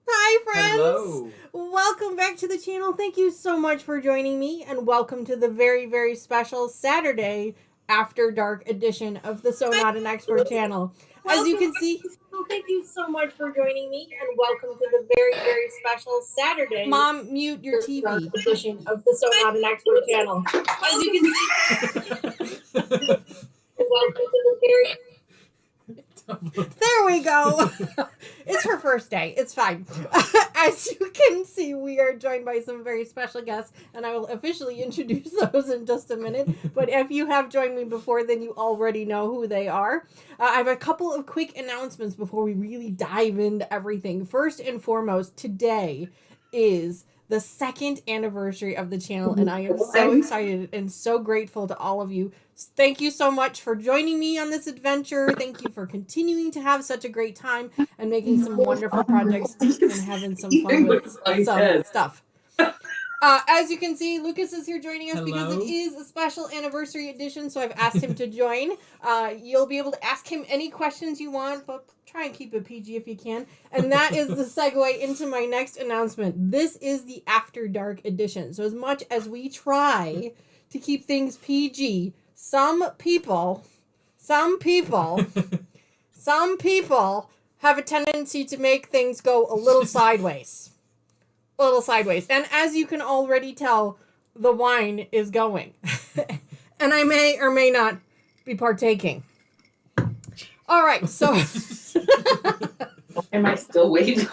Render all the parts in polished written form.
Hi, friends! Hello. Welcome back to the channel. Thank you so much for joining me, and welcome to the very, very special Saturday After Dark edition of the So Not an Expert channel. As you can see, thank you so much for joining me, and welcome to the very, very special Saturday. Mom, mute your TV. Edition of the So Not an Expert channel. As you can see, welcome to the very. There we go. It's her first day. It's fine. As you can see, we are joined by some very special guests, and I will officially introduce those in just a minute. But if you have joined me before, then you already know who they are. I have a couple of quick announcements before we really dive into everything. First and foremost, today is the second anniversary of the channel, and I am so excited and so grateful to all of you. Thank you so much for joining me on this adventure. Thank you for continuing to have such a great time and making some wonderful projects and having some fun with some stuff. As you can see, Lucas is here joining us because it is a special anniversary edition, so I've asked him to join. You'll be able to ask him any questions you want, but try and keep it PG if you can. And that is the segue into my next announcement. This is the After Dark edition. So as much as we try to keep things PG, some people have a tendency to make things go a little sideways. And as you can already tell, the wine is going. And I may or may not be partaking. All right, so am I still waiting?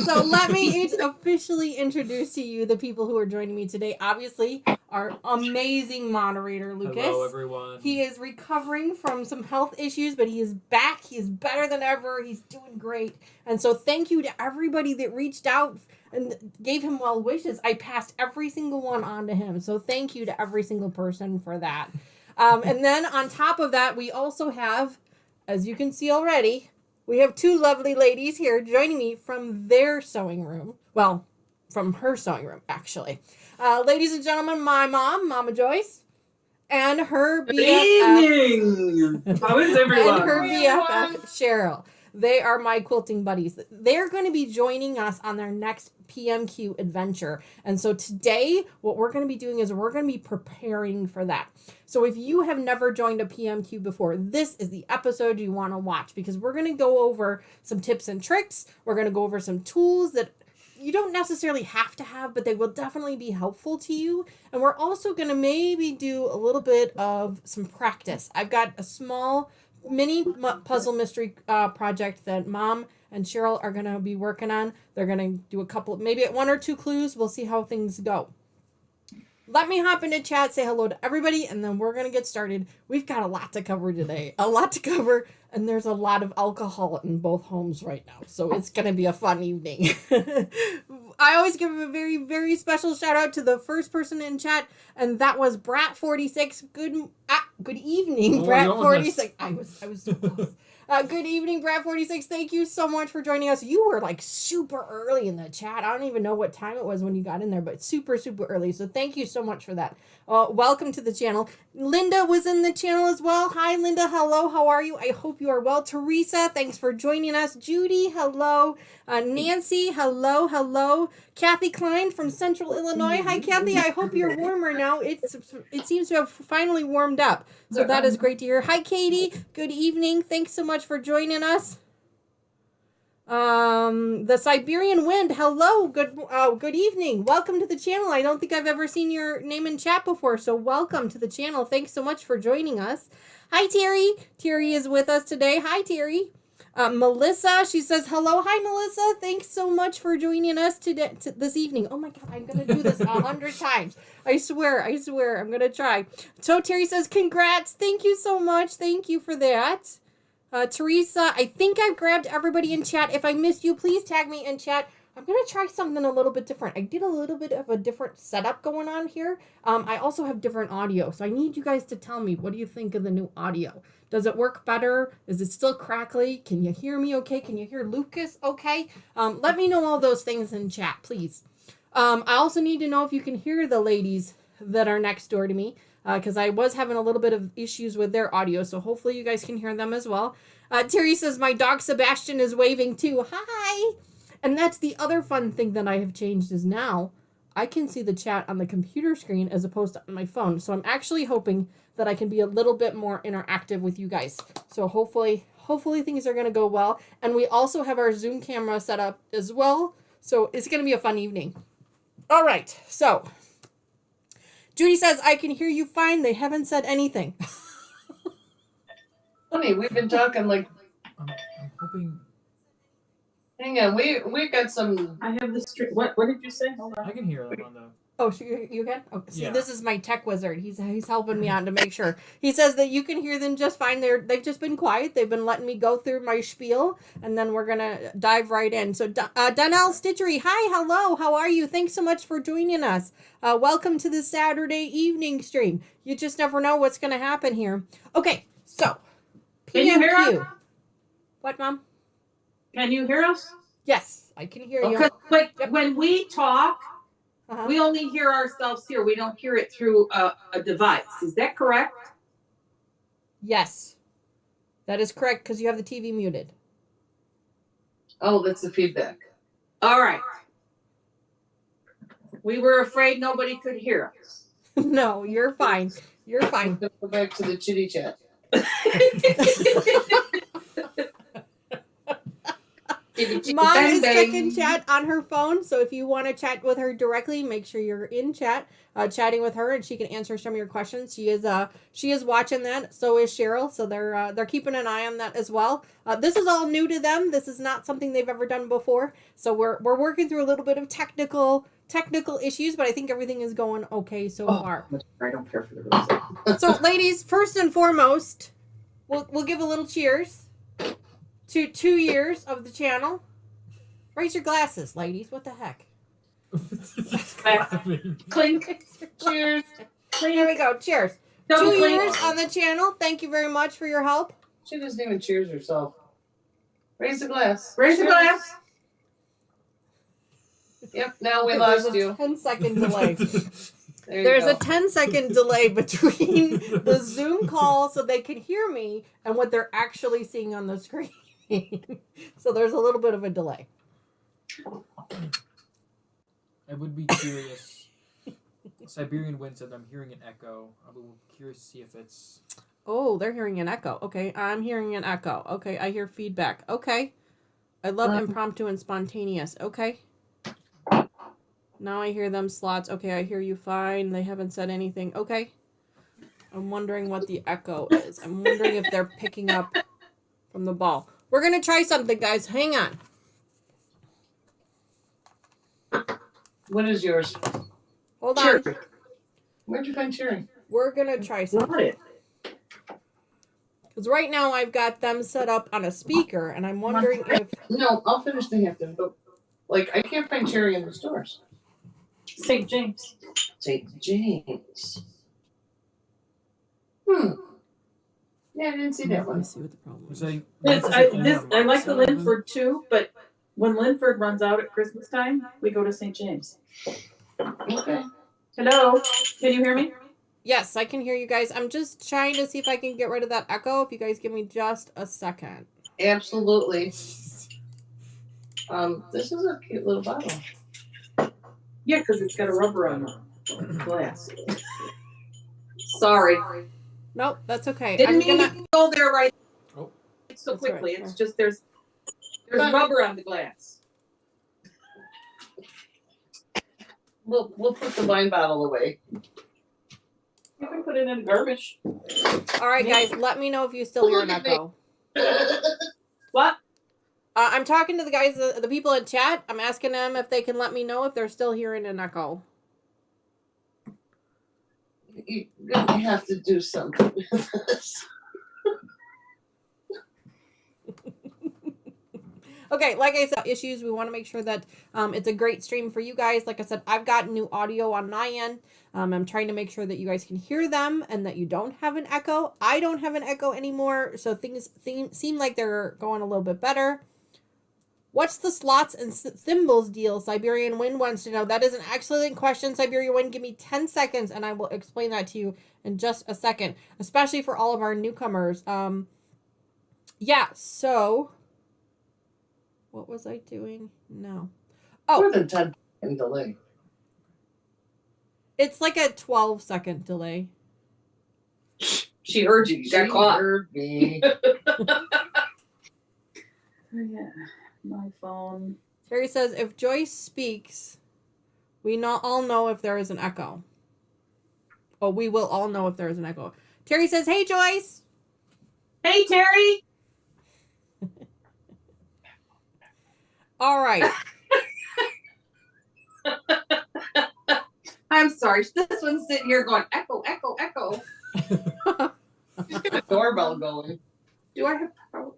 So let me officially introduce to you the people who are joining me today. Obviously, our amazing moderator, Lucas. Hello, everyone. He is recovering from some health issues, but he is back. He is better than ever. He's doing great. And so thank you to everybody that reached out and gave him well wishes. I passed every single one on to him. So thank you to every single person for that. And then on top of that, we also have, as you can see already, we have two lovely ladies here joining me from their sewing room. Well, from her sewing room, actually. Ladies and gentlemen, my mom, Mama Joyce, and her Good BFF. evening! How is everyone? And her BFF, Cheryl. They are my quilting buddies. They're going to be joining us on their next PMQ adventure. And so today, what we're going to be doing is we're going to be preparing for that. So if you have never joined a PMQ before, this is the episode you want to watch because we're going to go over some tips and tricks. We're going to go over some tools that you don't necessarily have to have, but they will definitely be helpful to you. And we're also going to maybe do a little bit of some practice. I've got a small mini puzzle mystery project that Mom and Cheryl are going to be working on. They're going to do a couple, maybe one or two clues. We'll see how things go. Let me hop into chat, say hello to everybody, and then we're going to get started. We've got a lot to cover today. A lot to cover, and there's a lot of alcohol in both homes right now. So it's going to be a fun evening. I always give a very, very special shout out to the first person in chat, and that was Brat46. Good evening, Brat46. I was so close. Good evening, Brad46. Thank you so much for joining us. You were like super early in the chat. I don't even know what time it was when you got in there, but super, super early. So thank you so much for that. Welcome to the channel. Linda was in the channel as well. Hi, Linda. Hello. How are you? I hope you are well. Teresa, thanks for joining us. Judy, hello. Nancy, hello, hello. Kathy Klein from Central Illinois. Hi, Kathy. I hope you're warmer now. It seems to have finally warmed up. So that is great to hear. Hi, Katie. Good evening. Thanks so much for joining us. The Siberian Wind. Hello. Good evening. Welcome to the channel. I don't think I've ever seen your name in chat before, so welcome to the channel. Thanks so much for joining us. Hi, Terry. Terry is with us today. Hi, Terry. Melissa, she says, hello. Hi, Melissa. Thanks so much for joining us today, this evening. Oh my God, I'm going to do this 100 times. I swear, I'm going to try. So Terry says, congrats. Thank you so much. Thank you for that. Teresa, I think I've grabbed everybody in chat. If I missed you, please tag me in chat. I'm going to try something a little bit different. I did a little bit of a different setup going on here. I also have different audio, so I need you guys to tell me, what do you think of the new audio? Does it work better? Is it still crackly? Can you hear me okay? Can you hear Lucas okay? Let me know all those things in chat, please. I also need to know if you can hear the ladies that are next door to me. because I was having a little bit of issues with their audio. So hopefully you guys can hear them as well. Terry says, my dog Sebastian is waving too. Hi! And that's the other fun thing that I have changed is now I can see the chat on the computer screen as opposed to on my phone. So I'm actually hoping that I can be a little bit more interactive with you guys. So hopefully things are going to go well. And we also have our Zoom camera set up as well. So it's going to be a fun evening. All right. So Judy says, I can hear you fine. They haven't said anything. Funny, we've been talking like. I'm hoping. Hang on, we got some. I have the stream. What did you say? Hold on. I can hear them on the. Oh, you can? Oh, see, Yeah. This is my tech wizard. He's helping me out to make sure. He says that you can hear them just fine. They've just been quiet. They've been letting me go through my spiel, and then we're gonna dive right in. So, Donnell Stitchery, hi, hello, how are you? Thanks so much for joining us. Welcome to the Saturday evening stream. You just never know what's gonna happen here. Okay, so Can you hear PMQ. us? What, Mom? Can you hear us? Yes, I can hear you. Okay, but when we talk, Uh-huh. we only hear ourselves here. We don't hear it through a device. Is that correct? Yes, that is correct because you have the TV muted. Oh, that's the feedback. All right. We were afraid nobody could hear us. No, you're fine. You're fine. Go back to the chitty chat. Mom Bang, is bang. checking chat on her phone, so if you want to chat with her directly, make sure you're in chat, chatting with her, and she can answer some of your questions. She is watching that. So is Cheryl. So they're keeping an eye on that as well. This is all new to them. This is not something they've ever done before. So we're working through a little bit of technical issues, but I think everything is going okay so far. I don't care for the rules. So, ladies, first and foremost, we'll give a little cheers to 2 years of the channel. Raise your glasses, ladies. What the heck? Clapping. Clink. Cheers. Here we go. Cheers. Double 2 clink. years on the channel. Thank you very much for your help. She doesn't even cheers herself. Raise the glass. Raise the Cheers. glass. Yep, now we There's lost a you. 10-second delay. There There's you a go. 10-second delay between the Zoom call so they can hear me and what they're actually seeing on the screen. So there's a little bit of a delay. I would be curious. Siberian Wind said I'm hearing an echo. I would be curious to see if it's. Oh, they're hearing an echo. Okay, I'm hearing an echo. Okay, I hear feedback. Okay. I love impromptu and spontaneous. Okay. Now I hear them slots. Okay, I hear you fine. They haven't said anything. Okay. I'm wondering what the echo is. I'm wondering if they're picking up from the ball. We're going to try something, guys. Hang on. What is yours? Hold on. Cheers. Where'd you find cheering? We're going to try something. Got it. Because right now I've got them set up on a speaker, and I'm wondering if... No, I'll finish the Hampton, but like I can't find cherry in the stores. St. James. St. James. Yeah, I didn't see that Let me one. see what the problem Was is. I like the Linford too, but when Linford runs out at Christmas time, we go to St. James. Okay. Hello, can you hear me? Yes, I can hear you guys. I'm just trying to see if I can get rid of that echo. If you guys give me just a second. Absolutely. This is a cute little bottle. Yeah, because it's got a rubber on the glass. Sorry. Nope, that's okay. Didn't I'm mean gonna... to go there right Oh. so That's all quickly. right. It's just there's rubber on the glass. We'll put the wine bottle away. You can put it in garbage. All right, guys, let me know if you still hear an echo. What? I'm talking to the guys, the people in chat. I'm asking them if they can let me know if they're still hearing an echo. You're gonna have to do something with this. Okay, like I said, issues. We want to make sure that it's a great stream for you guys. Like I said, I've got new audio on my end. I'm trying to make sure that you guys can hear them and that you don't have an echo. I don't have an echo anymore, so things seem like they're going a little bit better. What's the slots and thimbles deal? Siberian Wind wants to know. That is an excellent question, Siberian Wind. Give me 10 seconds and I will explain that to you in just a second, especially for all of our newcomers. Yeah, so what was I doing? No. Oh, More than 10 in delay. it's like a 12-second delay. She heard you. You got caught. Heard me. Yeah, my phone. Terry says, if Joyce speaks, we not all know if there is an echo. Oh, we will all know if there is an echo. Terry says, hey, Joyce. Hey, Terry. All right. I'm sorry. This one's sitting here going, echo, echo, echo. She's got a doorbell going. Do I have power?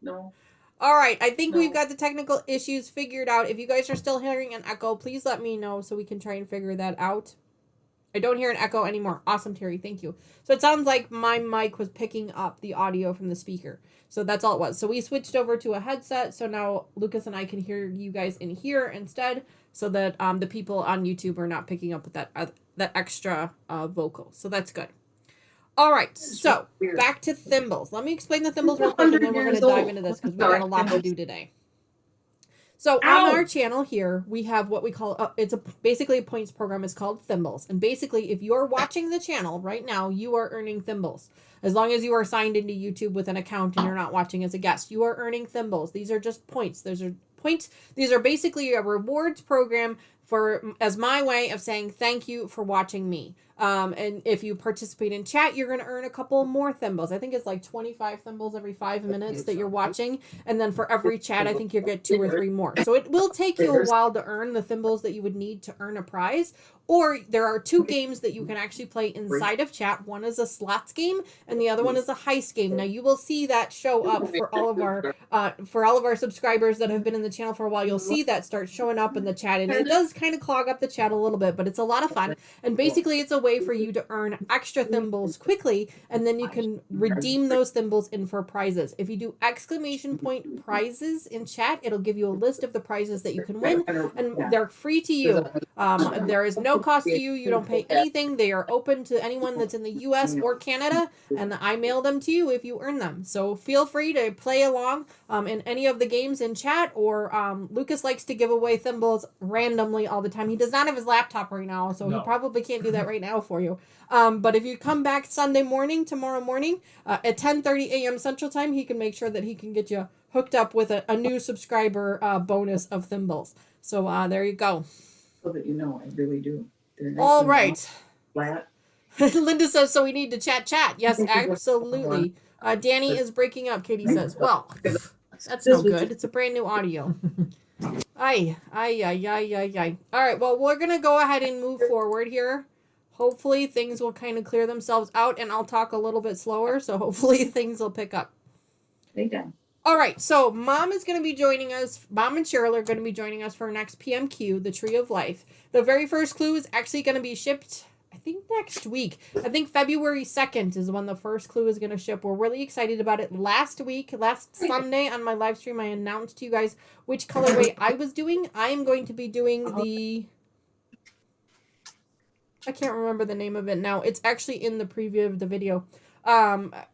No. All right. I think No. we've got the technical issues figured out. If you guys are still hearing an echo, please let me know so we can try and figure that out. I don't hear an echo anymore. Awesome, Terry. Thank you. So it sounds like my mic was picking up the audio from the speaker. So that's all it was. So we switched over to a headset. So now Lucas and I can hear you guys in here instead, so that the people on YouTube are not picking up with that extra vocal. So that's good. All right. So back to thimbles. Let me explain the thimbles real quick, and then we're going to dive into this because we got a lot to do today. So on our channel here, we have what we call, basically a points program. Is called Thimbles. And basically, if you're watching the channel right now, you are earning Thimbles. As long as you are signed into YouTube with an account and you're not watching as a guest, you are earning Thimbles. These are just points. These are points. These are basically a rewards program as my way of saying thank you for watching me. And if you participate in chat, you're going to earn a couple more thimbles. I think it's like 25 thimbles every 5 minutes that you're watching. And then for every chat, I think you get 2 or 3 more. So it will take you a while to earn the thimbles that you would need to earn a prize. Or there are 2 games that you can actually play inside of chat. One is a slots game and the other one is a heist game. Now you will see that show up for all of our subscribers that have been in the channel for a while. You'll see that start showing up in the chat, and it does kind of clog up the chat a little bit, but it's a lot of fun. And basically it's a way for you to earn extra thimbles quickly, and then you can redeem those thimbles in for prizes. If you do exclamation point prizes in chat, it'll give you a list of the prizes that you can win, and they're free to you. There is no cost to you. You don't pay anything. They are open to anyone that's in the US or Canada, and I mail them to you if you earn them. So feel free to play along in any of the games in chat, or Lucas likes to give away thimbles randomly all the time. He does not have his laptop right now, so he probably can't do that right now for you. But if you come back tomorrow morning at 10:30 a.m. Central Time, he can make sure that he can get you hooked up with a new subscriber bonus of thimbles. So there you go. So that you know, I really do. Nice. All right. Flat. Linda says, so we need to chat. Yes, absolutely. Dani is breaking up, Katie says. Well, that's no good. It's a brand new audio. Ay. All right, well, we're going to go ahead and move forward here. Hopefully things will kind of clear themselves out, and I'll talk a little bit slower, so hopefully things will pick up. They done. All right, so Mom is going to be joining us. Mom and Cheryl are going to be joining us for our next PMQ, the Tree of Life. The very first clue is actually going to be shipped, I think, next week. I think February 2nd is when the first clue is going to ship. We're really excited about it. Last Sunday on my live stream, I announced to you guys which colorway I was doing. I am going to be doing I can't remember the name of it now. It's actually in the preview of the video.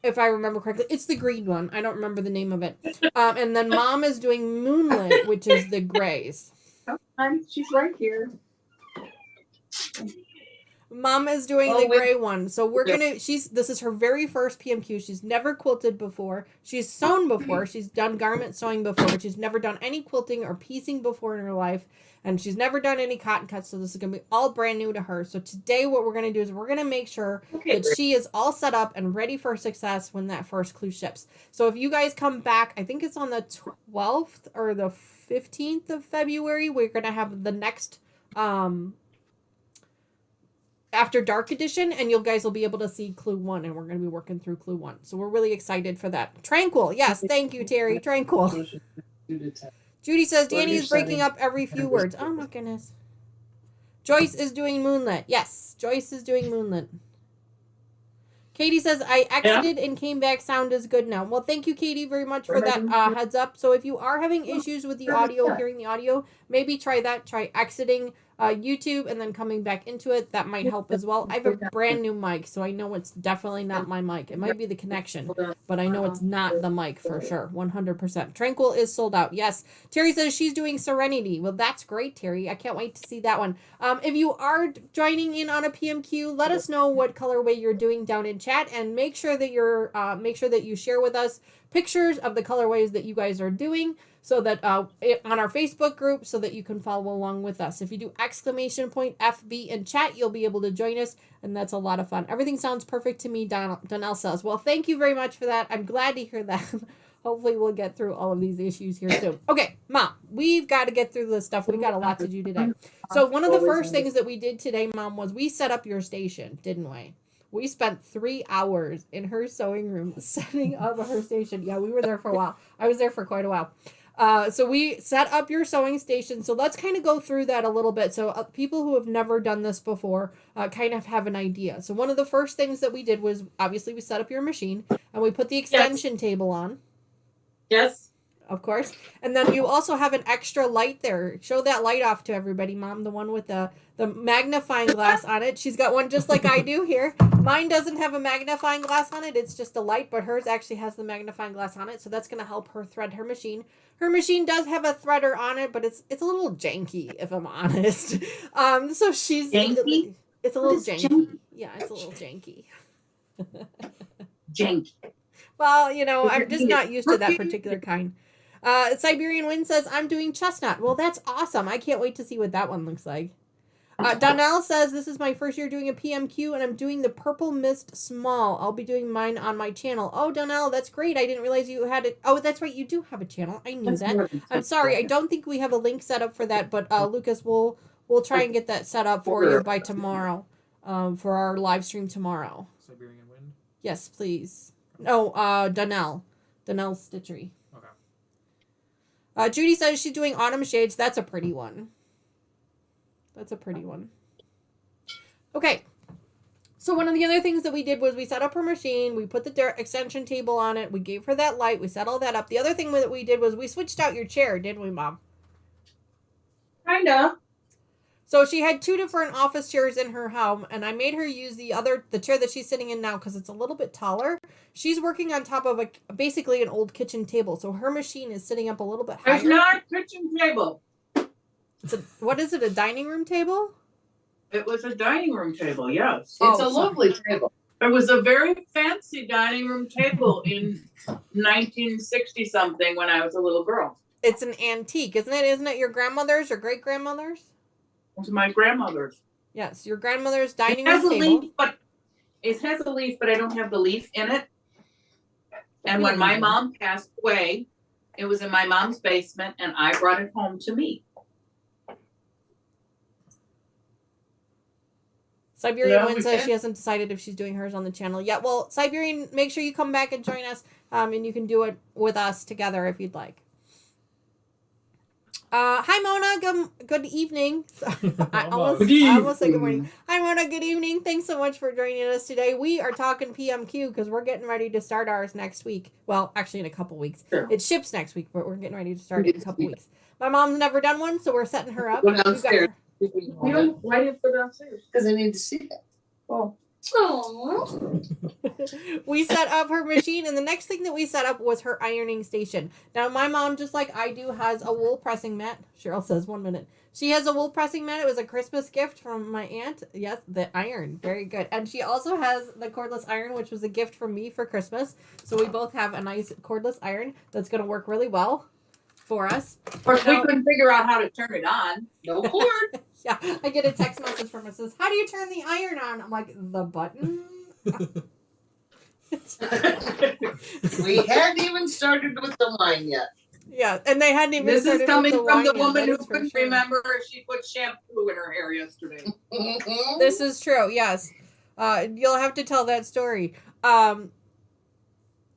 If I remember correctly, it's the green one. I don't remember the name of it. And then Mom is doing Moonlit, which is the grays. She's right here. Mom is doing the gray one. So we're this is her very first PMQ. She's never quilted before. She's sewn before. She's done garment sewing before, but she's never done any quilting or piecing before in her life. And she's never done any cotton cuts, so this is going to be all brand new to her. So today what we're going to do is we're going to make sure that she is all set up and ready for success when that first clue ships. So if you guys come back, I think it's on the 12th or the 15th of February, we're going to have the next After Dark edition, and you guys will be able to see clue 1, and we're going to be working through clue 1. So we're really excited for that. Tranquil. Yes, thank you, Terry. Tranquil. Judy says, Dani is breaking up every few words. Oh, my goodness. Joyce is doing Moonlit. Yes, Joyce is doing Moonlit. Katie says, I exited and came back. Sound is good now. Well, thank you, Katie, very much for that heads up. So if you are having issues with the audio, hearing the audio, maybe try that. Try exiting YouTube and then coming back into it. That might help as well. I have a brand new mic, so I know it's definitely not my mic. It might be the connection, but I know it's not the mic for sure. 100%. Tranquil is sold out. Yes. Terry says she's doing Serenity. Well, that's great, Terry. I can't wait to see that one. If you are joining in on a PMQ, let us know what colorway you're doing down in chat, and make sure that you share with us pictures of the colorways that you guys are doing, so that on our Facebook group, so that you can follow along with us. If you do !FB in chat, you'll be able to join us, and that's a lot of fun. Everything sounds perfect to me, Donnell says. Well, thank you very much for that. I'm glad to hear that. Hopefully we'll get through all of these issues here soon. Okay, Mom, we've got to get through this stuff. We got a lot to do today. So one of the first things that we did today, Mom, was we set up your station, didn't we? We spent 3 hours in her sewing room setting up her station. Yeah, we were there for a while. I was there for quite a while. So we set up your sewing station. So let's kind of go through that a little bit. So people who have never done this before kind of have an idea. So one of the first things that we did was, obviously, we set up your machine and we put the extension table on. Yes. Of course. And then you also have an extra light there. Show that light off to everybody, Mom. The one with the magnifying glass on it. She's got one just like I do here. Mine doesn't have a magnifying glass on it. It's just a light, but hers actually has the magnifying glass on it. So that's going to help her thread her machine. Her machine does have a threader on it, but it's a little janky, if I'm honest. So she's... Janky? It's a little janky. Yeah, it's a little janky. Janky. Well, you know, I'm just not used to that particular kind. Siberian Wind says, I'm doing chestnut. Well, that's awesome. I can't wait to see what that one looks like. Donnell says, this is my first year doing a PMQ, and I'm doing the Purple Mist Small. I'll be doing mine on my channel. Oh, Donnell, that's great. I didn't realize you had it. Oh, that's right. You do have a channel. I knew that. I'm sorry. I don't think we have a link set up for that, but Lucas, we'll try and get that set up for you by tomorrow, for our live stream tomorrow. Siberian Wind? Yes, please. No, Donnell. Donnell Stitchery. Okay. Judy says she's doing Autumn Shades. That's a pretty one. That's a pretty one. Okay. So one of the other things that we did was we set up her machine. We put the extension table on it. We gave her that light. We set all that up. The other thing that we did was we switched out your chair, didn't we, Mom? Kinda. So she had 2 different office chairs in her home, and I made her use the chair that she's sitting in now because it's a little bit taller. She's working on top of basically an old kitchen table, so her machine is sitting up a little bit higher. It's not a kitchen table. What is it, a dining room table? It was a dining room table, yes. It's a lovely table. It was a very fancy dining room table in 1960 something when I was a little girl. It's an antique, isn't it? Isn't it your grandmother's or great grandmother's? It was my grandmother's. Yes, your grandmother's dining room table. It has a leaf, but I don't have the leaf in it. And when my mom passed away, it was in my mom's basement, and I brought it home to me. Siberian Wind says she hasn't decided if she's doing hers on the channel yet. Well, Siberian, make sure you come back and join us, and you can do it with us together if you'd like. Hi, Mona. Good evening. I almost said good morning. Hi, Mona. Good evening. Thanks so much for joining us today. We are talking PMQ because we're getting ready to start ours next week. Well, actually, in a couple weeks. Sure. It ships next week, but we're getting ready to start it in a couple weeks. My mom's never done one, so we're setting her up. Go downstairs. Why did you put it downstairs? Because I need to see it. Oh. We set up her machine, and the next thing that we set up was her ironing station. Now, my mom, just like I do, has a wool pressing mat. Cheryl says 1 minute. She has a wool pressing mat. It was a Christmas gift from my aunt. Yes, the iron. Very good. And she also has the cordless iron, which was a gift from me for Christmas. So we both have a nice cordless iron that's going to work really well for us. Of course, we couldn't figure out how to turn it on. No cord. Yeah, I get a text message from her that says, how do you turn the iron on? I'm like, the button? We hadn't even started with the line yet. Yeah, and they hadn't even This is coming from the woman who couldn't remember if she put shampoo in her hair yesterday. This is true, yes. You'll have to tell that story. So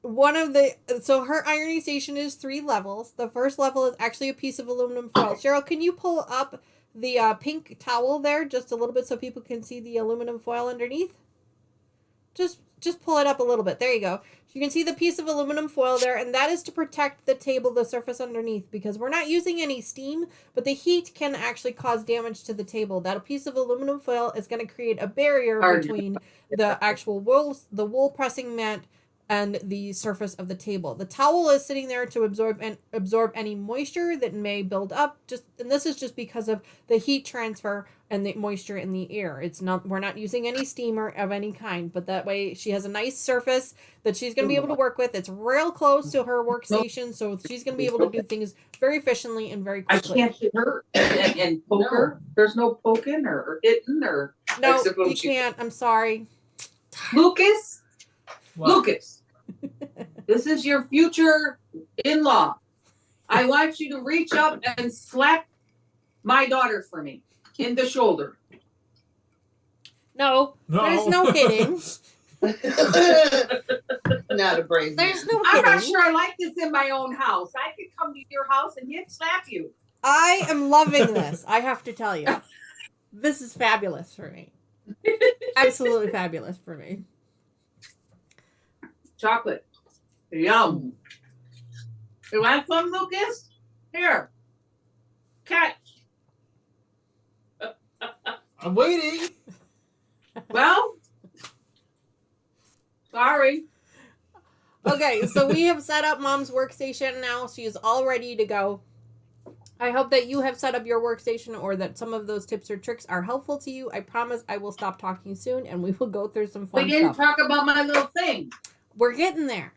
her ironing station is 3 levels. The first level is actually a piece of aluminum foil. Cheryl, can you pull up the pink towel there just a little bit so people can see the aluminum foil underneath? Just just pull it up a little bit. There you go. You can see the piece of aluminum foil there, and that is to protect the table, the surface underneath, because we're not using any steam, but the heat can actually cause damage to the table. That piece of aluminum foil is going to create a barrier between the actual wool pressing mat and the surface of the table. The towel is sitting there to absorb any moisture that may build up. And this is just because of the heat transfer and the moisture in the air. We're not using any steamer of any kind, but that way she has a nice surface that she's going to be able to work with. It's real close to her workstation, so she's going to be able to do things very efficiently and very quickly. I can't hit her and poke her. There's no poking or hitting or. No, you can't. I'm sorry. Lucas. What? Lucas, this is your future in-law. I want you to reach up and slap my daughter for me in the shoulder. No, there's no hitting. Not a brave man. There's no I'm not hitting. sure I like this in my own house. I could come to your house and he'd slap you. I am loving this. I have to tell you. This is fabulous for me. Absolutely fabulous for me. Chocolate. Yum. You want some, Lucas? Here. Catch. I'm waiting. Well, sorry. Okay, so we have set up Mom's workstation now. She is all ready to go. I hope that you have set up your workstation or that some of those tips or tricks are helpful to you. I promise I will stop talking soon and we will go through some fun We didn't stuff. talk about my little thing. We're getting there.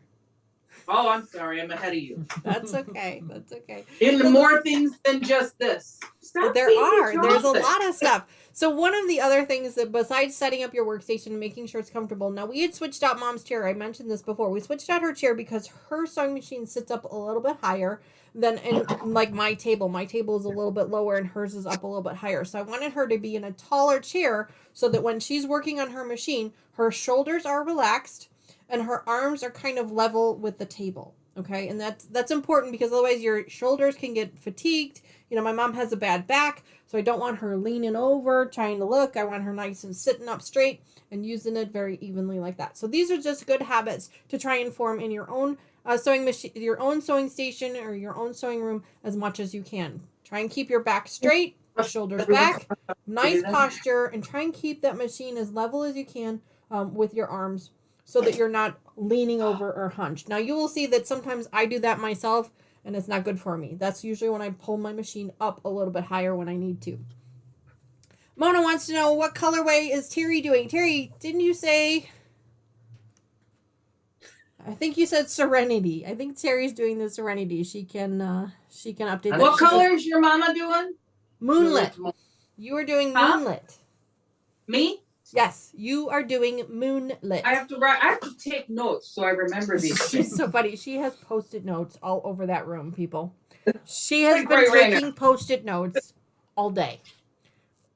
Oh, I'm sorry. I'm ahead of you. That's okay. That's okay. In more things than just this. Stop There being are. There's a exhausted. lot of stuff. So one of the other things that besides setting up your workstation and making sure it's comfortable, now we had switched out Mom's chair. I mentioned this before. We switched out her chair because her sewing machine sits up a little bit higher than in like my table. My table is a little bit lower and hers is up a little bit higher. So I wanted her to be in a taller chair so that when she's working on her machine, her shoulders are relaxed and her arms are kind of level with the table. Okay, and that's important because otherwise your shoulders can get fatigued. You know, my mom has a bad back, so I don't want her leaning over, trying to look. I want her nice and sitting up straight and using it very evenly like that. So these are just good habits to try and form in your own sewing machine, your own sewing station or your own sewing room as much as you can. Try and keep your back straight, shoulders back, nice posture, and try and keep that machine as level as you can with your arms so that you're not leaning over or hunched. Now you will see that sometimes I do that myself and it's not good for me. That's usually when I pull my machine up a little bit higher when I need to. Mona wants to know what colorway is Terry doing. Terry, didn't you say... I think you said Serenity. I think Terry's doing the Serenity. She can update that. What color is your mama doing? Moonlit. You are doing Huh? Moonlit. Me? Yes, you are doing Moonlit. I have to take notes so I remember these She's things. so funny. She has Post-it notes all over that room, people. She has Like been right taking Post-it notes all day.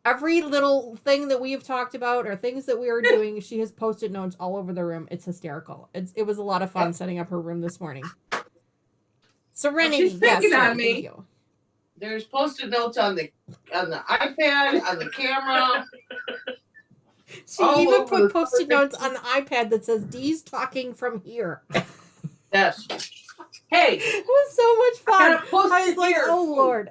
Every little thing that we have talked about or things that we are doing, she has Post-it notes all over the room. It's hysterical. It was a lot of fun setting up her room this morning. Serenity, She's yes, picking sir, on me. thank you. There's Post-it notes on the iPad, on the camera. She all even over put the Post-it notes on the iPad that says, Dee's talking from here. Yes. Hey, It was so much I fun. got a Post-it I was like, here. oh, Lord.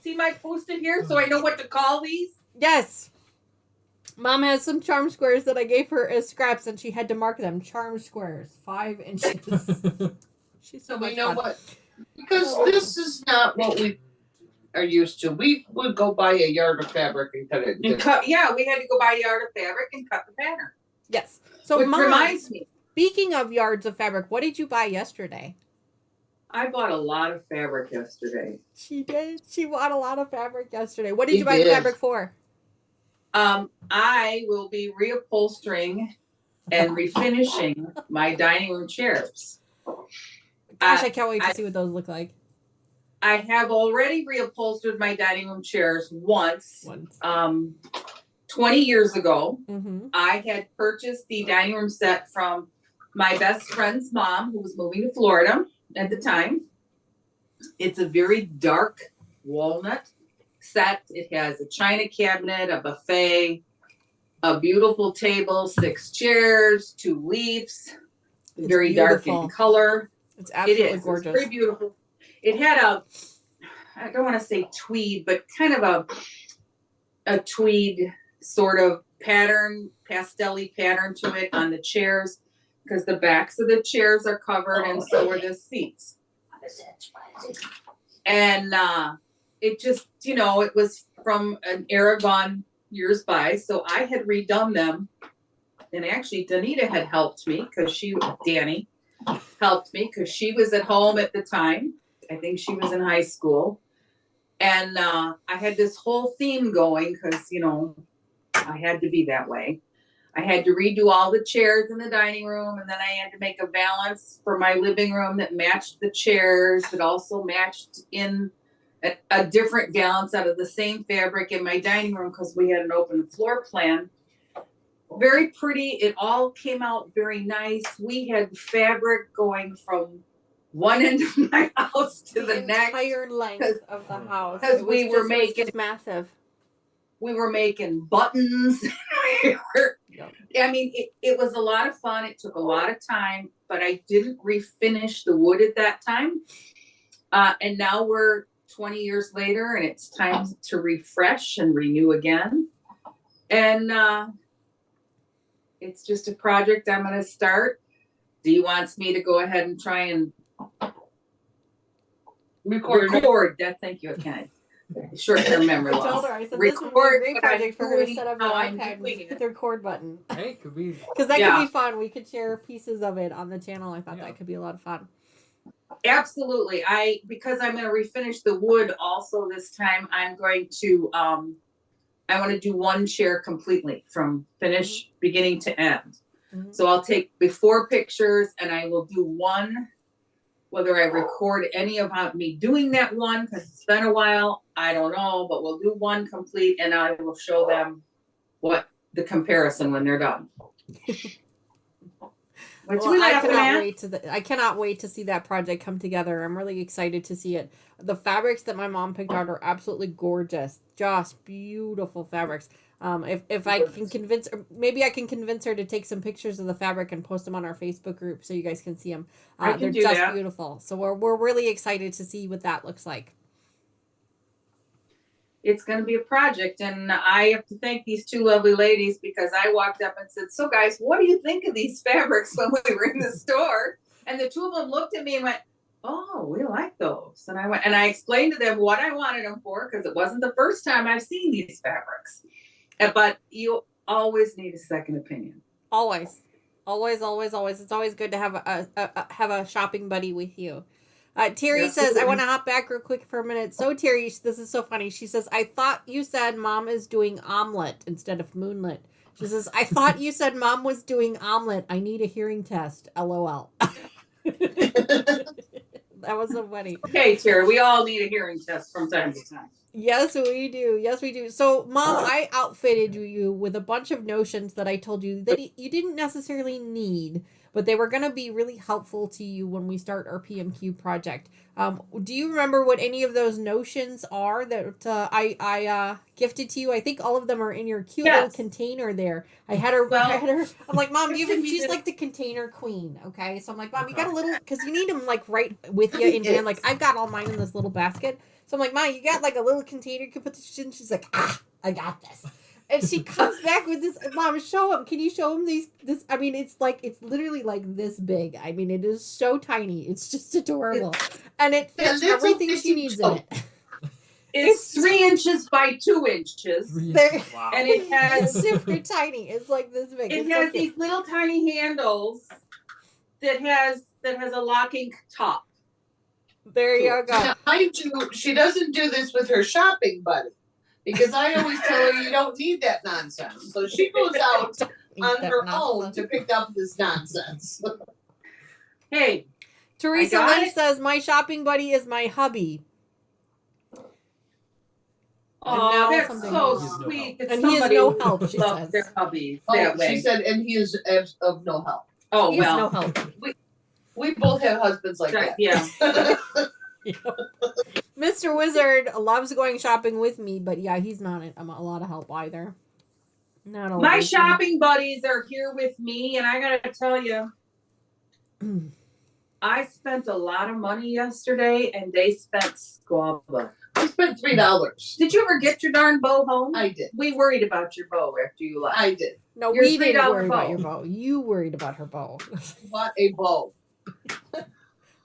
see my Post-it here so I know what to call these? Yes. Mom has some charm squares that I gave her as scraps, and she had to mark them. Charm squares, 5 inches. She's so So much we know fun. what, because this is not what we are used to. We would go buy a yard of fabric and cut it. And cut. Yeah, we had to go buy a yard of fabric and cut the pattern. Yes. So, Which Mom, reminds me, speaking of yards of fabric, what did you buy yesterday? I bought a lot of fabric yesterday. She did. She bought a lot of fabric yesterday. What did She you buy the did. fabric for? I will be reupholstering and refinishing my dining room chairs. Gosh, I can't wait to see what those look like. I have already reupholstered my dining room chairs once, 20 years ago. Mm-hmm. I had purchased the dining room set from my best friend's mom, who was moving to Florida at the time. It's a very dark walnut set. It has a china cabinet, a buffet, a beautiful table, 6 chairs, 2 leaves, It's very dark beautiful. in color. It's It absolutely is. gorgeous. It's very beautiful. It had I don't want to say tweed, but kind of a tweed sort of pattern, pastel-y pattern to it on the chairs, because the backs of the chairs are covered and so are the seats. And it just, it was from an era gone years by, so I had redone them. And actually, Danita had helped me because Dani helped me because she was at home at the time. I think she was in high school. And I had this whole theme going because, I had to be that way. I had to redo all the chairs in the dining room, and then I had to make a valance for my living room that matched the chairs, that also matched in a different valance out of the same fabric in my dining room because we had an open floor plan. Very pretty. It all came out very nice. We had fabric going from one end of my house to the next. Entire length of the house. Because It we was were just- it was making just massive. we were making buttons. Yep. I mean, it was a lot of fun. It took a lot of time, but I didn't refinish the wood at that time. And now we're 20 years later, and it's time to refresh and renew again. And it's just a project I'm going to start. Dee wants me to go ahead and try and record that. Thank you, Ken. Short-term memory I told loss. her, I said, this would be a Record great what I'm project for her to doing, set up how her I'm iPad doing and it. hit the record button. Hey, could be. Because that Yeah. could be fun. We could share pieces of it on the channel. I thought Yeah. that could be a lot of fun. Absolutely. Because I'm going to refinish the wood also this time, I'm going to, I want to do one chair completely from finish, beginning to end. Mhm. So I'll take before pictures and I will do one, whether I record any of me doing that one, because it's been a while, I don't know, but we'll do one complete and I will show them what the comparison when they're done. What Well, you I laughing cannot at? wait I cannot wait to see that project come together. I'm really excited to see it. The fabrics that my mom picked out are absolutely gorgeous, just beautiful fabrics. If I can convince, or maybe I can convince her to take some pictures of the fabric and post them on our Facebook group so you guys can see them. I can They're do just that. beautiful. So we're really excited to see what that looks like. It's going to be a project, and I have to thank these two lovely ladies because I walked up and said, so guys, what do you think of these fabrics when we were in the store? And the two of them looked at me and went, oh, we like those. And I explained to them what I wanted them for because it wasn't the first time I've seen these fabrics. But you always need a second opinion. Always. It's always good to have a shopping buddy with you. Terry Yeah. says, I want to hop back real quick for a minute. So Terry, this is so funny. She says, I thought you said mom is doing omelet instead of moonlit. She says, I thought you said mom was doing omelet. I need a hearing test. LOL. That was so funny. Okay, Terry, we all need a hearing test from time to time. Yes, we do. Yes, we do. So, Mom, I outfitted you with a bunch of notions that I told you that you didn't necessarily need, but they were going to be really helpful to you when we start our PMQ project. Do you remember what any of those notions are that I gifted to you? I think all of them are in your cute little container there. I had her. I'm like, Mom, she's like the container queen. Okay, so I'm like, Mom, you got a little, because you need them like right with you in hand. Like I've got all mine in this little basket. So I'm like, Mom, you got like a little container you can put this in? She's like, I got this. And she comes back with this. Mom, show him. Can you show him this? I mean, it's literally like this big. I mean, it is so tiny. It's just adorable. And it fits everything she needs in it. It's 3 inches by 2 inches. Wow. And it has It's super tiny. It's like this big. It It's has so cute. these little tiny handles that has a locking top. There you go. Now, she doesn't do this with her shopping buddy. Because I always tell her you don't need that nonsense. So she goes out on her own to pick up this nonsense. Hey, Teresa I got Lynch it. says, my shopping buddy is my hubby. oh, now that's something so else. sweet. That And he is somebody no help, she loves says. their hubbies Oh, that way. she said, and he is of no help. Oh He has well, no help. We both have husbands like that. yeah. Mr. Wizard loves going shopping with me, but yeah, he's not a lot of help either. Not My always. shopping buddies are here with me, and I gotta tell you, I spent a lot of money yesterday, and they spent squabble. I spent $3. Did you ever get your darn bow home? I did. We worried about your bow after you left. I did. No, Your we didn't $3 worry about bow. your bow. You worried about her bow. Bought a bow.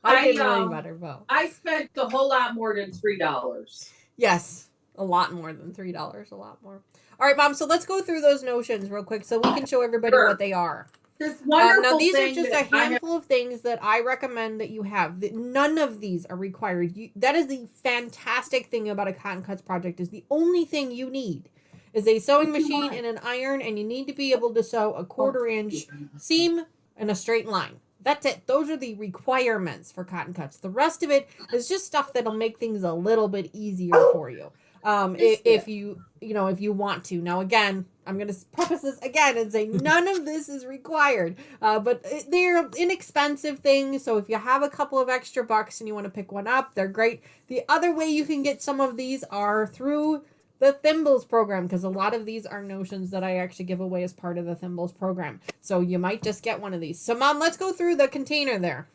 I didn't I, worry about her bow. I spent a whole lot more than $3. Yes, a lot more than $3. A lot more. All right, Mom. So let's go through those notions real quick so we can show everybody Sure. what they are. This wonderful now, these are thing just a that I have- handful of things that I recommend that you have. None of these are required. That is the fantastic thing about a Cotton Cuts project is the only thing you need is a sewing machine and an iron, and you need to be able to sew a 1/4 inch seam in a straight line. That's it. Those are the requirements for Cotton Cuts. The rest of it is just stuff that'll make things a little bit easier for you. If you want to. Now, again, I'm going to preface this again and say none of this is required. But they're inexpensive things. So if you have a couple of extra bucks and you want to pick one up, they're great. The other way you can get some of these are through the Thimbles program, because a lot of these are notions that I actually give away as part of the Thimbles program. So you might just get one of these. So, Mom, let's go through the container there.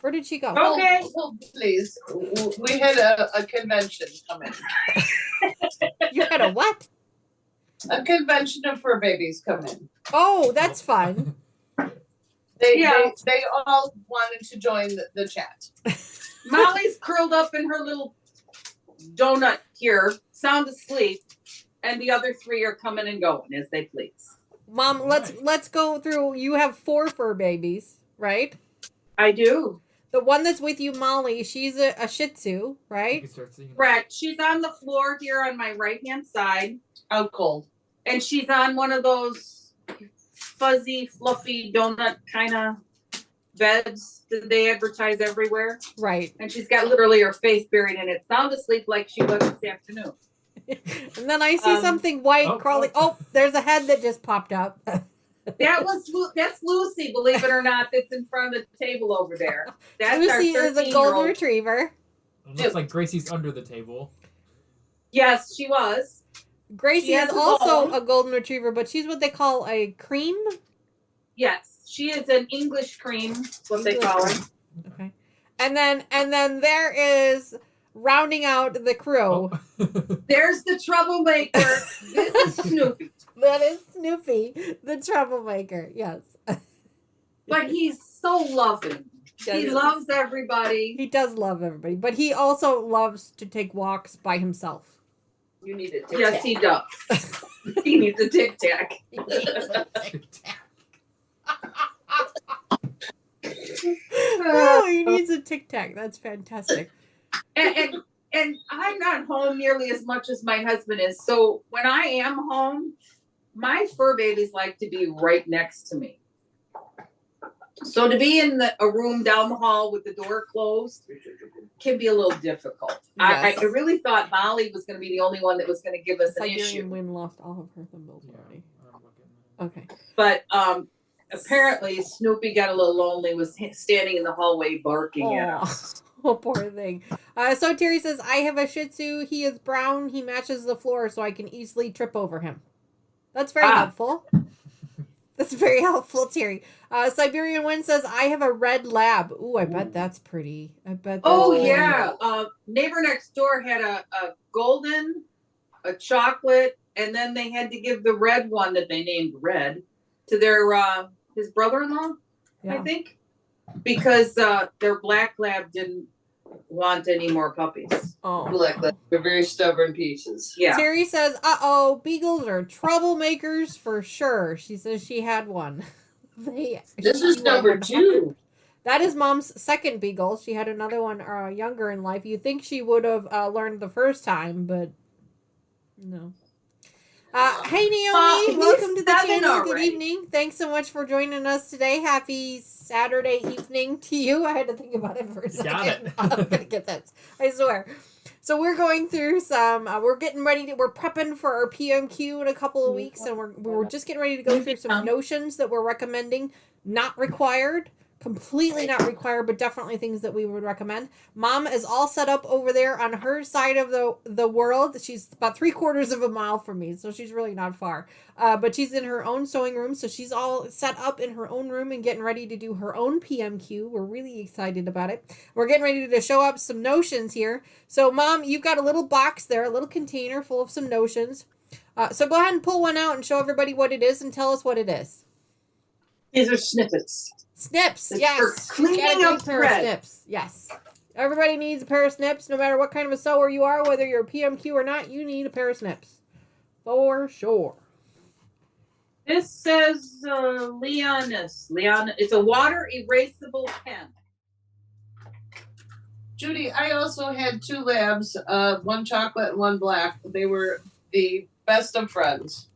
Where did she go? Okay. Well, please. We had a convention come in. You had a what? A convention of fur babies come in. Oh, that's fun. They all wanted to join the chat. Molly's curled up in her little donut here, sound asleep, and the other 3 are coming and going as they please. Mom, let's go through. You have 4 fur babies, right? I do. The one that's with you, Molly, she's a Shih Tzu, You right? can start singing. Correct. She's on the floor here on my right-hand side, Out cold. and she's on one of those fuzzy, fluffy donut kind of beds that they advertise everywhere. Right. And she's got literally her face buried in it, sound asleep like she was this afternoon. And then I see something white crawling. Oh, there's a head that just popped up. That's Lucy, believe it or not, that's in front of the table over there. That's Lucy our is a golden 13-year-old. retriever. It looks like Gracie's under the table. Yes, she was. Gracie She has is a also bone. a golden retriever, but she's what they call a cream. Yes, she is an English cream, what they call her. Okay. And then there is rounding out the crew. Oh. There's the troublemaker. This is Snoopy. That is Snoopy, the troublemaker. Yes. But he's so loving. He Yes. loves everybody. He does love everybody, but he also loves to take walks by himself. You need it. Yes, he does. He needs a tic tac. Oh, he needs a tic tac. That's fantastic. And I'm not home nearly as much as my husband is. So when I am home, my fur babies like to be right next to me. So to be in a room down the hall with the door closed can be a little difficult. Yes. I really thought Molly was going to be the only one that was going to give us an Siberian issue. Wind lost all of her thimbles already. I'm looking. Okay. But apparently Snoopy got a little lonely, was standing in the hallway barking at us. Oh, poor thing. So Terry says, I have a Shih Tzu. He is brown. He matches the floor so I can easily trip over him. That's very helpful. That's very helpful, Terry. Siberian Wind says, I have a red lab. Ooh, I bet that's pretty. I bet that's Oh, pretty. yeah. Neighbor next door had a golden, a chocolate, and then they had to give the red one that they named Red to their his brother-in-law, I Yeah. think, because their black lab didn't want any more puppies. Oh. Like that. They're very stubborn pieces. Yeah. Terry says, uh-oh, beagles are troublemakers for sure. She says she had one. This is number 2. That is Mom's second beagle. She had another one younger in life. You think she would have learned the first time, but no. Hey, Naomi. he's Welcome to the 7 channel. Good already. evening. Thanks so much for joining us today. Happy Saturday evening to you. I had to think about it for a second. Got it. I'm going to get that. I swear. So we're going through some, we're getting ready to, we're prepping for our PMQ in a couple of weeks, and we're just getting ready to go through some notions that we're recommending, not required, Completely not required, but definitely things that we would recommend. Mom is all set up over there on her side of the world. She's about 3/4 of a mile from me, so she's really not far. But she's in her own sewing room, so she's all set up in her own room and getting ready to do her own PMQ. We're really excited about it. We're getting ready to show up some notions here. So, Mom, you've got a little box there, a little container full of some notions. So go ahead and pull one out and show everybody what it is and tell us what it is. These are snippets. Snips, It's yes. for cleaning She's got a great up pair of thread. snips, yes. Everybody needs a pair of snips, no matter what kind of a sewer you are, whether you're a PMQ or not, you need a pair of snips. For sure. This says Leonis. It's a water erasable pen. Judy, I also had 2 labs, one chocolate and one black. They were the best of friends.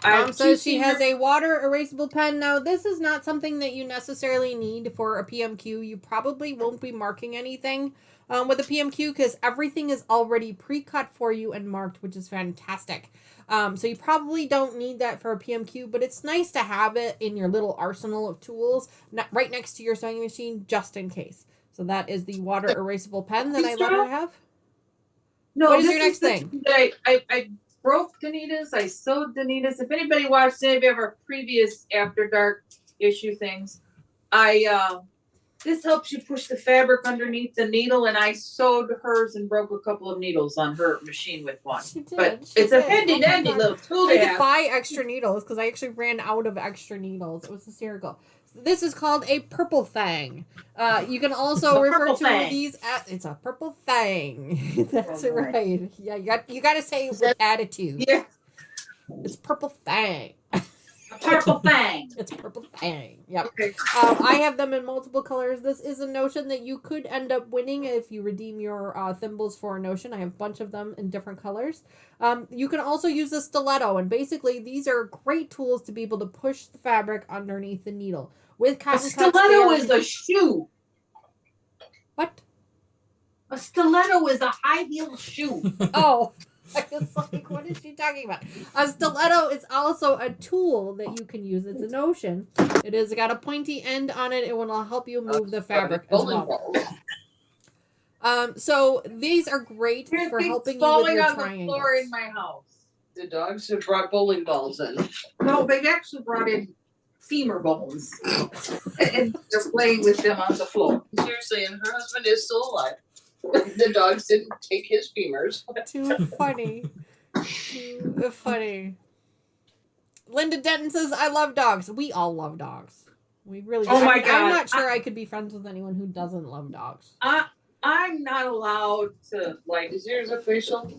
Mom says she has a water erasable pen. Now, this is not something that you necessarily need for a PMQ. You probably won't be marking anything with a PMQ because everything is already pre-cut for you and marked, which is fantastic. So you probably don't need that for a PMQ, but it's nice to have it in your little arsenal of tools right next to your sewing machine just in case. So that is the water erasable pen that I let her have. No, what is your next thing? I broke Danita's. I sewed Danita's. If anybody watched any of our previous After Dark issue things, this helps you push the fabric underneath the needle, and I sewed hers and broke a couple of needles on her machine with one. She did. But it's a handy dandy little tool I to had to have. buy extra needles because I actually ran out of extra needles. It was hysterical. This is called a purple fang. You can also refer to fang. these as it's a purple fang. That's Oh, right. Yeah, you got to say it with attitude. Yeah, It's purple fang. purple fang. It's purple fang. Yep. Okay. I have them in multiple colors. This is a notion that you could end up winning if you redeem your thimbles for a notion. I have a bunch of them in different colors. You can also use a stiletto, and basically these are great tools to be able to push the fabric underneath the needle. With A cotton cuts, stiletto is a shoe. What? A stiletto is a high heel shoe. Oh, I was like, what is she talking about? A stiletto is also a tool that you can use. It's a notion. It has got a pointy end on it. It will help you move the fabric as well. So these are great for helping you with your on triangles. the floor in my house. The dogs have brought bowling balls in. No, they've actually brought in femur bones, and they're playing with them on the floor. Seriously, and her husband is still alive. The dogs didn't take his femurs. Too funny. Too funny. Linda Denton says, I love dogs. We all love dogs. We really do. Oh my I'm God. not sure I could be friends with anyone who doesn't love dogs. I'm not allowed to, like, Is yours official?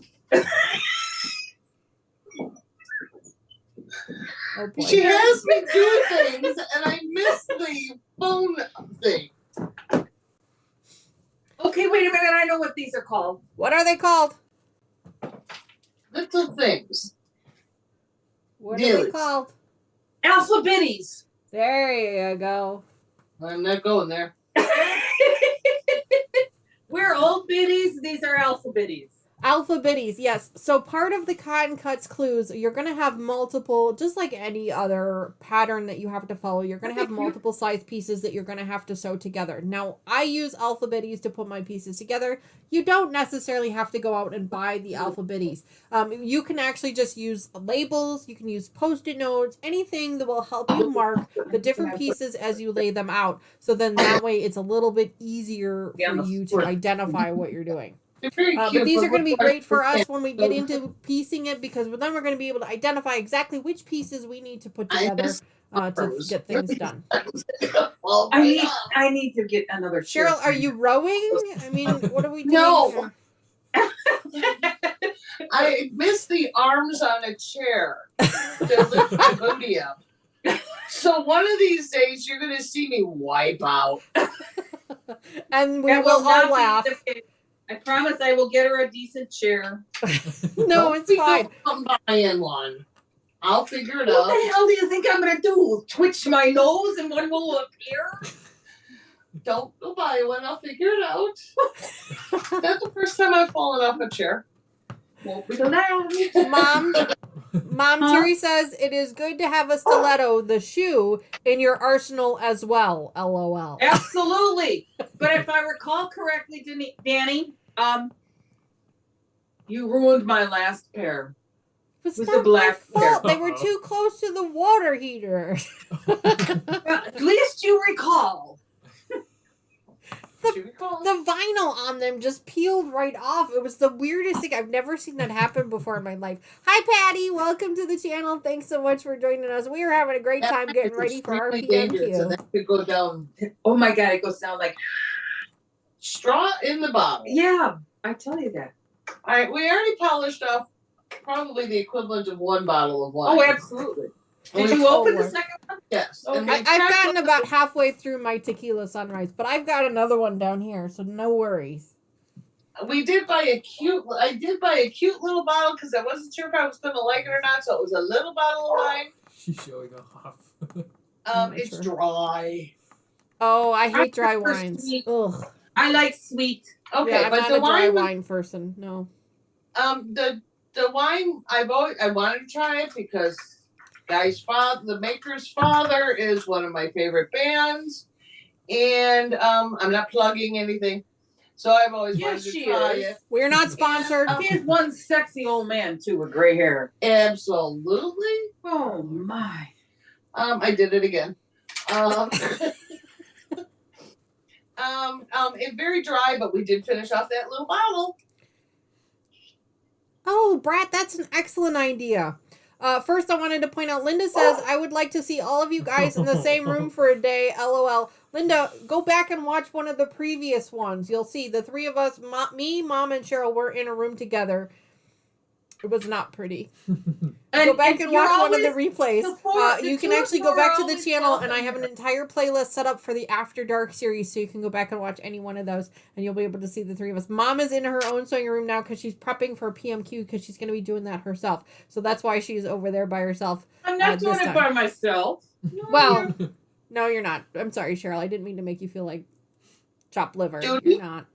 Oh boy. She has me do things, and I miss the phone thing. okay, wait a minute, I know what these are called. What are they called? Little things. What are they Dillies. called? Alphabetties. There you go. I'm not going there. We're old biddies, these are alphabetties. Alphabetties, yes. So part of the cotton cuts clues, you're going to have multiple, just like any other pattern that you have to follow, you're going to have multiple size pieces that you're going to have to sew together. Now, I use alphabetties to put my pieces together. You don't necessarily have to go out and buy the alphabetties. You can actually just use labels, you can use Post-it notes, anything that will help you mark the different pieces as you lay them out. So then that way it's a little bit easier for you to identify what you're doing. But these are going to be great for us when we get into piecing it, because then we're going to be able to identify exactly which pieces we need to put together to get things done. Well, I need to get another chair. Cheryl, are you rowing? I mean, what are we doing? No. I miss the arms on a chair to lift the booty up. So one of these days you're going to see me wipe out. And we That will not all be laugh. the case. I promise I will get her a decent chair. No, it's fine. I'm buying one. I'll figure it What out. the hell do you think I'm gonna do? Twitch my nose and one will appear? Don't go buy one. I'll figure it out. That's the first time I've fallen off a chair. Won't be the last. Mom, Huh? Terry says it is good to have a stiletto, the shoe, in your arsenal as well. LOL. Absolutely. But if I recall correctly, Danny, you ruined my last pair. It's With not the black my fault. hair. They were too close to the water heater. Well, at least you recall. She recalls. The vinyl on them just peeled right off. It was the weirdest thing. I've never seen that happen before in my life. Hi, Patty. Welcome to the channel. Thanks so much for joining us. We are having a great time getting It's ready for our extremely dangerous, and PMQ. that could go down. Oh my God, it goes down like, Straw in the bottle. yeah, I tell you that. All right, we already polished off probably the equivalent of one bottle of wine. Oh, absolutely. Did you Oh, open the Lord. second one? Yes. Okay. And I've gotten about halfway through my tequila sunrise, but I've got another one down here, so no worries. we did buy a cute. I did buy a cute little bottle because I wasn't sure if I was going to like it or not. So it was a little bottle of wine. She's showing off. I'm not It's sure. dry. Oh, I hate dry prefer wines. sweet. Ugh. I like sweet. Okay, Yeah, I'm but not the a dry wine. wine person. No. The wine I wanted to try it because guy's father, the maker's father, is one of my favorite bands, and I'm not plugging anything, so I've always Yes, wanted to she try is. it. We're not sponsored. Yeah. He is one sexy old man too with gray hair. Absolutely. Oh my. I did it again. It's very dry, but we did finish off that little bottle. Oh, Brat, that's an excellent idea. First, I wanted to point out, Linda says, I would like to see all of you guys in the same room for a day. LOL. Linda, go back and watch one of the previous ones. You'll see the three of us, me, Mom, and Cheryl, were in a room together. It was not pretty. Go back and watch one of the replays. You can actually go back to the channel, and I have an entire playlist set up for the After Dark series, so you can go back and watch any one of those, and you'll be able to see the three of us. Mom is in her own sewing room now because she's prepping for PMQ because she's going to be doing that herself. So that's why she's over there by herself. I'm not doing this it time. by myself. Well, no, you're not. I'm sorry, Cheryl. I didn't mean to make you feel like chopped liver. Judy? You're not.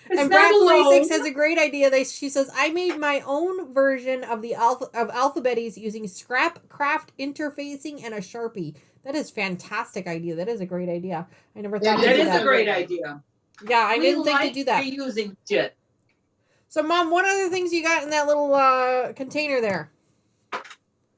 It's And not Brad46 alone. has a great idea. She says, I made my own version of the alphabetties using scrap craft interfacing and a Sharpie. That is fantastic idea. That is a great idea. I never thought to That do is that. a great idea. Yeah, I didn't think to do that. Reusing shit. So, Mom, what other things you got in that little container there?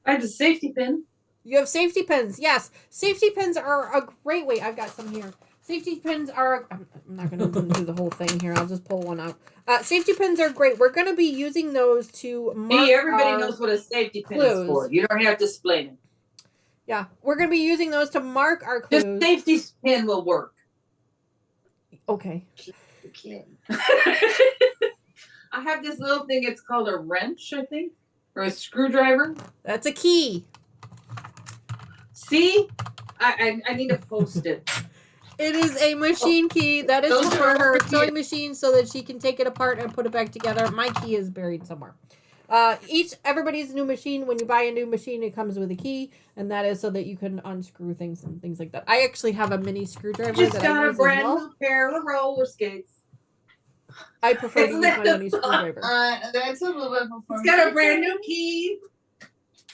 I have a safety pin. You have safety pins. Yes. Safety pins are a great way. I've got some here. Safety pins are... I'm not going to do the whole thing here. I'll just pull one out. Safety pins are great. We're going to be using those to mark Hey, everybody our knows what a safety pin clues. is for. You don't have to explain it. Yeah, we're going to be using those to mark our clues. The safety pin will work. Okay. Okay. I have this little thing. It's called a wrench, I think, or a screwdriver. That's a key. See, I need to post it. It is a machine key. That is Those for are her for sewing machine so that she can take it apart and put it back together. My key is buried somewhere. Everybody's new machine, when you buy a new machine, it comes with a key, and that is so that you can unscrew things and things like that. I actually have a mini screwdriver Just that I got a use brand as well. new pair of roller skates. I prefer to use my mini screwdriver. That's a little bit before. It's got my a brand time. new key.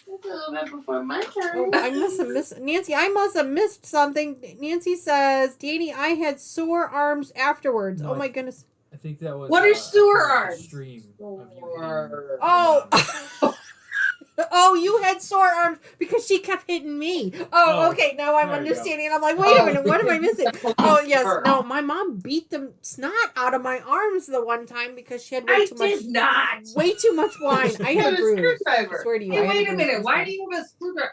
That's a little bit before my time. Oh, I must have missed Nancy. I must have missed something. Nancy says, "Danny, I had sore arms afterwards." No, Oh my goodness. I think that was. What are sewer the arms? Stream of you Sore. Oh. Oh, you had sore arms because she kept hitting me. Oh, Oh, okay. Now I'm there you go. understanding. I'm like, wait a minute. What am I missing? Oh, yes. Her. No, my mom beat the snot out of my arms the one time because she had way I too much. did not. Way too much wine. I had a Put a bruise. I screwdriver. swear to you. I Hey, had wait a bruise minute. this Why time. do you have a screwdriver?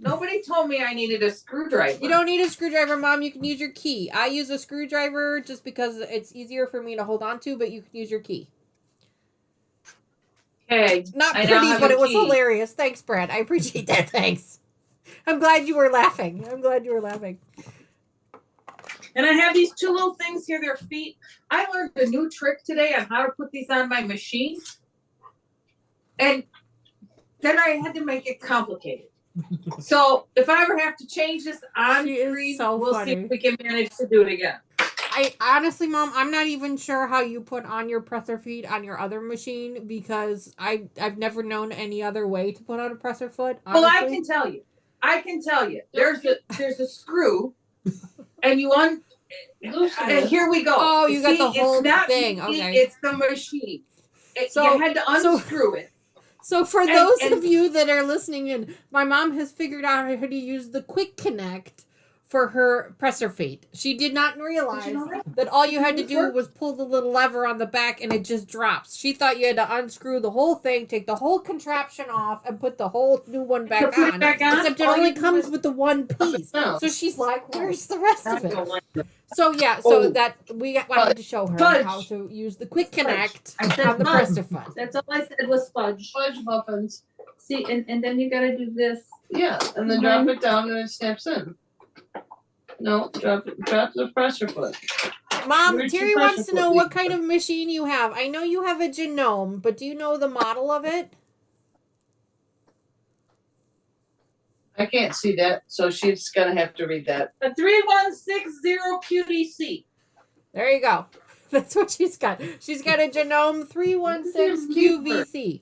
Nobody told me I needed a screwdriver. You don't need a screwdriver, Mom. You can use your key. I use a screwdriver just because it's easier for me to hold on to, but you can use your key. Okay. Not I now pretty, have but a it was key. hilarious. Thanks, Brad. I appreciate that. Thanks. I'm glad you were laughing. And I have these two little things here. They're feet. I learned a new trick today on how to put these on my machine. And then I had to make it complicated. So if I ever have to change this on She is screen, so we'll see funny. if we can manage to do it again. I honestly, Mom, I'm not even sure how you put on your presser feet on your other machine because I've never known any other way to put on a presser foot. Honestly. Well, I can tell you. There's a screw, and you and here we go. Oh, you got the whole it's not thing. me, Okay. It's the machine. So- you had to unscrew it. So for those of you that are listening in, my mom has figured out how to use the quick connect for her presser feet. She did not realize that all you had to do was pull the little lever on the back and it just drops. She thought you had to unscrew the whole thing, take the whole contraption off, and put the whole new one back on. Except it only comes with the one piece. So she's like, where's the rest of it? So yeah, that we wanted to show her how to use the quick connect on the presser foot. That's all I said was fudge. Fudge muffins. See, and then you gotta do this. Yeah, and then drop it down and it snaps in. No, drop the presser foot. Mom, Where's Terry your wants pressure to know foot? what kind of machine you have. I know you have a Genome, but do you know the model of it? I can't see that, so she's gonna have to read that. A 3160 QDC. There you go. That's what she's got. She's got a Genome 316 QVC.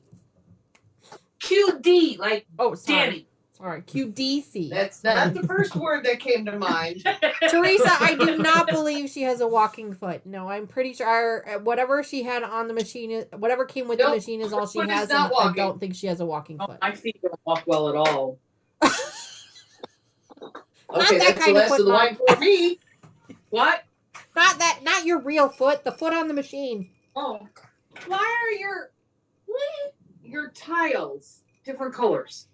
QD, like Oh, sorry. Danny. Sorry, QDC. That's not the first word that came to mind. Teresa, I do not believe she has a walking foot. No, I'm pretty sure whatever she had on the machine, whatever came with the machine is all she Foot is has. not And I walking. don't think she has a walking foot. My feet don't walk well at all. Okay, that that's the kind of last foot, of the wine for me. What? Not your real foot, the foot on the machine. Oh, why are your tiles different colors?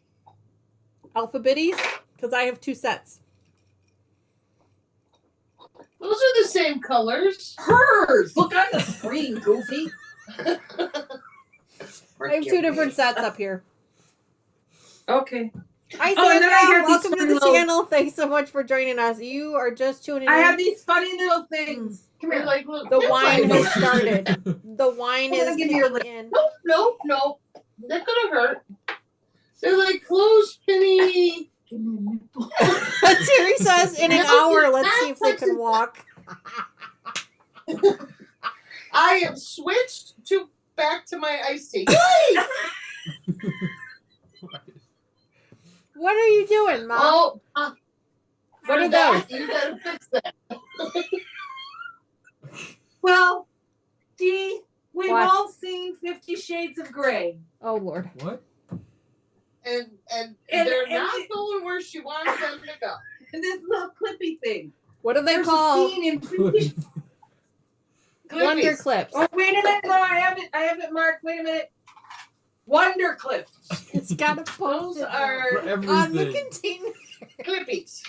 Alphabetties? Because I have 2 sets. Those are the same colors. Hers. Look on the screen, Goofy. I have 2 different sets up here. Okay. Hi, Oh, and then I Sandra. have these Welcome to funny the little- channel. Thanks so much for joining us. You are just tuning in. I have these funny little things. Come They're here. like, look, The they're wine like- has started. The wine I'm gonna is give you a kicking in. Nope. That's gonna hurt. They're like clothespinny. Terry says in an hour, let's see if they can walk. I have switched back to my iced tea. What are you doing, Mom? Oh, What are for that, those? You gotta fix that. Well, Dee, we've What? all seen 50 Shades of Grey. Oh, Lord. What? And And- they're and not it- going where she wants them to go. And this little clippy thing. What are they There's called? a scene in 50 Wonder Clippies. clips. Oh, wait a minute. No, I have it marked. Wait a minute. Wonder Clip. It's got a post Those For are on the everything. container. Clippies.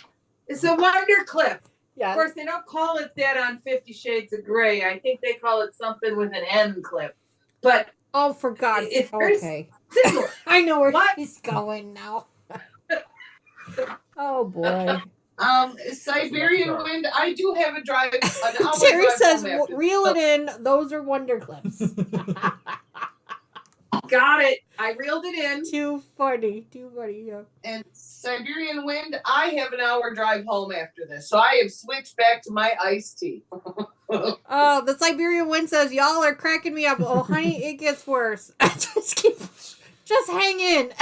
It's a Wonder Clip. Of Yeah. course, they don't call it that on 50 Shades of Grey. I think they call it something with an N clip. But Oh, for God's It's sake. very Okay. similar. I know where What? she's going now. Oh, boy. Siberian wind. I do have a drive. An hour Terry drive says, home after reel this. it in. Those are Wonder clips. got it. I reeled it in. Too funny. Yeah. And Siberian wind. I have an hour drive home after this, so I have switched back to my iced tea. Oh, the Siberian wind says, y'all are cracking me up. Oh, honey, it gets worse. Just hang in.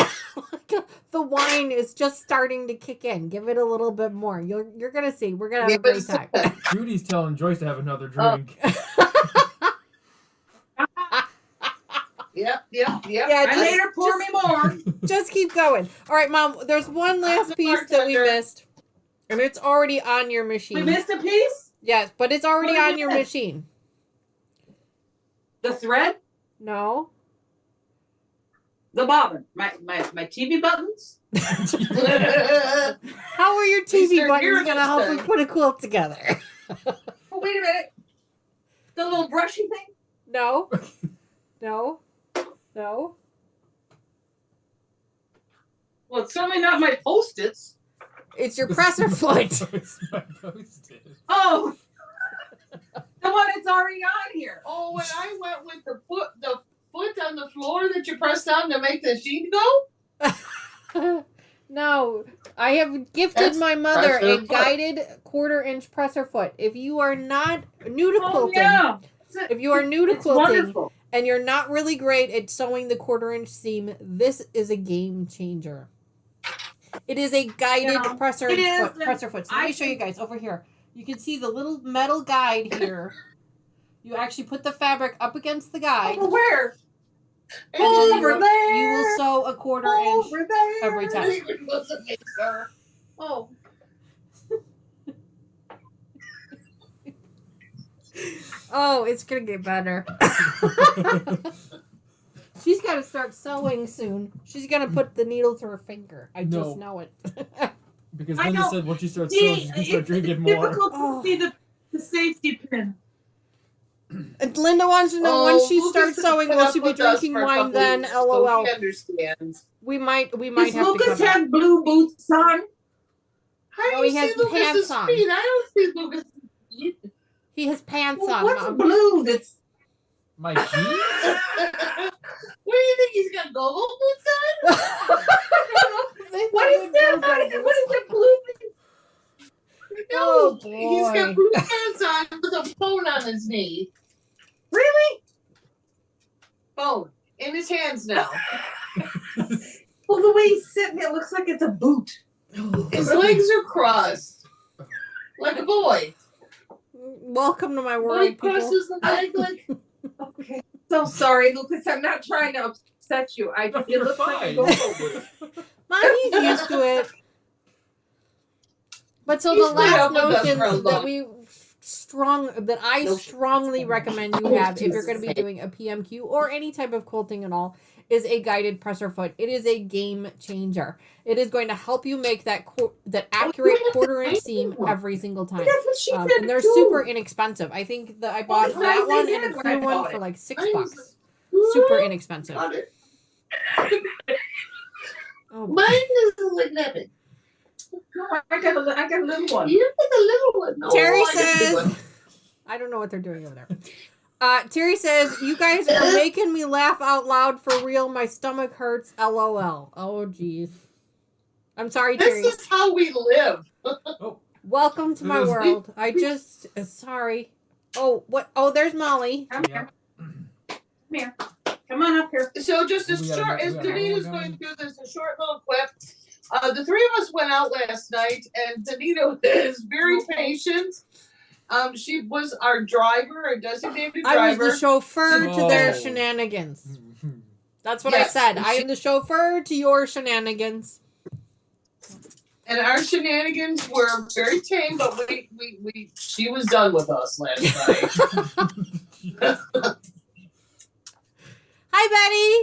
The wine is just starting to kick in. Give it a little bit more. You're gonna see. We're gonna have a Give it great a time. Judy's telling Joyce to have another drink. Yep. Yeah, I made her pour me more. just keep going. All right, Mom. There's one last the piece that we bartender. missed, and it's already on your machine. We missed a piece? Yes, but it's already What did on we your miss? machine. The thread? No. The bobbin. My TV buttons? How are your These TV are buttons here gonna this help me time. put a quilt together? Oh, wait a minute. The little brushy thing? No. No. No. Well, it's certainly not my Post-its. It's your presser foot. It's my Post-it. Oh! The one that's already on here. Oh, when I went with the foot on the floor that you press down to make the sheet go. No. I have gifted That's my mother presser a foot. guided 1/4-inch presser foot. If you are not new to Oh, quilting, yeah. if you are new to It's quilting wonderful. and you're not really great at sewing the 1/4-inch seam, this is a game changer. It is a guided Yeah, presser it is, foot. and Presser foot. So let I me show you think- guys over here. You can see the little metal guide here. You actually put the fabric up against the guide. Over where? And then you Over will, there. you will sew a 1/4 inch Over there. every time. Even was a mixer. Oh. Oh, it's gonna get better. She's got to start sewing soon. She's gonna put the needle through her finger. I just know it. Because I Linda know. said once you start See, sewing, you can start drinking more. difficult Oh. to see the safety pin. And Linda wants to know when she Lucas starts has sewing, been will up she be with us drinking for a wine couple then? weeks, so LOL. he understands. We might Does have Lucas to come. have blue boots on? How do No, you he see has Lucas's pants on. feet? I don't see Lucas. He has pants Well, on, what's Mom. blue that's My jeans? What do you think he's got gogo boots on? what is that? What is that blue thing? Oh, No, he's boy. got blue pants on with a phone on his knee. Really? Phone in his hands now. Well, the way he's sitting, it looks like it's a boot. His legs are crossed, like a boy. Welcome to my Boy world, people. crosses the leg like. Okay. So sorry, Lucas. I'm not trying to upset you. No, It you're looks like a fine. go-go boot. Mom, he's used to it. But so He's the been last up with us notion for a that long- I No. strongly recommend you Oh, have if you're going to be Jesus. doing a PMQ or any type of quilting at all is a guided presser foot. It is a game changer. It is going to help you make that accurate 1/4-inch seam every single time. That's what she said. And they're too. super inexpensive. I think that I bought Well, that they one did and a when I clear one bought for it. like $6. Mine's- Super inexpensive. Got it. Oh, Mine isn't like that big. No, I got a little one. You get the little one. No, Terry I got the big says, one. I don't know what they're doing over there. Terry says, you guys are making me laugh out loud for real. My stomach hurts. LOL. Oh, geez. I'm sorry, Terry. This is how we live. Welcome to my world. I just, sorry. Oh, what? Oh, there's Molly. Come Yeah. here. Come on up here. So just as We gotta short make- as we gotta Danita's go going through this, a short little clip. The three of us went out last night, and Danita is very patient. She was our driver, our designated I was driver. the chauffeur to their Oh. shenanigans. Mm-hmm. That's what Yes, I said. and I she- am the chauffeur to your shenanigans. And our shenanigans were very tame, but she was done with us last night. Hi,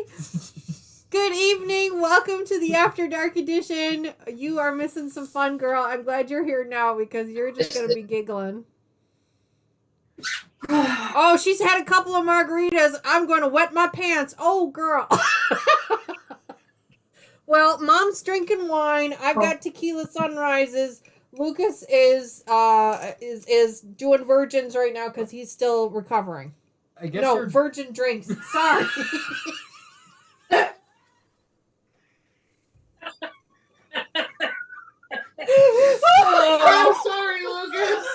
Betty. Good evening. Welcome to the After Dark edition. You are missing some fun, girl. I'm glad you're here now because you're just going to be giggling. Oh, she's had a couple of margaritas. I'm going to wet my pants. Oh, girl. Well, Mom's drinking wine. I've got tequila sunrises. Lucas is doing virgins right now because he's still recovering. I guess No, you're virgin drinks. Sorry. I'm sorry, Lucas.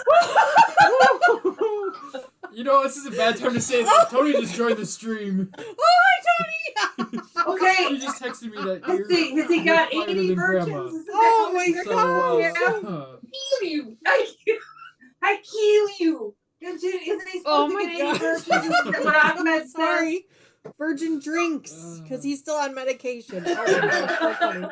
You know, this is a bad time to say that Tony just joined the stream. Oh, hi, Tony. Okay. She just texted me that Has he you're got quieter 80 than virgins? Grandma. Isn't that Oh how my many So, virgins? Kill you. I kill you. Isn't he supposed Oh to my get 80 God. virgins? Isn't that what Ahmed said? Sorry. Virgin drinks because he's still on medication. Oh my gosh, so funny.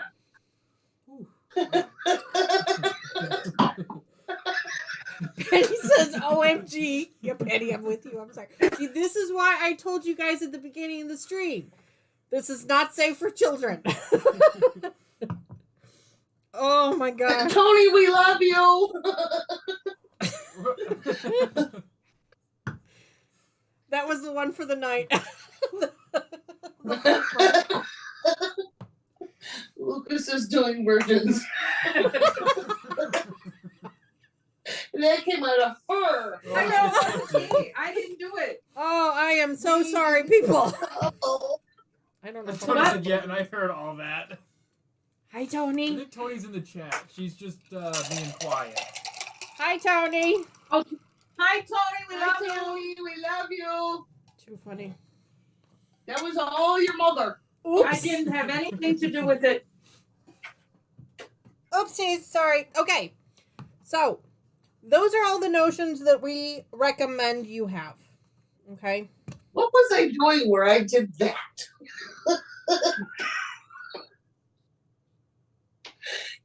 Penny says, OMG. Yeah, Penny, I'm with you. I'm sorry. See, this is why I told you guys at the beginning of the stream. This is not safe for children. Oh my gosh. Tony, we love you. That was the one for the night. Lucas is doing virgins. That came out of her. I know. I didn't do it. Oh, I am so sorry, people. Oh. I don't know. Tony said yeah, and I heard all that. I Hi, I Tony. think Tony's in the chat. She's just being quiet. Hi, Tony. Oh, hi, Tony. We Hi, love you. Tony. We love you. Too funny. That was all your mother. Oops. I didn't have anything to do with it. Oopsies. Sorry. Okay. So, those are all the notions that we recommend you have. Okay. What was I doing where I did that?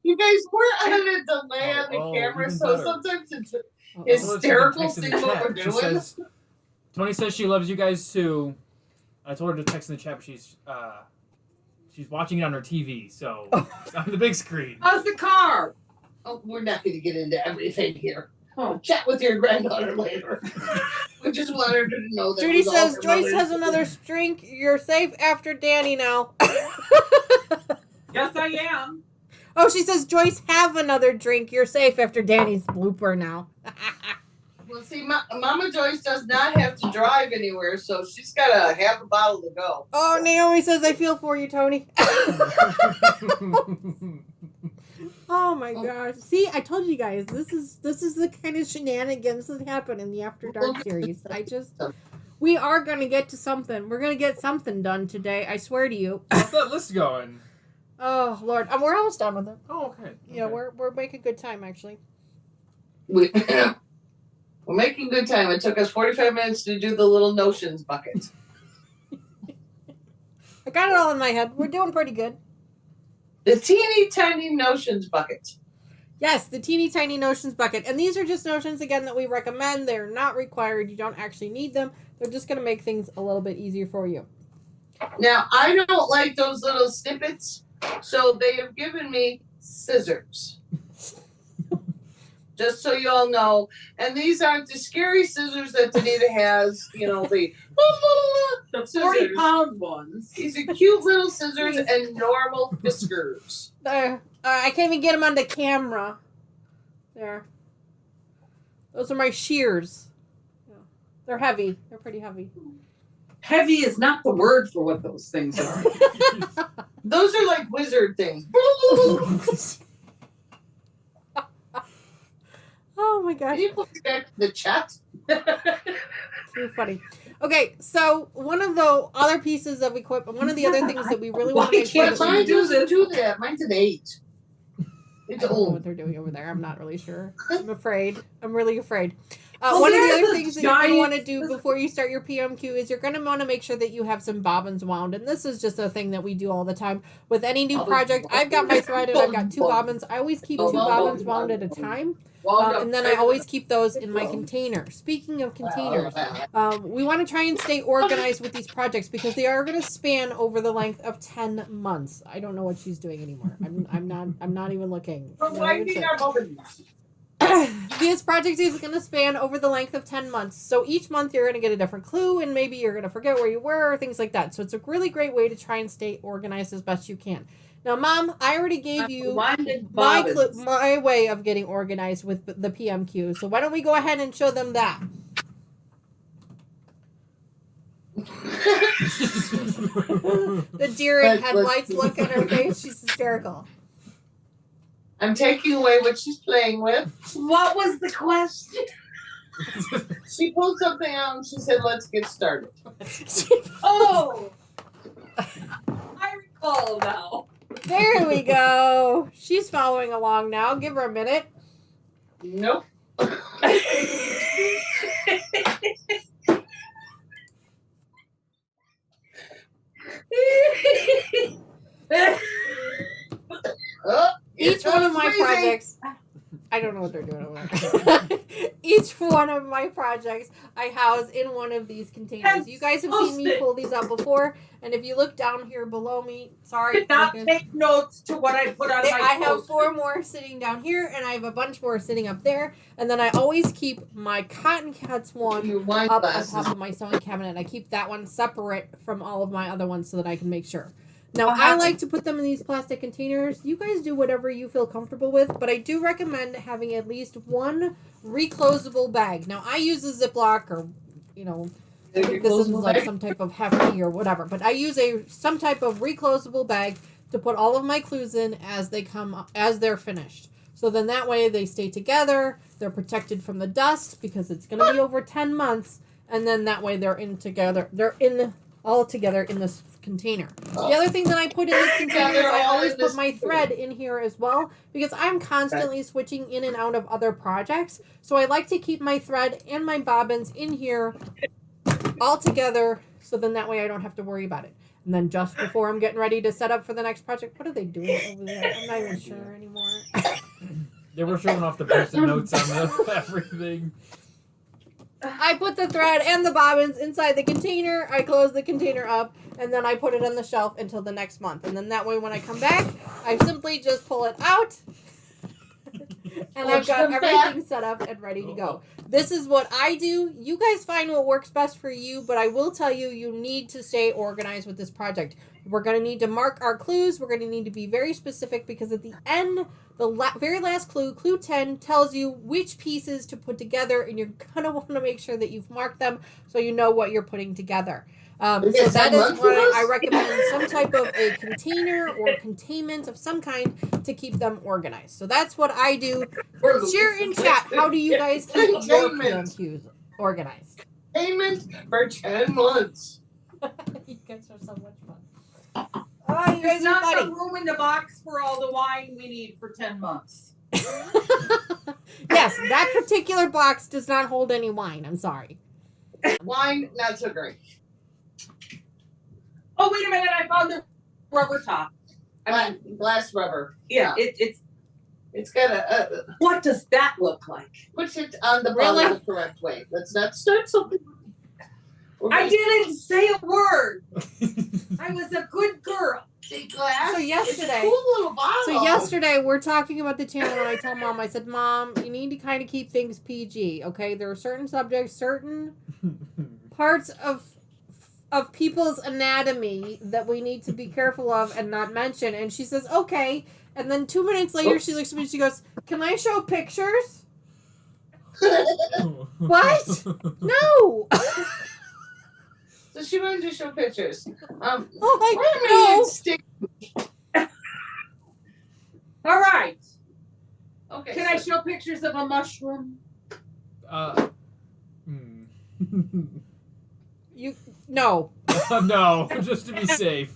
You guys, we're on a delay on the camera, even so better. sometimes it's Uh-oh. I told her she hysterical can text in the seeing what chat. we're She doing. says, Tony says she loves you guys too. I told her to text in the chat, but she's watching it on her TV, so it's on the big screen. How's the car? Oh, we're not going to get into everything here. Oh. Chat with your granddaughter later. We just wanted her to know that. Judy was all says her Joyce mother's has another doing. drink. You're safe after Dani now. Yes, I am. Oh, she says Joyce have another drink. You're safe after Dani's blooper now. Well, see, Mama Joyce does not have to drive anywhere, so she's got a half a bottle to go. Oh, Naomi says I feel for you, Tony. Oh my gosh! See, I told you guys this is the kind of shenanigans that happen in the After Dark series. We are gonna get to something. We're gonna get something done today. I swear to you. How's that list going? Oh Lord, we're almost done with it. Oh, okay. Yeah, we're making good time actually. We're making good time. It took us 45 minutes to do the little notions bucket. I got it all in my head. We're doing pretty good. The teeny tiny notions bucket. Yes, the teeny tiny notions bucket. And these are just notions, again, that we recommend. They're not required. You don't actually need them. They're just going to make things a little bit easier for you. Now, I don't like those little snippets, so they have given me scissors. Just so you all know. And these aren't the scary scissors that Danita has, you know, the 40-pound ones. These are cute little scissors and normal fiskers. There. I can't even get them on the camera. There. Those are my shears. Yeah. They're heavy. They're pretty heavy. Heavy is not the word for what those things are. Those are like wizard things. Oh my gosh. Can you put back to the chat? Too funny. Okay, so one of the other pieces of equipment, one of the other things that we really want to Why make sure can't that But we mine do doesn't this? do that. Mine's an 8. It's I don't know what old. they're doing over there. I'm not really sure. I'm afraid. I'm really afraid. Well, One of the there's other a things that you're going to want to giant- do before you start your PMQ is you're going to want to make sure that you have some bobbins wound. And this is just a thing that we do all the time. With any new project, I've got my thread and I've got 2 bobbins. I always keep 2 bobbins wound at a time. And then I always keep those in my container. Speaking of containers, we want to try and stay organized with these projects because they are going to span over the length of 10 months. I don't know what she's doing anymore. I'm not even looking. I'm not even Winding sure. our bobbins. This project is going to span over the length of 10 months. So each month you're going to get a different clue and maybe you're going to forget where you were or things like that. So it's a really great way to try and stay organized as best you can. Now, Mom, I already gave you my way of getting organized with the PMQ. So why don't we go ahead and show them that? The deer in headlights look at her face. She's hysterical. I'm taking away what she's playing with. What was the question? She pulled something out and she said, let's get started. Oh, I recall now. There we go. She's following along now. Give her a minute. Nope. Oh, Each one of my projects, I don't know what they're doing over there. Each one of my projects I house in one of these containers. You guys have seen me pull these out before, and if you look down here below me, sorry. Did not take notes to what I put on my I have post-it. 4 more sitting down here, and I have a bunch more sitting up there, and then I always keep my Cotton Cats one Your wine up on glasses. top of my sewing cabinet. I keep that one separate from all of my other ones so that I can make sure. Now, I like to put them in these plastic containers. You guys do whatever you feel comfortable with, but I do recommend having at least one reclosable bag. Now, I use a Ziploc or, you know, I think this is like some type of hefty or whatever, but I use some type of reclosable bag to put all of my clues in as they're finished. So then that way they stay together, they're protected from the dust because it's going to be over 10 months, and then that way they're all together in this container. The other thing that I put in this container is I always put my thread in here as well because I'm constantly switching in and out of other projects. So I like to keep my thread and my bobbins in here all together, so then that way I don't have to worry about it. And then just before I'm getting ready to set up for the next project, what are they doing over there? I'm not even sure anymore. They were showing off the post-it notes on everything. I put the thread and the bobbins inside the container. I close the container up, and then I put it on the shelf until the next month. And then that way when I come back, I simply just pull it out. And I've got everything set up and ready to go. This is what I do. You guys find what works best for you, but I will tell you, you need to stay organized with this project. We're going to need to mark our clues. We're going to need to be very specific because at the end, the very last clue, clue 10, tells you which pieces to put together, and you're going to want to make sure that you've marked them so you know what you're putting together. So that is why I recommend some type of a container or containment of some kind to keep them organized. So that's what I do. Share in chat. How do you guys keep your PMQs organized? Payment for 10 months. You guys are so much fun. Oh, you There's guys are not funny. the room in the box for all the wine we need for 10 months. Yes, that particular box does not hold any wine. I'm sorry. Wine, not so great. Oh, wait a minute, I found the rubber top. I mean, Glass rubber. yeah, It's got a what does that look like? push it on the Really? bottom the correct way. Let's not start something. I didn't say a word. I was a good girl. See, glass. So yesterday- It's a cool little bottle. So yesterday we're talking about the channel and I told Mom, I said, Mom, you need to kind of keep things PG, okay? There are certain subjects, certain parts of people's anatomy that we need to be careful of and not mention. And she says, okay. And then 2 minutes later she looks at me and she goes, can I show pictures? What? No. So she wanted to show pictures. Oh, Why am no. I stick? All right. Okay. Can I show pictures of a mushroom? No. No, just to be safe.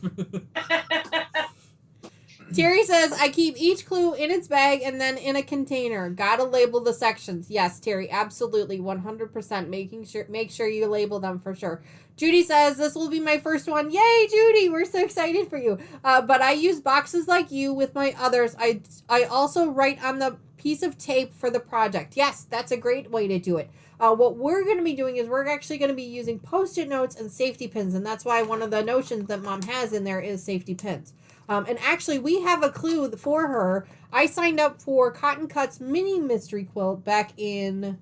Terry says, I keep each clue in its bag and then in a container. Gotta label the sections. Yes, Terry, absolutely, 100%. Make sure you label them for sure. Judy says, this will be my first one. Yay, Judy, we're so excited for you. But I use boxes like you with my others. I also write on the piece of tape for the project. Yes, that's a great way to do it. What we're going to be doing is we're actually going to be using Post-it notes and safety pins, and that's why one of the notions that Mom has in there is safety pins. And actually, we have a clue for her. I signed up for Cotton Cut's mini mystery quilt back in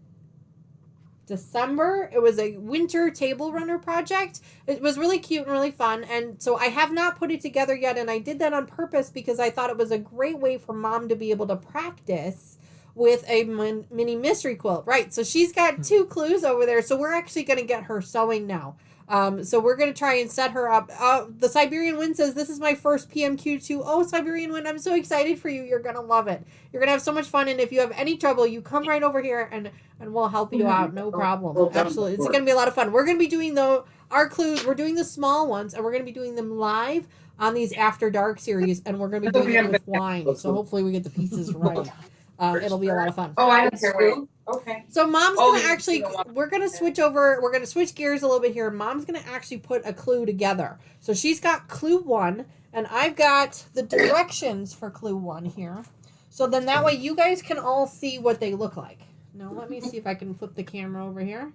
December. It was a winter table runner project. It was really cute and really fun. And so I have not put it together yet. And I did that on purpose because I thought it was a great way for Mom to be able to practice with a mini mystery quilt. Right. So she's got 2 clues over there. So we're actually going to get her sewing now. So we're going to try and set her up. The Siberian Wind says, this is my first PMQ2. Oh, Siberian Wind, I'm so excited for you. You're going to love it. You're going to have so much fun. And if you have any trouble, you come right over here and we'll help you out. No problem. Absolutely. It's going to be a lot of fun. We're going to be doing our clues. We're doing the small ones and we're going to be doing them live on these After Dark series. And we're going to be doing it with wine. So hopefully we get the pieces right. It'll be a lot of fun. Oh, I don't care. Okay. So Mom's Oh, gonna actually, we're gonna switch over. We're gonna switch gears a little bit here. Mom's gonna actually put a clue together. So she's got clue 1, and I've got the directions for clue 1 here. So then that way you guys can all see what they look like. Now let me see if I can flip the camera over here.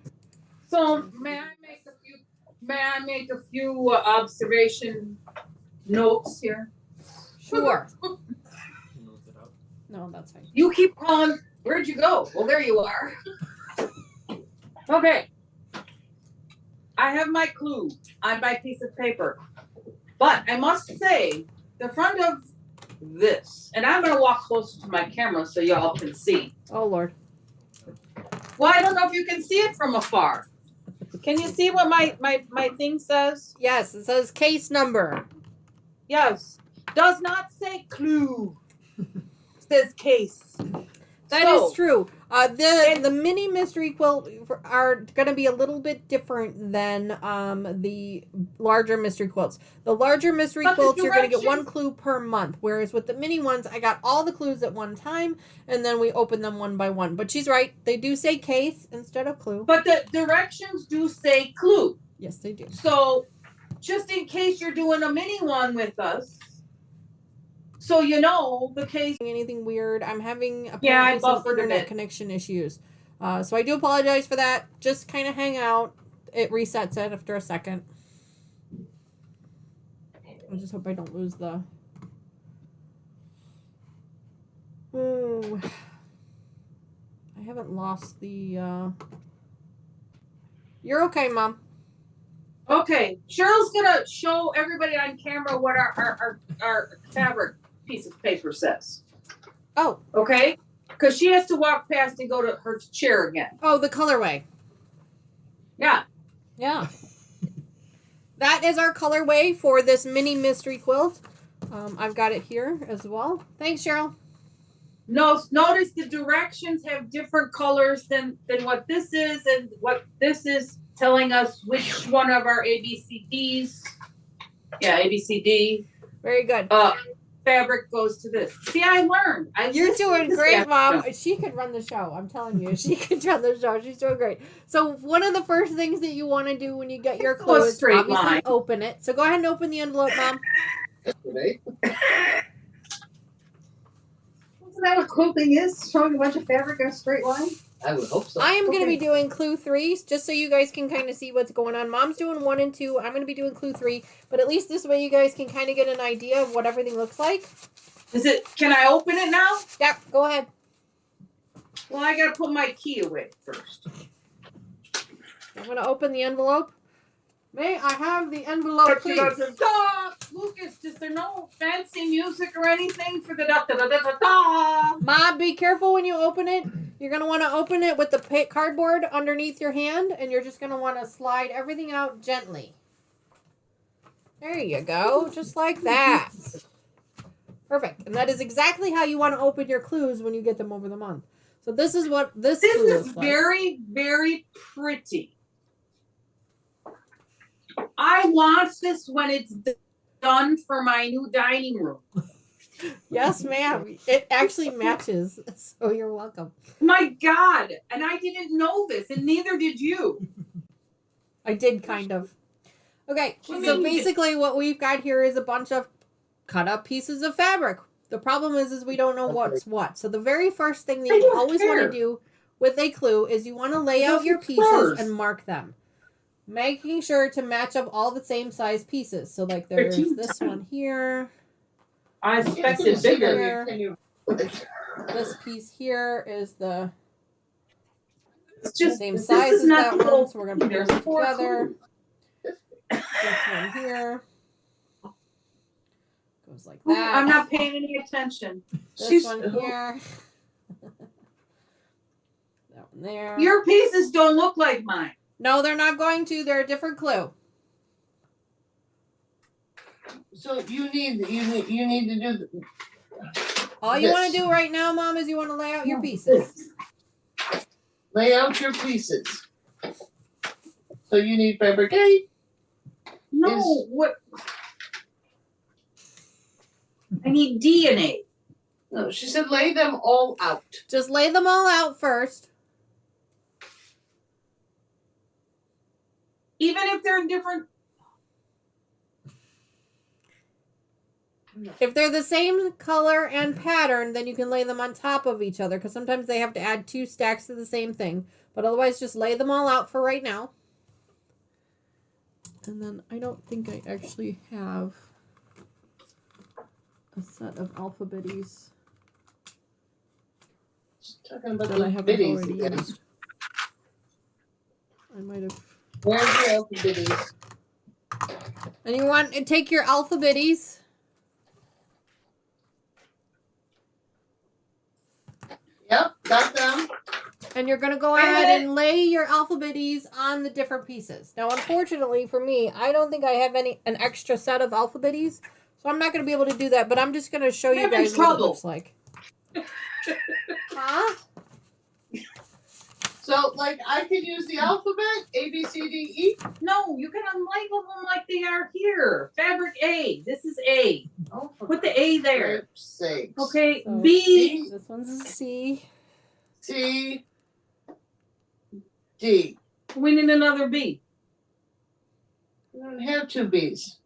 So may I make a few observation notes here? Sure. No, that's fine. You keep calling. Where'd you go? Well, there you are. Okay. I have my clue on my piece of paper. But I must say, the front of this, and I'm going to walk closer to my camera so y'all can see. Oh, Lord. Well, I don't know if you can see it from afar. Can you see what my thing says? Yes, it says case number. Yes. does not say clue. Says case. That is true. The mini mystery quilt are going to be a little bit different than the larger mystery quilts. The larger mystery But the quilts, you're going to get one directions- clue per month, whereas with the mini ones, I got all the clues at one time, and then we open them one by one. But she's right; they do say case instead of clue. But the directions do say clue. Yes, they do. So, just in case you're doing a mini one with us, so you know the case. Anything weird? I'm having Yeah, I apparently some buffered a internet bit. connection issues, so I do apologize for that. Just kind of hang out. It resets it after a second. I just hope I don't lose the. Ooh. I haven't lost the. You're okay, Mom. Okay, Cheryl's gonna show everybody on camera what our fabric piece of paper says. Oh. Okay, because she has to walk past and go to her chair again. Oh, the colorway. Yeah. Yeah. That is our colorway for this mini mystery quilt. I've got it here as well. Thanks, Cheryl. Notice the directions have different colors than what this is, and what this is telling us which one of our ABCDs. Yeah, ABCD. Very good. Fabric goes to this. See, I learned. You're doing great, Mom. She could run the show. I'm telling you, she could run the show. She's doing great. So one of the first things that you want to do when you get your Go a clue is straight obviously line. open it. So go ahead and open the envelope, Mom. Yesterday. Isn't that what quilting is? Showing a bunch of fabric in a straight line? I would hope so. I am going to Okay. be doing clue 3, just so you guys can kind of see what's going on. Mom's doing 1 and 2. I'm going to be doing clue 3, but at least this way you guys can kind of get an idea of what everything looks like. Can I open it now? Yeah, go ahead. Well, I gotta put my key away first. I'm going to open the envelope. May I have the envelope, please? Stop! Lucas, is there no fancy music or anything for the da-da-da-da-da-da? Mom, be careful when you open it. You're going to want to open it with the cardboard underneath your hand, and you're just going to want to slide everything out gently. There you go, just like that. Perfect. And that is exactly how you want to open your clues when you get them over the month. So this is what this This clue is looks like. very, very pretty. I want this when it's done for my new dining room. Yes, ma'am. It actually matches, so you're welcome. My God! And I didn't know this, and neither did you. I did kind of. Okay, What do so you mean? basically what we've got here is a bunch of cut up pieces of fabric. The problem is we don't know what's what. So the very first thing that I you don't always care. want to do with a clue is you want to lay It out your doesn't pieces spurs. and mark them. Making sure to match up all the same size pieces. So like there's this one here. I Yes, expected you see bigger. that, can you- This piece here is the It's just same this size is as not that the one, whole so we're gonna put thing. them There's 4 together. clues. This one here goes like Ooh, that. I'm not paying any attention. This She's- one here. That one there. Your pieces don't look like mine. No, they're not going to. They're a different clue. So you need to do All you want This. to do right now, Mom, is you want to lay out your pieces. lay out your pieces. So you need fabricate. No, Is- what? I need DNA. No, she said lay them all out. Just lay them all out first. Even if they're in different. If they're the same color and pattern, then you can lay them on top of each other because sometimes they have to add 2 stacks of the same thing. But otherwise, just lay them all out for right now. And then I don't think I actually have a set of alphabetties She's talking about that I the haven't biddies already again. used. I might have. Where's your biddies? And you want to take your alphabetties. Yep, got them. And you're going to go ahead and lay your alphabetties on the different pieces. Now, unfortunately for me, I don't think I have an extra set of alphabetties. So I'm not going to be able to do that, but I'm just going to show you Having guys what it trouble. looks like. Huh? So, like, I can use the alphabet, A, B, C, D, E? No, you can unlabel them like they are here. Fabric A. This is A. Oh, for Put the A there. Christ's sakes. Okay, So- B. This one's a C. C, D. We need another B. We don't have two B's.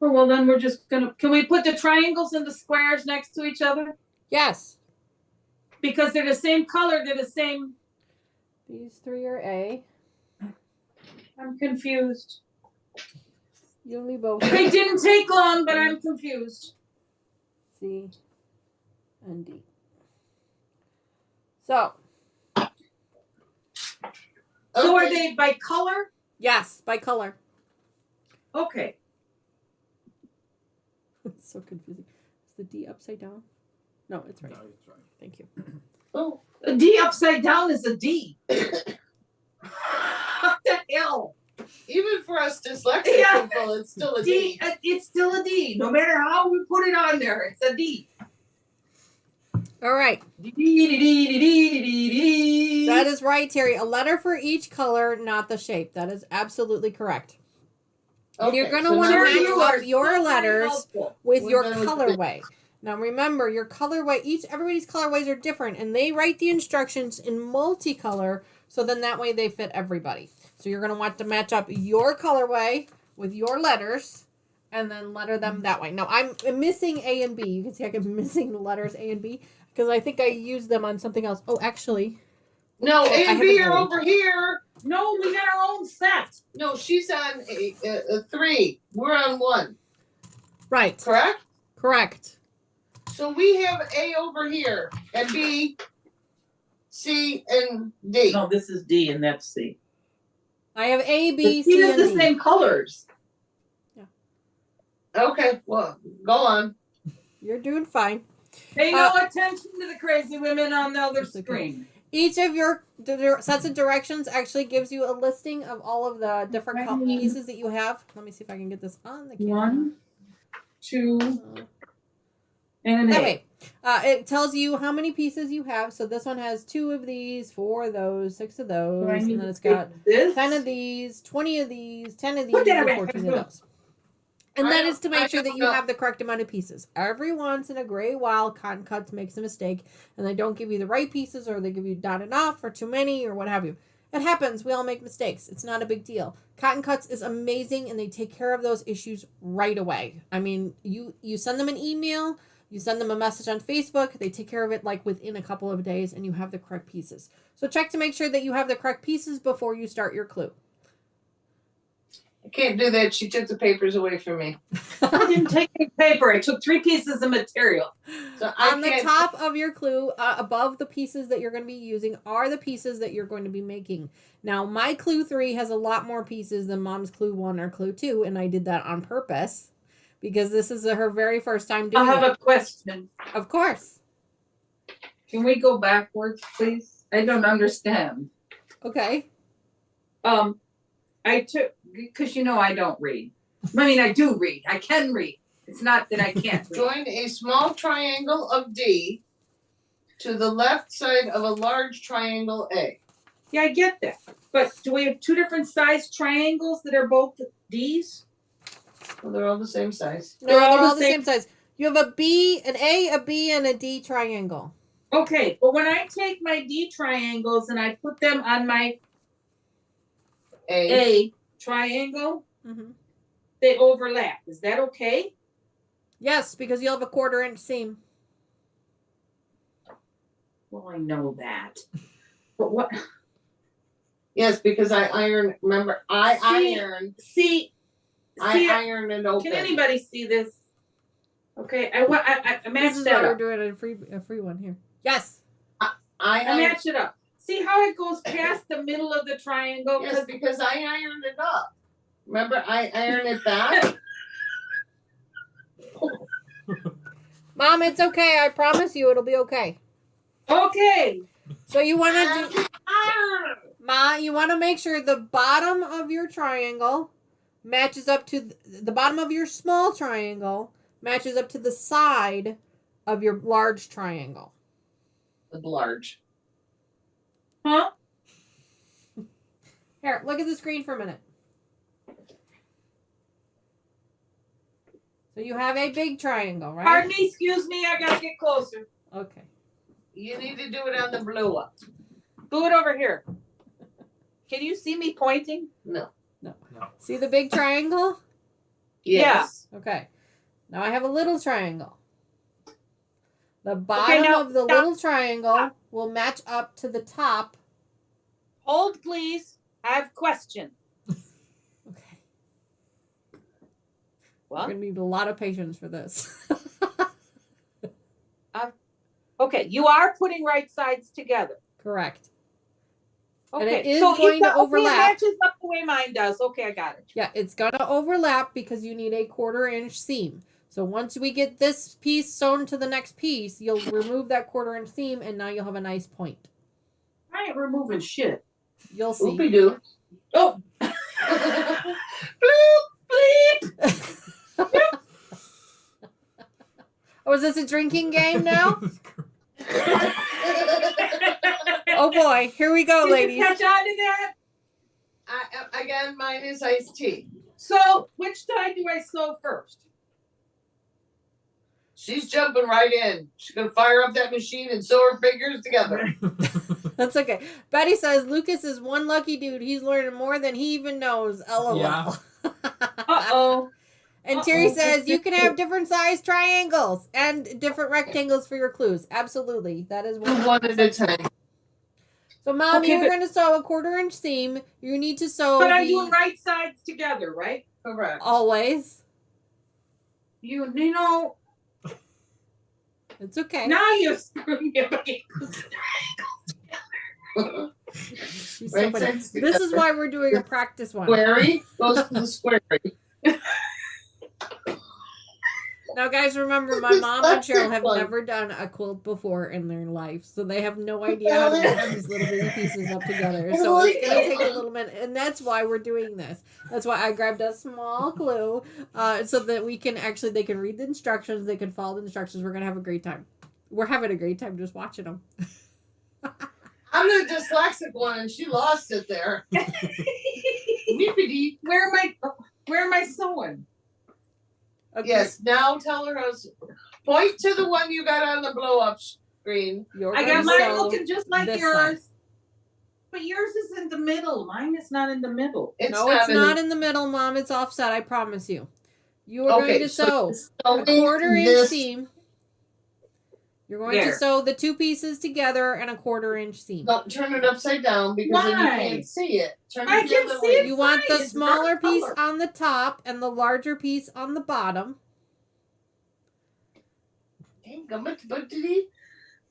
Oh, well, then we're just gonna. Can we put the triangles and the squares next to each other? Yes. Because they're the same color. They're the same. These three are A. I'm confused. You and me both. It didn't take long, but I'm confused. C and D. So, So are Okay. they by color? yes, by color. Okay. It's so confusing. Is the D upside down? No, it's right. No, it's right. Thank you. Oh, A D upside down is a D. What the hell? even for us dyslexic Yeah. people, it's still a D. D. It's still a D. No matter how we put it on there, it's a D. All right. D, D, D, D, D, D, D, D. That is right, Terry. A letter for each color, not the shape. That is absolutely correct. And you're going to so want now to we're match you are up your so very letters helpful. with We're your done with the colorway. Now remember, your colorway, everybody's colorways are different, and they write the instructions in multicolor, so then that way they fit everybody. So you're going to want to match up your colorway with your letters, and then letter them that way. Now I'm missing A and B. You can see I'm missing the letters A and B, because I think I used them on something else. Oh, actually, No, A I and B haven't are rolled. over here. No, we got our own set. No, she's on a 3. We're on 1. right, Correct? correct. So we have A over here and B, C, and D. No, this is D and that's C. I have A, B, C C, is and the D. same colors. Okay, well, go on. You're doing fine. Pay no attention to the crazy women on the other It's okay. screen. Each of your sets of directions actually gives you a listing of all of the different pieces that you have. Let me see if I can get this on the camera. 1, 2, Uh, and an that A. way. It tells you how many pieces you have. So this one has 2 of these, 4 of those, 6 of those, Do I and need then to it's take got this? 10 of these, 20 of these, 10 of these, Put that and away. 14 of those. And that is to make sure that you have the correct amount of pieces. Every once in a great while, Cotton Cuts makes a mistake, and they don't give you the right pieces, or they give you not enough, or too many, or what have you. It happens. We all make mistakes. It's not a big deal. Cotton Cuts is amazing, and they take care of those issues right away. I mean, you send them an email, you send them a message on Facebook, they take care of it like within a couple of days, and you have the correct pieces. So check to make sure that you have the correct pieces before you start your clue. I can't do that. She took the papers away from me. I didn't take any paper. I took 3 pieces of material. So I On the can't. top of your clue, above the pieces that you're going to be using, are the pieces that you're going to be making. Now, my clue 3 has a lot more pieces than Mom's clue 1 or clue 2, and I did that on purpose because this is her very first time I doing have it. a question. Of course. Can we go backwards, please? I don't understand. Okay. I took, because I don't read. I mean, I do read. I can read. It's not that I can't read. Join a small triangle of D to the left side of a large triangle A. Yeah, I get that. But do we have 2 different size triangles that are both D's? Well, they're all the same size. No, They're they're all all the the same size. You have a B, an A, a B, and a D triangle. Okay, but when I take my D triangles and I put them on my A. A triangle, Mm-hmm. they overlap. Is that okay? Yes, because you'll have a 1/4 inch seam. Well, I know that. But what? Yes, because I iron. Remember, I See, iron. See, I iron it open. can anybody see this? Okay, I This matched is that why we're up. doing a free one here. Yes. I I iron. matched it up. See how it goes past the middle of the triangle? Yes, because I ironed it up. Remember, I iron it back. Mom, it's okay. I promise you it'll be okay. Okay. So you want to do... Iron. Ma, you want to make sure the bottom of your triangle matches up to the bottom of your small triangle matches up to the side of your large triangle. The large. Huh? Here, look at the screen for a minute. So you have a big triangle, right? Pardon me, excuse me, I gotta get closer. Okay. You need to do it on the blow up. Do it over here. Can you see me pointing? No. See the big triangle? Yes. Okay. Now I have a little triangle. The bottom of the stop. little triangle will match up to the top. Hold, please. I have a question. Okay. We're What? going to need a lot of patience for this. Okay, you are putting right sides together. Correct. And Okay, it is so going to Okay, overlap. it matches up the way mine does. Okay, I got it. Yeah, it's going to overlap because you need a 1/4 inch seam. So once we get this piece sewn to the next piece, you'll remove that 1/4 inch seam and now you'll have a nice point. I ain't removing shit. You'll see. Oopie doo. Oh, Bloop, bleep. Oh, is this a drinking game now? Oh boy, here we go, did ladies. you catch on to that? Again, mine is iced tea. So, which side do I sew first? She's jumping right in. She's gonna fire up that machine and sew her fingers together. That's okay. Betty says Lucas is one lucky dude. He's learning more than he even knows. LOL. Yeah. Uh-oh. And Terry says you can have different size triangles and different rectangles for your clues. Absolutely. That is One at a time. So, Mom, Okay, you're going to sew a 1/4 inch seam. You need to sew But I'm doing right sides together, right? Correct. always. You know, It's okay. now you're screwing me up again. She's so Right funny. sides This is together. why we're doing a practice one. Squarey goes to the squarey. Now, guys, remember, my mom and Cheryl have never done a quilt before in their life, so they have no idea how to put these little bitty pieces up together. So it's going to take a little minute, and that's why we're doing this. That's why I grabbed a small clue so that we can actually, they can read the instructions, they can follow the instructions. We're going to have a great time. We're having a great time just watching them. I'm the dyslexic one, and she lost it there. Weepity. Where am I sewing? Okay. Yes. Now tell her how. Point to the one you got on the blow up screen. You're I gonna got mine sew looking just like this yours. side. But yours is in the middle. Mine is not in the middle. It's No, it's not in the middle, Mom. It's offset, I promise you. You are going to sew a 1/4 inch seam. You're going to There. sew the two pieces together and a 1/4 inch seam. Don't turn it upside down because then you Why? can't see it. Turn I it the can other see way. it. You want the Fine, it's smaller dark piece color. on the top and the larger piece on the bottom. Dang, how much butt did he?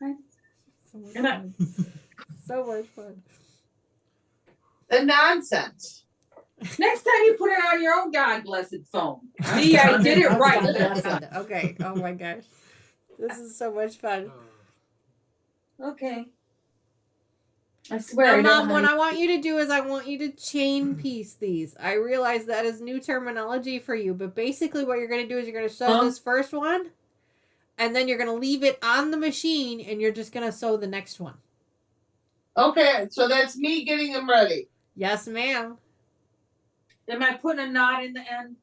So much And I- fun. So much fun. The nonsense. Next time you put it on your own God blessed phone. See, I did it Oh, right. God bless it. Okay. Oh my gosh. This is so much fun. Okay. I swear. Now, I Mom, don't what have- I want you to do is I want you to chain piece these. I realize that is new terminology for you, but basically what you're going to do is you're going to sew this first one, and then you're going to leave it on the machine, and you're just going to sew the next one. Okay, so that's me getting them ready. Yes, ma'am. Am I putting a knot in the end?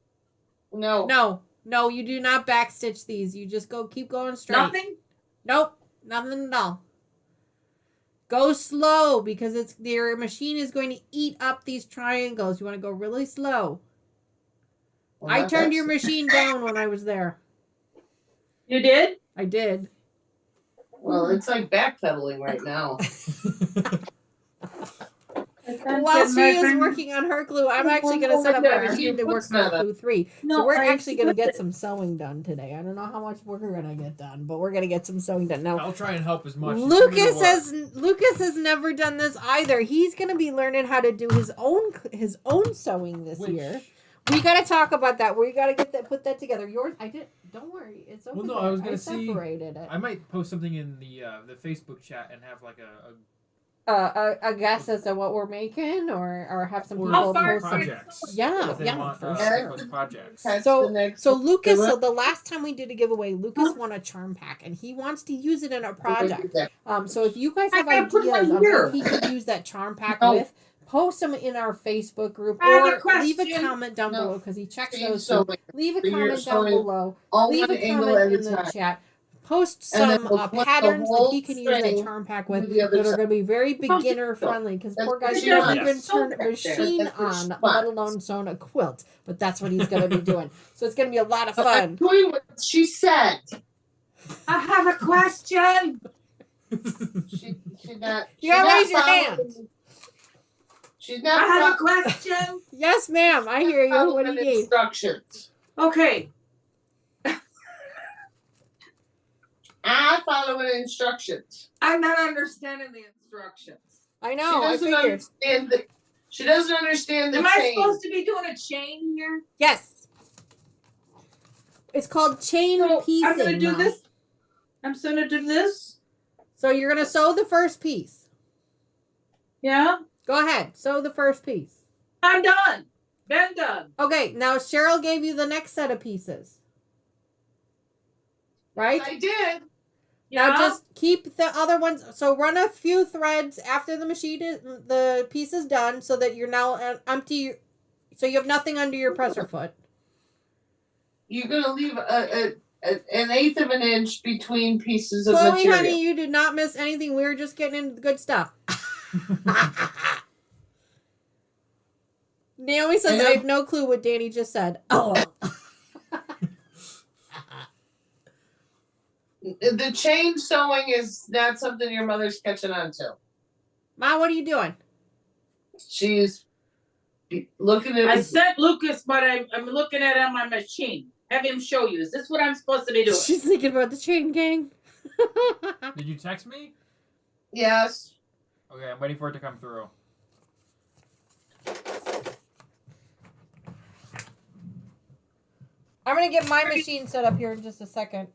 No. No, you do not backstitch these. You just keep going straight. Nothing? Nope, nothing at all. Go slow because your machine is going to eat up these triangles. You want to go really slow. Well, I not turned that- your machine down when I was there. You did? I did. Well, it's like backpedaling right now. While she is working on her glue, I'm actually going to set up my machine to work on glue 3. So we're actually going to get some sewing done today. I don't know how much we're going to get done, but we're going to get some sewing done. Now, I'll try and help as much. Lucas has never done this either. He's going to be learning how to do his own sewing this year. We got to talk about that. We got to put that together. Yours, I did. Don't worry, it's over. Well, no, there. I was gonna see. separated it. I might post something in the Facebook chat and have like a guess as to what we're making, or have some Or people How far post from- it? projects. Yeah, If they yeah, want, for sure. post projects. That's So, the next so one. Lucas, Do so it. the last time we did a giveaway, Lucas won a charm pack, and he wants to use it in a project. So if you guys I have gotta put ideas one on here. what he could use that charm pack No. with, post them in our Facebook group I have a or leave a question. comment down No. below because he checks Change those too. sewing. Leave a So you're comment down sewing below. all Leave one a angle comment at in a the time. chat. Post And then some we'll flip the patterns that whole he can use that string charm pack to with the other that are side. going to be very beginner friendly because That's poor guy what she she doesn't wants. even Yes. turn a That's machine what she on, let wants. alone sew a quilt. But that's what he's going to be doing. So it's going to be a lot of I'm fun. doing what she said. I have a question. She's not. You gotta she's raise your not hand. following- She's I not have a following question. Yes, ma'am. I hear you. What do you need? instructions. Okay. I'm following instructions. I'm not understanding the instructions. I know. I She doesn't figured. understand the. She doesn't understand the Am I chain. supposed to be doing a chain here? Yes. It's called chain So piecing. I'm gonna do Mom. this. I'm gonna do this. So you're gonna sew the first piece. Yeah. Go ahead. Sew the first piece. I'm done. Been done. Okay. Now Cheryl gave you the next set of pieces. Right? I did. Yeah. Now just keep the other ones. So run a few threads after the the piece is done, so that you're now empty. So you have nothing under your presser foot. You're gonna leave an eighth of an inch between pieces of Chloe, material. honey, you did not miss anything. We were just getting into the good stuff. Naomi says, I have no clue what Danny just said. Oh. The chain sewing is not something your mother's catching on to. Ma, what are you doing? She's looking at I sent Lucas, but I'm looking at it on my machine. Have him show you. Is this what I'm supposed to be doing? She's thinking about the chain gang. Did you text me? Yes. Okay, I'm waiting for it to come through. I'm going to get my machine set up here in just a second.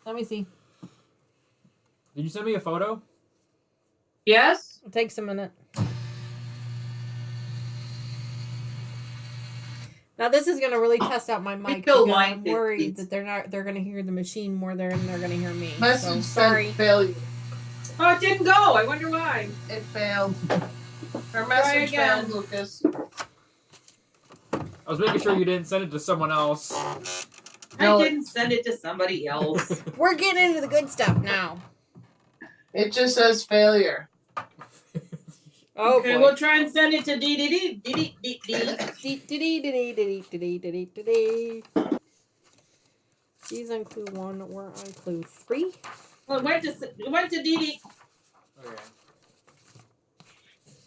Let me see. Did you send me a photo? Yes. It takes a minute. Now this is gonna really test out my mic Bill because I'm Wine worried please. that they're gonna hear the machine more than they're gonna hear me. Message So, sent sorry. failure. Oh, it didn't go. I wonder why. It failed. Her message again. failed, Lucas. I was making sure you didn't send it to someone else. No, I didn't send it to somebody else. We're getting into the good stuff now. it just says failure. Oh Okay, boy. we'll try and send it to DDD. She's on clue 1. We're on clue 3. Well, it went to DD. Okay.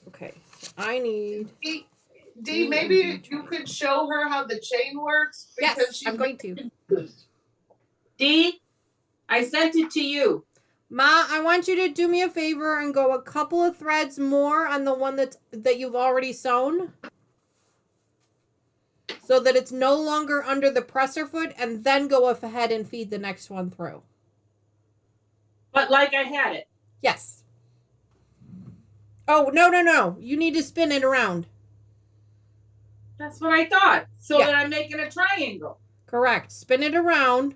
Okay. So I need. D, maybe you could show her how the chain works Yes, I'm going to. D, I sent it to you. Ma, I want you to do me a favor and go a couple of threads more on the one that you've already sewn. So that it's no longer under the presser foot, and then go ahead and feed the next one through. But like I had it. Yes. Oh, no. You need to spin it around. That's what I thought. So Yeah. that I'm making a triangle. Correct. Spin it around.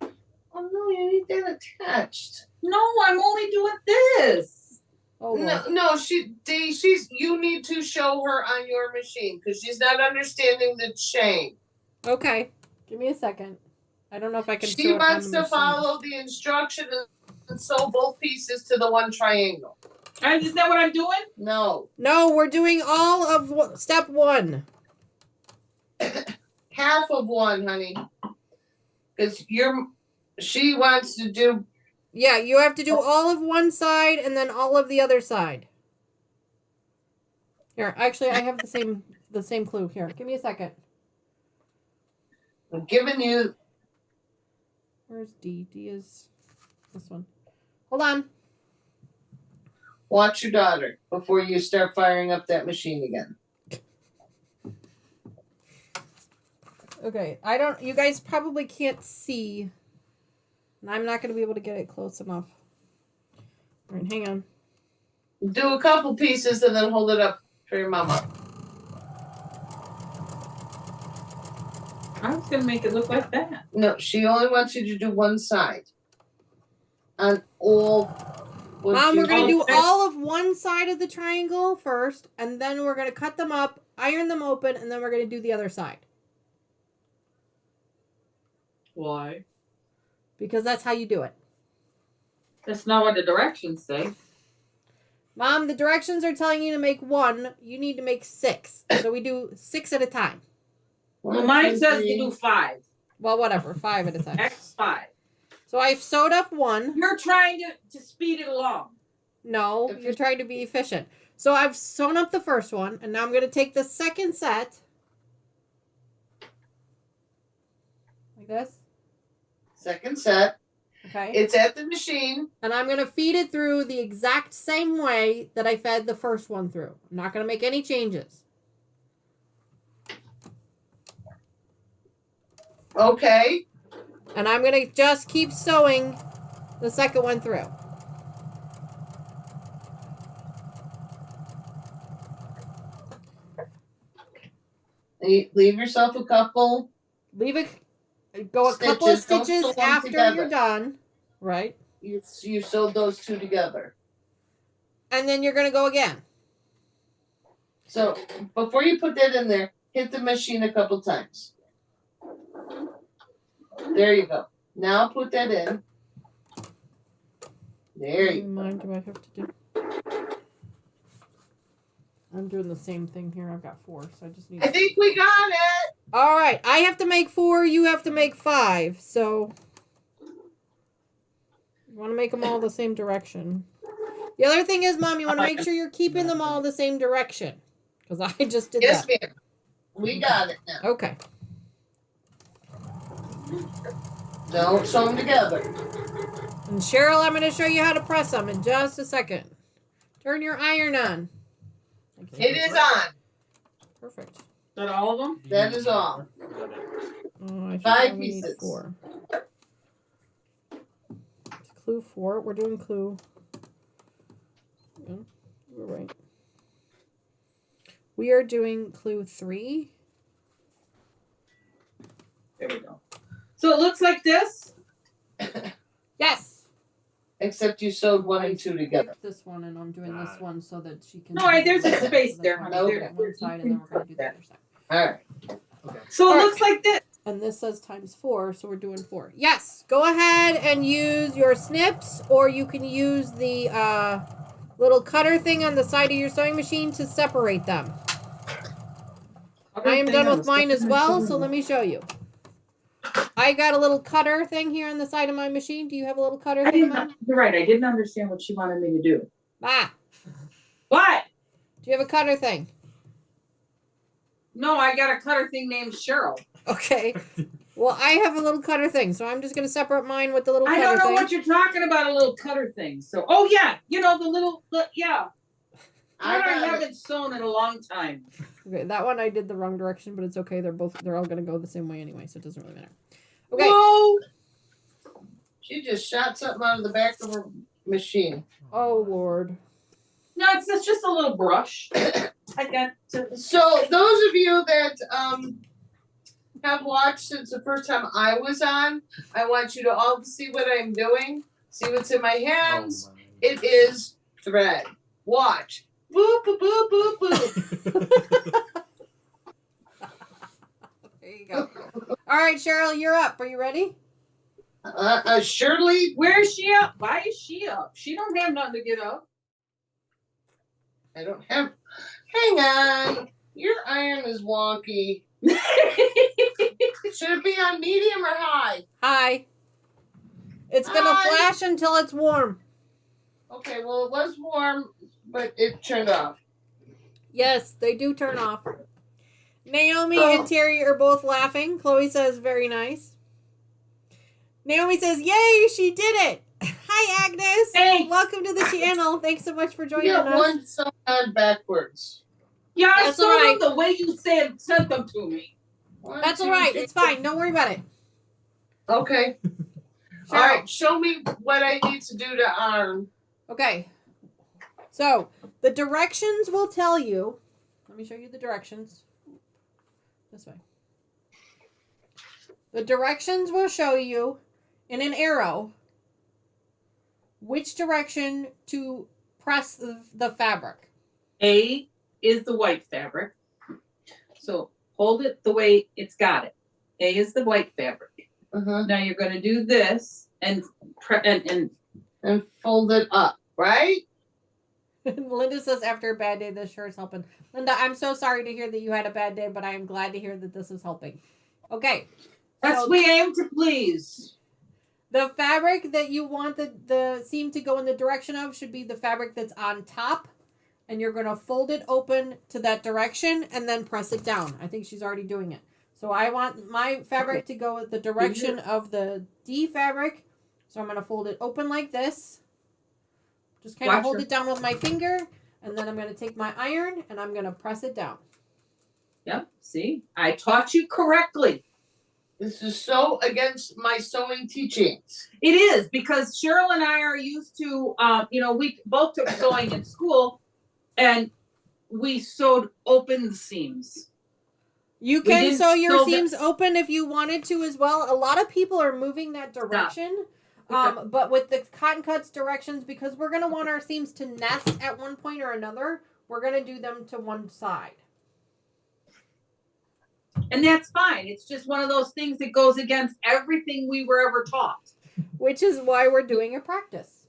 Oh no, you need that attached. No, I'm only doing this. Oh, No, you need to show her on your machine because she's not understanding the chain. Okay. Give me a second. I don't know if I can. She show it on wants the to machine. follow the instruction and sew both pieces to the one triangle. And is that what I'm doing? No, No, we're doing all of step 1. half of one, honey. Because she wants to do. Yeah, you have to do all of one side and then all of the other side. Here, actually, I have the same clue. Here, give me a second. I'm giving you. Where's D? D is this one. Hold on. Watch your daughter before you start firing up that machine again. Okay, you guys probably can't see. And I'm not going to be able to get it close enough. All right, hang on. Do a couple pieces and then hold it up for your mama. I was gonna make it look like that. No, she only wants you to do one side. On all. Mom, we're going to do Okay. all of one side of the triangle first, and then we're going to cut them up, iron them open, and then we're going to do the other side. Why? Because that's how you do it. That's not what the directions say. Mom, the directions are telling you to make 1. You need to make 6. So we do 6 at a time. Well, mine says to do 5. Well, whatever. 5 at a time. X5. So I've sewed up 1. You're trying to speed it along. No, you're trying to be efficient. So I've sewn up the first one, and now I'm going to take the second set. Like this. Second set. Okay. It's at the machine. And I'm going to feed it through the exact same way that I fed the first one through. I'm not going to make any changes. Okay. And I'm going to just keep sewing the second one through. Leave yourself a couple. Leave it, go a couple of Don't stitches sew them after together. you're done. Right? You sewed those two together. And then you're going to go again. So before you put that in there, hit the machine a couple times. There you go. Now put that in. There you go. Mind do I have to do? I'm doing the same thing here. I've got 4, so I just need. I think we got it. All right, I have to make 4. You have to make 5. So you want to make them all the same direction. The other thing is, Mom, you want to make sure you're keeping them all the same direction, because I just did Yes, that. ma'am. We got it now. Okay. Don't sew them together. And Cheryl, I'm going to show you how to press them in just a second. Turn your iron on. Okay. It is on. Perfect. Is that all of them? That is all. Oh, I think 5 I only need pieces. 4. It's clue 4. We're doing clue. Yeah, we're right. We are doing clue 3. There we go. So it looks like this. Yes. Except you sewed 1 and 2 together. Picked this one, and I'm doing this one so that she can. No, there's a space So there, that's honey. why Okay. we're doing one side, and then we're going to do the other side. All right. Okay. So it All right. looks like this. And this says times 4, so we're doing 4. Yes. Go ahead and use your snips, or you can use the little cutter thing on the side of your sewing machine to separate them. I am done with mine as well, so let me show you. I got a little cutter thing here on the side of my machine. Do you have a little cutter I thing, didn't. Mom? You're right. I didn't understand what she wanted me to do. Ah, What? do you have a cutter thing? No, I got a cutter thing named Cheryl. Okay. Well, I have a little cutter thing, so I'm just going to separate mine with the little I cutter don't know thing. what you're talking about. A little cutter thing. So, oh yeah, you know yeah. I That I got it. haven't sewn in a long time. Okay, that one I did the wrong direction, but it's okay. They're all going to go the same way anyway, so it doesn't really matter. Okay. Whoa. She just shot something out of the back of her machine. Oh, Lord. No, it's just a little brush. I got to. So those of you that have watched since the first time I was on, I want you to all see what I'm doing. See what's in my hands. It is thread. Watch. Boop, boop, boop, boop, boop. There you go. All right, Cheryl, you're up. Are you ready? Surely, Where's she up? Why is she up? She don't have nothing to get up. I don't have. Hang on. Your iron is wonky. Should it be on medium or high? Hi. It's going to Hi. flash until it's warm. Okay, well, it was warm, but it turned off. Yes, they do turn off. Naomi Oh. and Terry are both laughing. Chloe says, very nice. Naomi says, yay, she did it. Hi, Agnes. Thanks. Welcome to the channel. Thanks so much for You joining got us. one sewn on backwards. Yeah, I That's saw all right. them the way you sent them to me. One, That's all two, right. three, It's fine. Don't worry about it. Okay. All right. Show me what I need to do to iron. Okay. So the directions will tell you. Let me show you the directions. This way. The directions will show you in an arrow which direction to press the fabric. A is the white fabric. So hold it the way it's got it. A is the white fabric. Now you're going to do this and fold it up, right? Linda says after a bad day, this sure is helping. Linda, I'm so sorry to hear that you had a bad day, but I am glad to hear that this is helping. Okay. that's So we aim to please. the fabric that you want the seam to go in the direction of should be the fabric that's on top. And you're going to fold it open to that direction and then press it down. I think she's already doing it. So I want my fabric to go the direction of the D fabric. So I'm going to fold it open like this. Just kind of hold it down with my finger. And then I'm going to take my iron and I'm going to press it down. Yep. See, I taught you correctly. This is so against my sewing teachings. It is because Cheryl and I are used to, we both took sewing in school, and we sewed open seams. You can sew your seams open if you wanted to as well. A lot of people are moving that direction. But with the cotton cuts directions, because we're going to want our seams to nest at one point or another, we're going to do them to one side. And that's fine. It's just one of those things that goes against everything we were ever taught. Which is why we're doing a practice.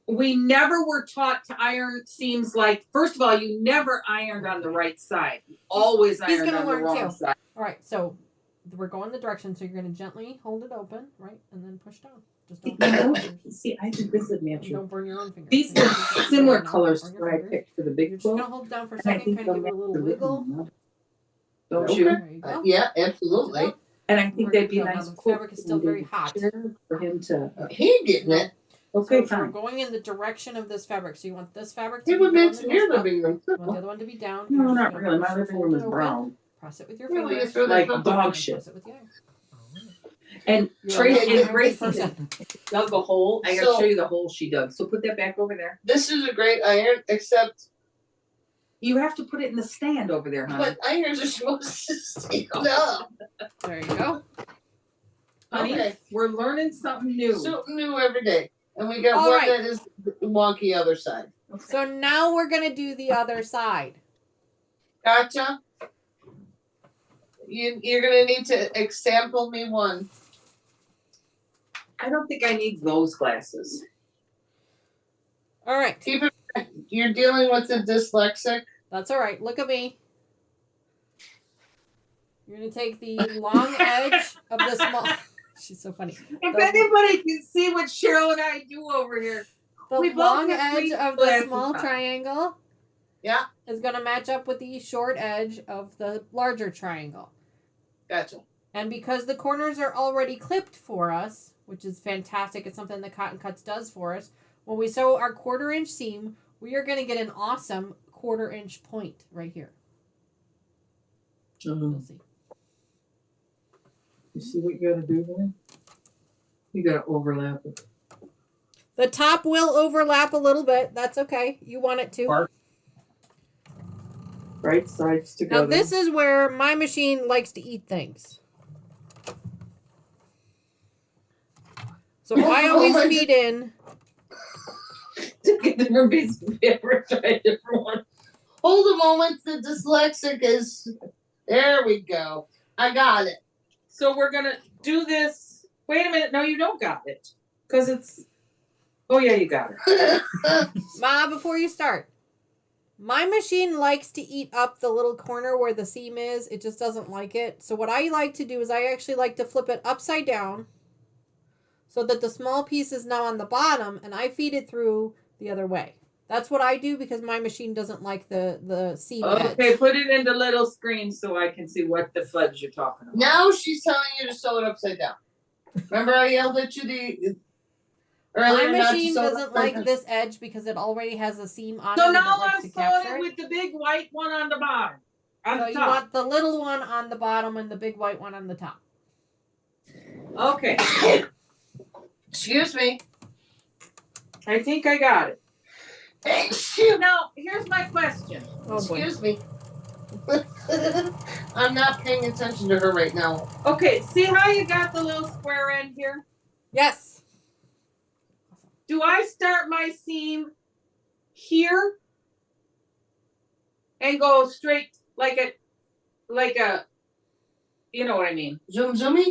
We never were taught to iron seams like, first of all, you never ironed on the right side. You always ironed on the wrong side. All right, so we're going the direction, so you're going to gently hold it open, right, and then push down. Just don't burn your fingers. See, I think this would match you. Don't burn your own fingers. These are similar colors to what I picked for the big You're just going to hold it down for a second, kind of give it a little wiggle. Don't you? There you go. Yeah, absolutely. And I think they'd be nice. The fabric is still very hot. For him to. He ain't getting it. Okay, so we're fine. going in the direction of this fabric. So you want this fabric to He be would down make and your this up. living room. You want the other one to be down. No, You're not just really. gonna My living fold room it is open, brown. Press it with your Really, fingers. it's really Like fun. dog and shit. press it with the iron. And You're Tracy a and Gracie person. dug a hole. I gotta So- show you the hole she dug. So put that back over there. This is a great iron, except You have to put it in the stand over there, honey. but irons are supposed to stand up. There you go. Honey, Okay. we're learning something new. Something new every day. And we got All one right. that is the wonky other side. So now we're going to do the other side. Gotcha. You're gonna need to example me one. I don't think I need those glasses. All right. Keep it. You're dealing with a dyslexic. That's all right. Look at me. You're going to take the long edge of the small... She's so funny. If anybody can see what Cheryl and I do over here. The We both long have edge three of the glasses small on. triangle Yeah, is going to match up with the short edge of the larger triangle. gotcha. And because the corners are already clipped for us, which is fantastic, it's something that Cotton Cuts does for us, when we sew our 1/4 inch seam, we are going to get an awesome 1/4 inch point right here. You'll see. You see what you gotta do there? You gotta overlap it. The top will overlap a little bit. That's okay. You want it to. Right sides together. Now this is where my machine likes to eat things. So I always feed in. Take a different piece of paper, try a different one. Hold a moment. The dyslexic is. There we go. I got it. So we're gonna do this. Wait a minute. No, you don't got it. Because it's. Oh, yeah, you got it. Ma, before you start. My machine likes to eat up the little corner where the seam is. It just doesn't like it. So what I like to do is I actually like to flip it upside down so that the small piece is now on the bottom and I feed it through the other way. That's what I do because my machine doesn't like the seam edge. Okay, put it in the little screen so I can see what the fudge you're talking about. Now she's telling you to sew it upside down. Remember I yelled at you My earlier not to machine sew it doesn't upside like down? this edge because it already has a seam on it. So and it now likes I'm to sewing capture it it. with the big white one on the bottom. On So the you top. want the little one on the bottom and the big white one on the top. Okay. Excuse me. I think I got it. Hey, shoot. Now, here's my question. Oh boy. Excuse me. I'm not paying attention to her right now. Okay, see how you got the little square end here? Yes. Do I start my seam here and go straight like a, you know what I mean? Zoom zoomy?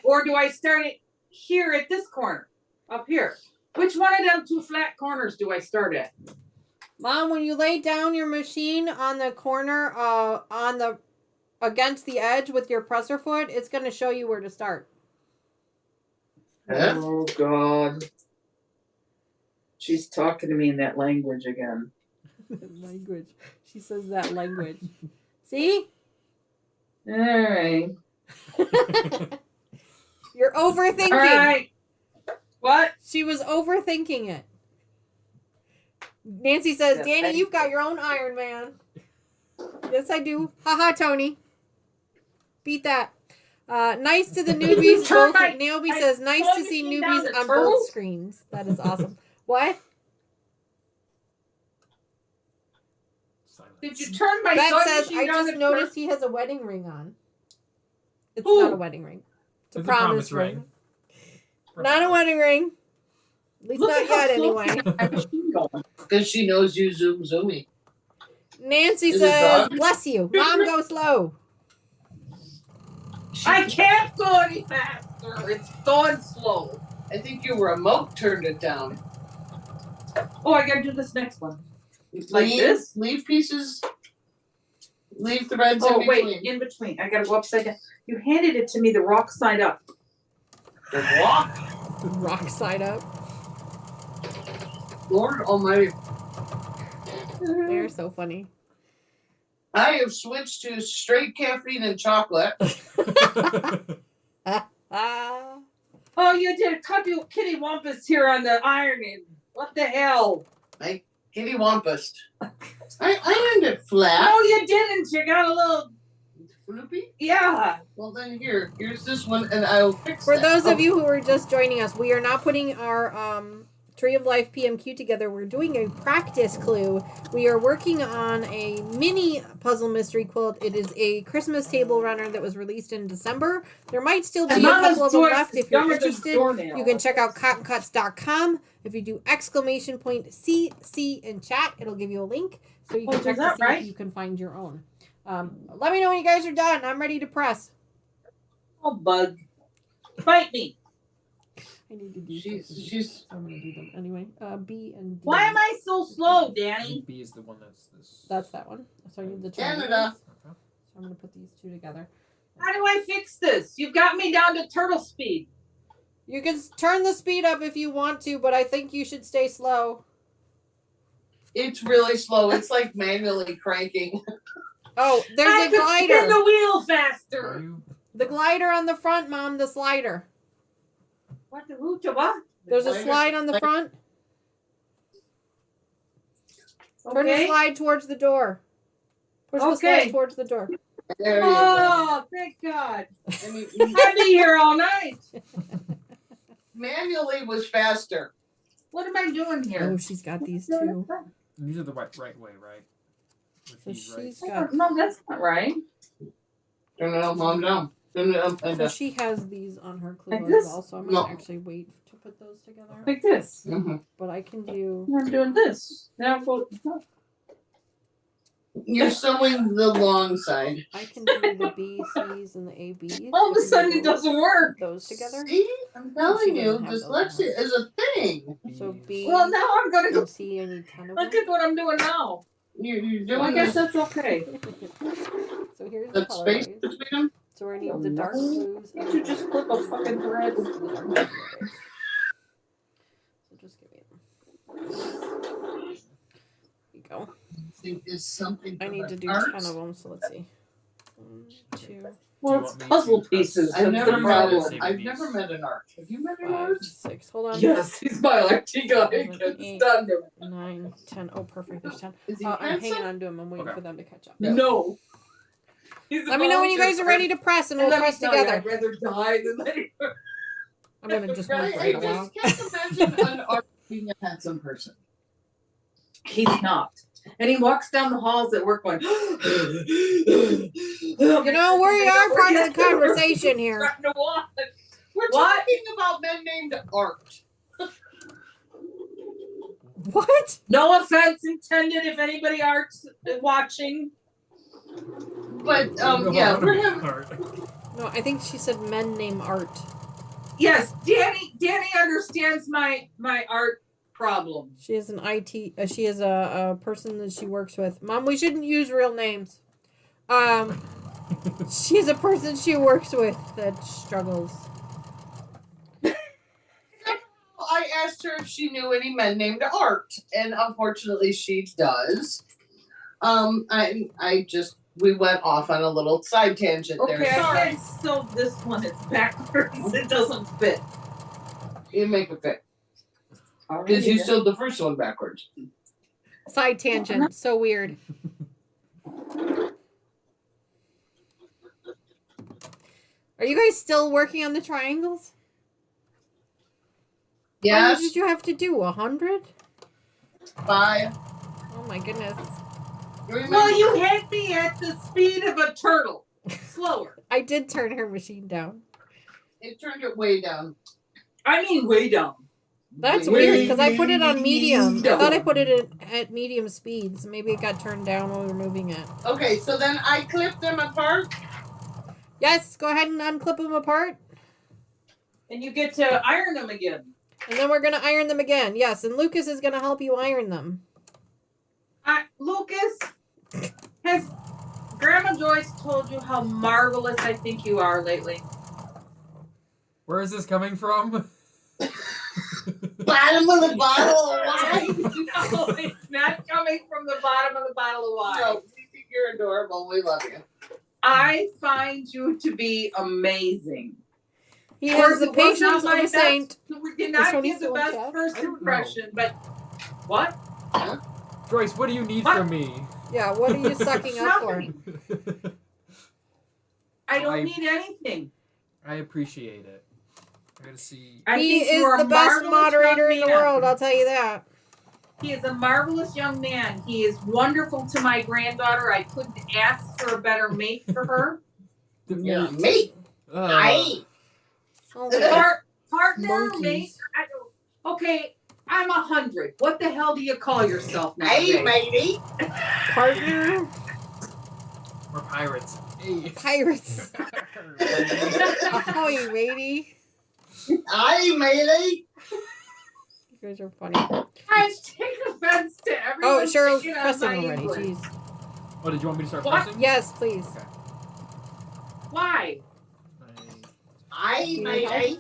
Or do I start it here at this corner, up here? Which one of them two flat corners do I start at? Mom, when you lay down your machine on the corner, against the edge with your presser foot, it's going to show you where to start. Huh? Oh God. She's talking to me in that language again. Language. She says that language. See? All right. You're overthinking. All right. What? She was overthinking it. Nancy says, Yeah, Danny, you've got your own Iron Man. Yes, I do. Haha, Tony. Beat that. Nice to the newbies. Turn Both. my- Naomi I says, nice to plugged see it down newbies the on turtle? both screens. That is awesome. What? Silence. Did you turn my Beth sewing says, machine I down just the noticed he has a wedding ring on. It's Who? not a wedding ring. It's a It's promise ring. Not a wedding ring. At least Look not at how yet, slow anyway. My machine going. Because she knows you zoom zoomy. Nancy Is it says, dog? bless you. Mom, go slow. I can't go any faster. It's going slow. I think your remote turned it down. Oh, I gotta do this next one. Like this? Leave pieces. Leave threads Oh, in wait, between. in between. I gotta go upside down. You handed it to me the rock side up. The walk. Rock side up. Lord Almighty. They're so funny. I have switched to straight caffeine and chocolate. Ah. Oh, you did cut your kitty wampus here on the ironing. What the hell? Kitty Wampus. I ironed it flat. No, you didn't. You got a little. Floopy? Yeah. Well then here's this one and I'll fix For that. those of you who are just joining us, we are not putting our Tree of Life PMQ together. We're doing a practice clue. We are working on a mini puzzle mystery quilt. It is a Christmas table runner that was released in December. There might still be a couple of them left. If you're interested, you can check out cottoncuts.com. If you do !CC in chat, it'll give you a link so you can Oh, check is to that see right? if you can find your own. Let me know when you guys are done. I'm ready to press. Oh, bug. Bite me. I need to do She's I'm gonna do them anyway. B and D. Why am I so slow, Danny? B is the one that's this. That's that one. So I need the Canada. triangles. Okay. So I'm gonna put these two together. How do I fix this? You've got me down to turtle speed. You can turn the speed up if you want to, but I think you should stay slow. it's really slow. It's like manually cranking. Oh, I there's a could spin glider. the wheel Are faster. you? The glider on the front, Mom. The slider. What the hooch of what? There's a Glider- slide on the front. Turn the Okay. slide towards the door. Push the Okay. slide towards the door. There you go. Oh, thank God. I mean, I'll be here all night. manually was faster. What am I doing Oh, here? she's got these two. These are the right way, right? With So these, right? she's got. No, that's not right. Turn it up, mom down. Turn it up and So down. she has these on her clue Like as this? well. So I'm No. gonna actually wait to put those together. Like this. Mhm. But I can do. I'm doing this. Now go. You're sewing the long side. I can do the B, C's, and the A, B's. All of a If you sudden do it doesn't work. those together. See? I'm telling you, doesn't have those dyslexia is a thing. So B Well, now I'm gonna go. and C, I need 10 of Look them. at what I'm doing now. You're I doing guess this. that's okay. So here's the The space colorways. between them. So we're gonna need the dark blues. You should just clip a fucking thread. So just give me them. There you go. Think is something. I for need the to do art. 10 of them. So let's see. 1, 2, Well, Do it's you want me puzzle to press- pieces. I've That's never the met problem. Saving I've these. never met an art. Have you met an 5, art? 6. Hold on. Yes, he's my electric guy. Seven, It's eight. done. 9, 10. Oh, perfect. There's 10. Is he I'm hanging handsome? on to them. I'm waiting Okay. for them to catch up. No. He's a Let me know when you guys volunteer are ready to press, and And we'll let me press tell you, together. I'd rather die than let it. I'm gonna just move Right? for I a while. just can't imagine an art being a handsome person. He's not. And he walks down the halls at work going, You know, we are part of the conversation here. We're talking about men named Art. What? No offense intended if anybody art's watching. But yeah, we're having. No, I think she said men named Art. Yes, Dani understands my art problem. She is an IT. She is a person that she works with. Mom, we shouldn't use real names. She's a person she works with that struggles. I asked her if she knew any men named Art, and unfortunately, she does. We went off on a little side tangent there. Okay, Sorry. I sewed this one. It's backwards. It doesn't fit. You make it fit because you sewed the first one backwards. Side tangent. So weird. Are you guys still working on the triangles? How Yes. many did you have to do? 100? 5. Oh my goodness. Well, you hit me at the speed of a turtle. Slower. I did turn her machine down. It turned it way down. I mean, way down. That's Way weird because I put it on medium. I down. thought I put it at medium speed, so maybe it got turned down while we were moving it. Okay, so then I clipped them apart. Yes, go ahead and unclip them apart. And you get to iron them again. And then we're going to iron them again. Yes, and Lucas is going to help you iron them. Lucas, has Grandma Joyce told you how marvelous I think you are lately? Where is this coming from? Bottom of the bottle of wine. No, it's not coming from the bottom of the bottle of wine. No, we think you're adorable. We love you. I find you to be amazing. He Of course, has the it was not patience of my a saint. We did This not one give is the the best one, first I don't know. impression, but what? Joyce, what do you need What? from me? Yeah, what are you sucking up for? Nothing. I don't I- need anything. I appreciate it. I gotta see. I He think you is are a the best marvelous moderator young in the man. world, I'll tell you that. He is a marvelous young man. He is wonderful to my granddaughter. I couldn't ask for a better mate for her. Yeah, mate. Uh, I. Oh my God. Partner, mate. Monkeys. Okay, I'm 100. What the hell do you call yourself now? Hey, matey. Partner. We're pirates. Hey. Pirates. Ahoy, matey. Hey, matey. You guys are funny. I take offense to everyone. Oh, Cheryl's picking on pressing my already. English. Jeez. Oh, did you want me to start What? pressing? Yes, please. Okay. Why? Hey, matey.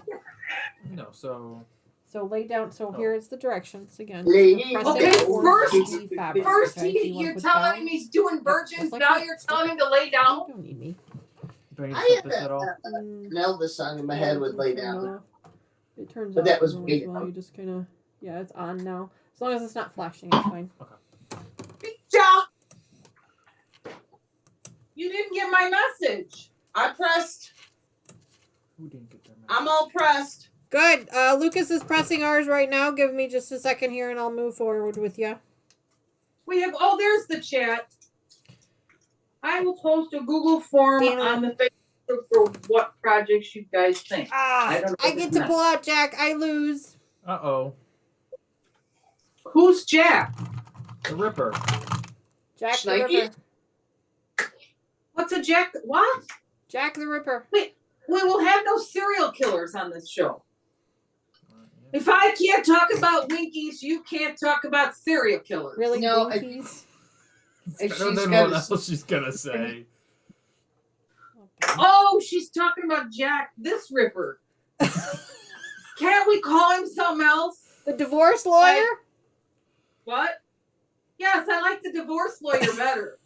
No, so So lay down. So Oh. here is the directions again. Lady. Press Okay, it or first- the fabric. First, okay? So you wanna you're put telling down? him he's doing virgins. Just like Now that. you're telling him to lay You down. don't need me. do I need to I set this at all? Mm, Nelda song in my head would lay turn down. off. It turns But off that was as way well. down. You just kind of, yeah, it's on now. As long as it's not flashing, it's fine. Ja. You didn't get my message. I pressed. Who didn't get their I'm all pressed. Good. Lucas is pressing ours right now. Give me just a second here and I'll move forward with you. We have. Oh, there's the chat. I will post a Google form Damn it. on the Facebook for what projects you guys think. I don't know get if to it's pull out Jack. I lose. Uh-oh. Who's Jack? The Ripper. Jack the Snikey? Ripper. What's a Jack? What? Jack the Ripper. We will have no serial killers on this show. If I can't talk about Winkies, you can't talk about serial killers. Really? No, Winkies? And I don't she's know what got else she's gonna say. Oh, she's talking about Jack this Ripper. Can't we call him something else? The divorce lawyer? What? Yes, I like the divorce lawyer better.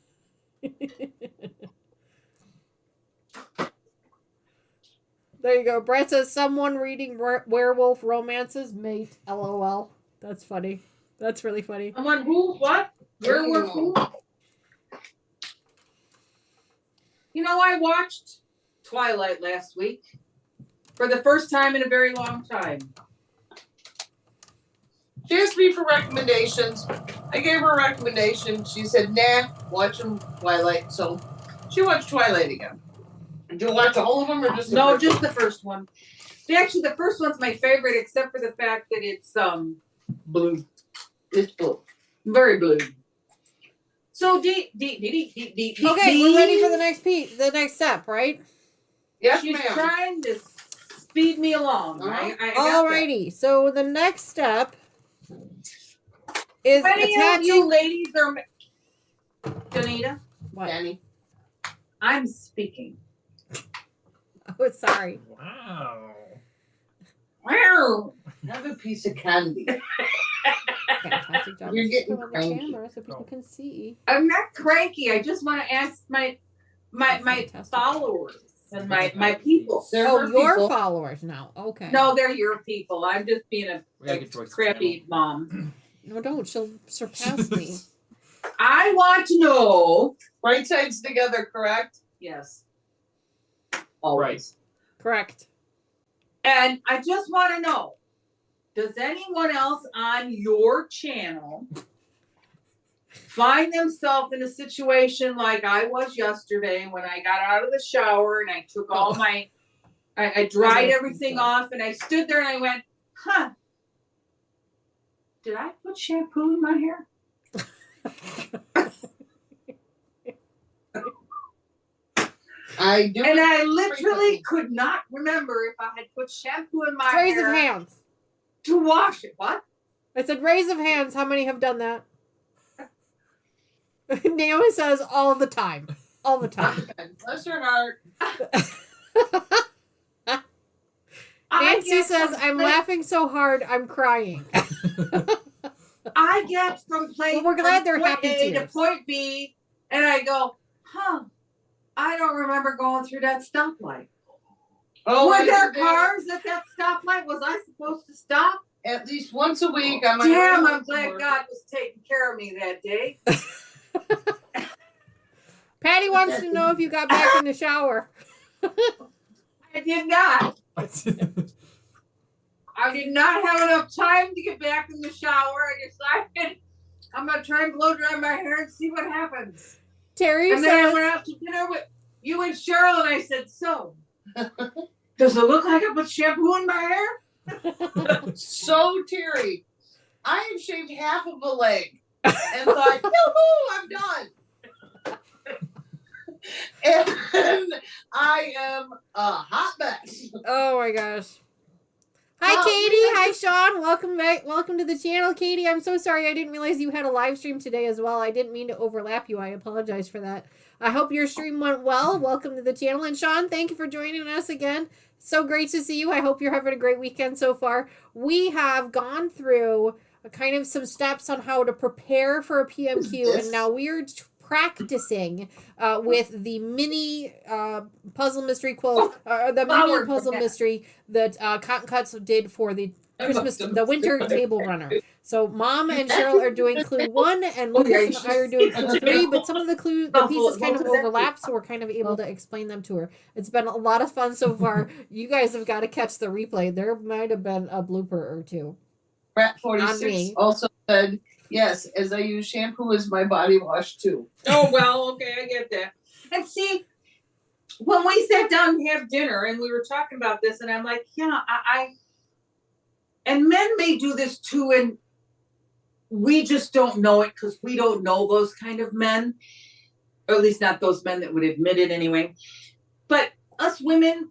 There you go. Brett says, someone reading werewolf romances, mate. LOL. That's funny. That's really funny. Someone who? What? Werewolf who? You know, I watched Twilight last week for the first time in a very long time. She asked me for recommendations. I gave her a recommendation. She said, nah, watching Twilight. So she watched Twilight again. Did you watch all of them or just the No, first just the first one. Actually, the first one's my favorite, except for the fact that it's blue, It's blue. very blue. So Okay, we're ready for the next step, right? Yes, She's ma'am. trying to speed me along. Uh-huh. I got that. Alrighty. So the next step is Any of you attaching. ladies are Danita, What? Danny. I'm speaking. Oh, sorry. Wow. Wow. Have a piece of candy. Fantastic job. You're Let's getting put on the cranky. camera so people can see. I'm not cranky. I just want to ask my Fantastic. followers and my people. They're Oh, her your people. followers now. Okay. No, they're your people. I'm just being a We gotta get towards the crappy mom. No, don't. She'll surpass me. I want to know. Right sides together, correct? Yes. Always. Correct. And I just want to know, does anyone else on your channel find themselves in a situation like I was yesterday when I got out of the shower and I took all I dried everything off and I stood there and I went, huh, did I put shampoo in my hair? I do. And it I literally frequently. could not remember if I had put shampoo in my Raise of hair hands. to wash it. What? I said raise of hands. How many have done that? Naomi says all the time. All the time. Bless her heart. Nancy says, I'm laughing so hard, I'm crying. I get from Well, we're glad they're point happy A to tears. point B, and I go, huh? I don't remember going through that stoplight. Oh, Were I there did cars at that stoplight? Was I supposed to stop? at least once a week. On my Damn, way I'm home glad from work. God was taking care of me that day. Patty wants to know if you got back in the shower. I did not. I did not have enough time to get back in the shower. I decided I'm gonna try and blow dry my hair and see what happens. Terry And then I says, went out to dinner with you and Cheryl, and I said, so, does it look like I put shampoo in my hair? So Terry, I have shaved half of a leg and thought, yoo-hoo, I'm done. And I am a hot mess. oh my gosh. Hi, Oh, Katie. Hi, Sean. Welcome back. Welcome to the channel, Katie. I'm so sorry. I didn't realize you had a live stream today as well. I didn't mean to overlap you. I apologize for that. I hope your stream went well. Welcome to the channel. And Sean, thank you for joining us again. So great to see you. I hope you're having a great weekend so far. We have gone through kind of some steps on how to prepare for a PMQ, and now we are practicing with the mini puzzle mystery quilt, the mini puzzle mystery that Cotton Cuts did for the the winter table runner. So Mom and Cheryl are doing clue 1, and Lucas and I are doing clue 3, but some of the pieces kind of overlap, so we're kind of able to explain them to her. It's been a lot of fun so far. You guys have got to catch the replay. There might have been a blooper or two. Rat On 46 me. also said, yes, as I use shampoo as my body wash too. Oh, well, okay, I get that. And see, when we sat down and have dinner and we were talking about this, and I'm like, yeah, and men may do this too, and we just don't know it because we don't know those kind of men, or at least not those men that would admit it anyway. But us women,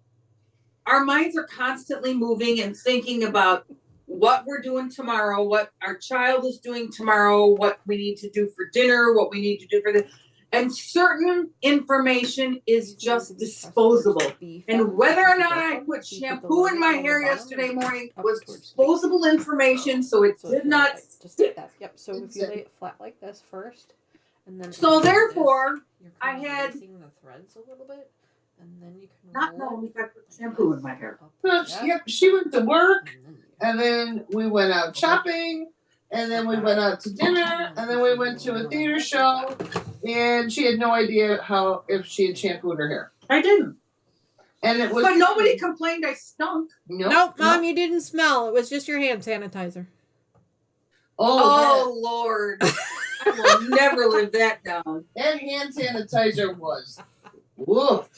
our minds are constantly moving and thinking about what we're doing tomorrow, what our child is doing tomorrow, what we need to do for dinner, what we need to do for the, and certain information is just disposable. And whether or not I put shampoo in my hair yesterday morning was disposable information, so it did not just like that. Yep. So if you lay it flat like this first, and then So therefore, you're I kind of had- releasing the threads a little bit, and then you can not roll knowing if I put shampoo in my hair. up Well, like that, yep, she went to work, and then you- and then we went out shopping, and then we went out to dinner, and then we went to a theater show, and she had no idea if she had shampooed her hair. I didn't. And it was But nobody complained I stunk. Nope, Nope, Mom, you didn't smell. It was just your hand sanitizer. Oh, Oh Lord. I will never live that down. that hand sanitizer was. Woof.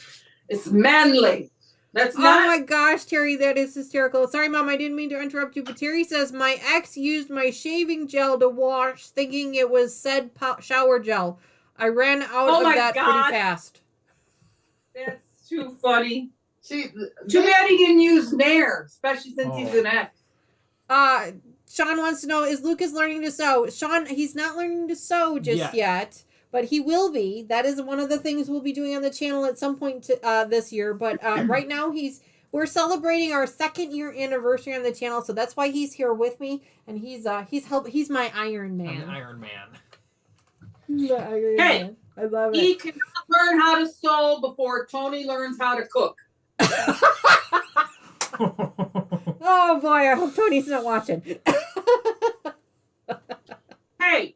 It's manly. That's Oh not my gosh, Terry, that is hysterical. Sorry, Mom, I didn't mean to interrupt you, but Terry says my ex used my shaving gel to wash, thinking it was said shower gel. I ran out Oh of my that pretty God. fast. that's too funny. See, Too bad he didn't use Nair, especially since he's Oh. an ex. Sean wants to know, is Lucas learning to sew? Sean, he's not learning to sew just yet, but he will be. That is one of the things we'll be doing on the channel at some point this year. But right now we're celebrating our 2nd year anniversary on the channel, so that's why he's here with me, and he's my Iron Man. I'm the Iron Man. The Iron Hey, Man. I love He it. cannot learn how to sew before Tony learns how to cook. Oh boy, I hope Tony's not watching. Hey,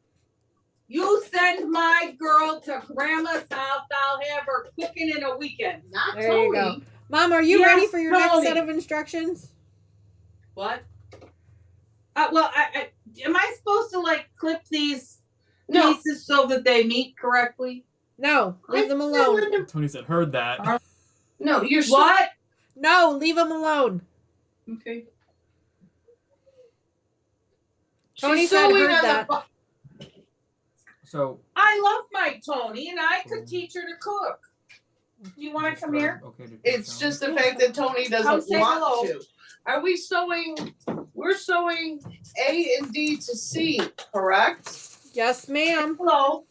you send my girl to grandma's house, I'll have her cooking in a weekend. not There you Tony. go. Mom, are you Yes, ready for your next Tony. set of instructions? What? Well, I am I supposed to like clip these No. pieces so that they meet correctly? No, leave them alone. Tony said, heard that. No, you're What? No, leave them alone. Okay. Tony She's said sewing heard on that. the. So. I love my Tony, and I could teach her to cook. Do you want to just come throw- here? Okay, to It's down. just the fact that Tony Come doesn't say want hello. to. Are we sewing? We're sewing A and D to C, correct? Yes, ma'am. Hello.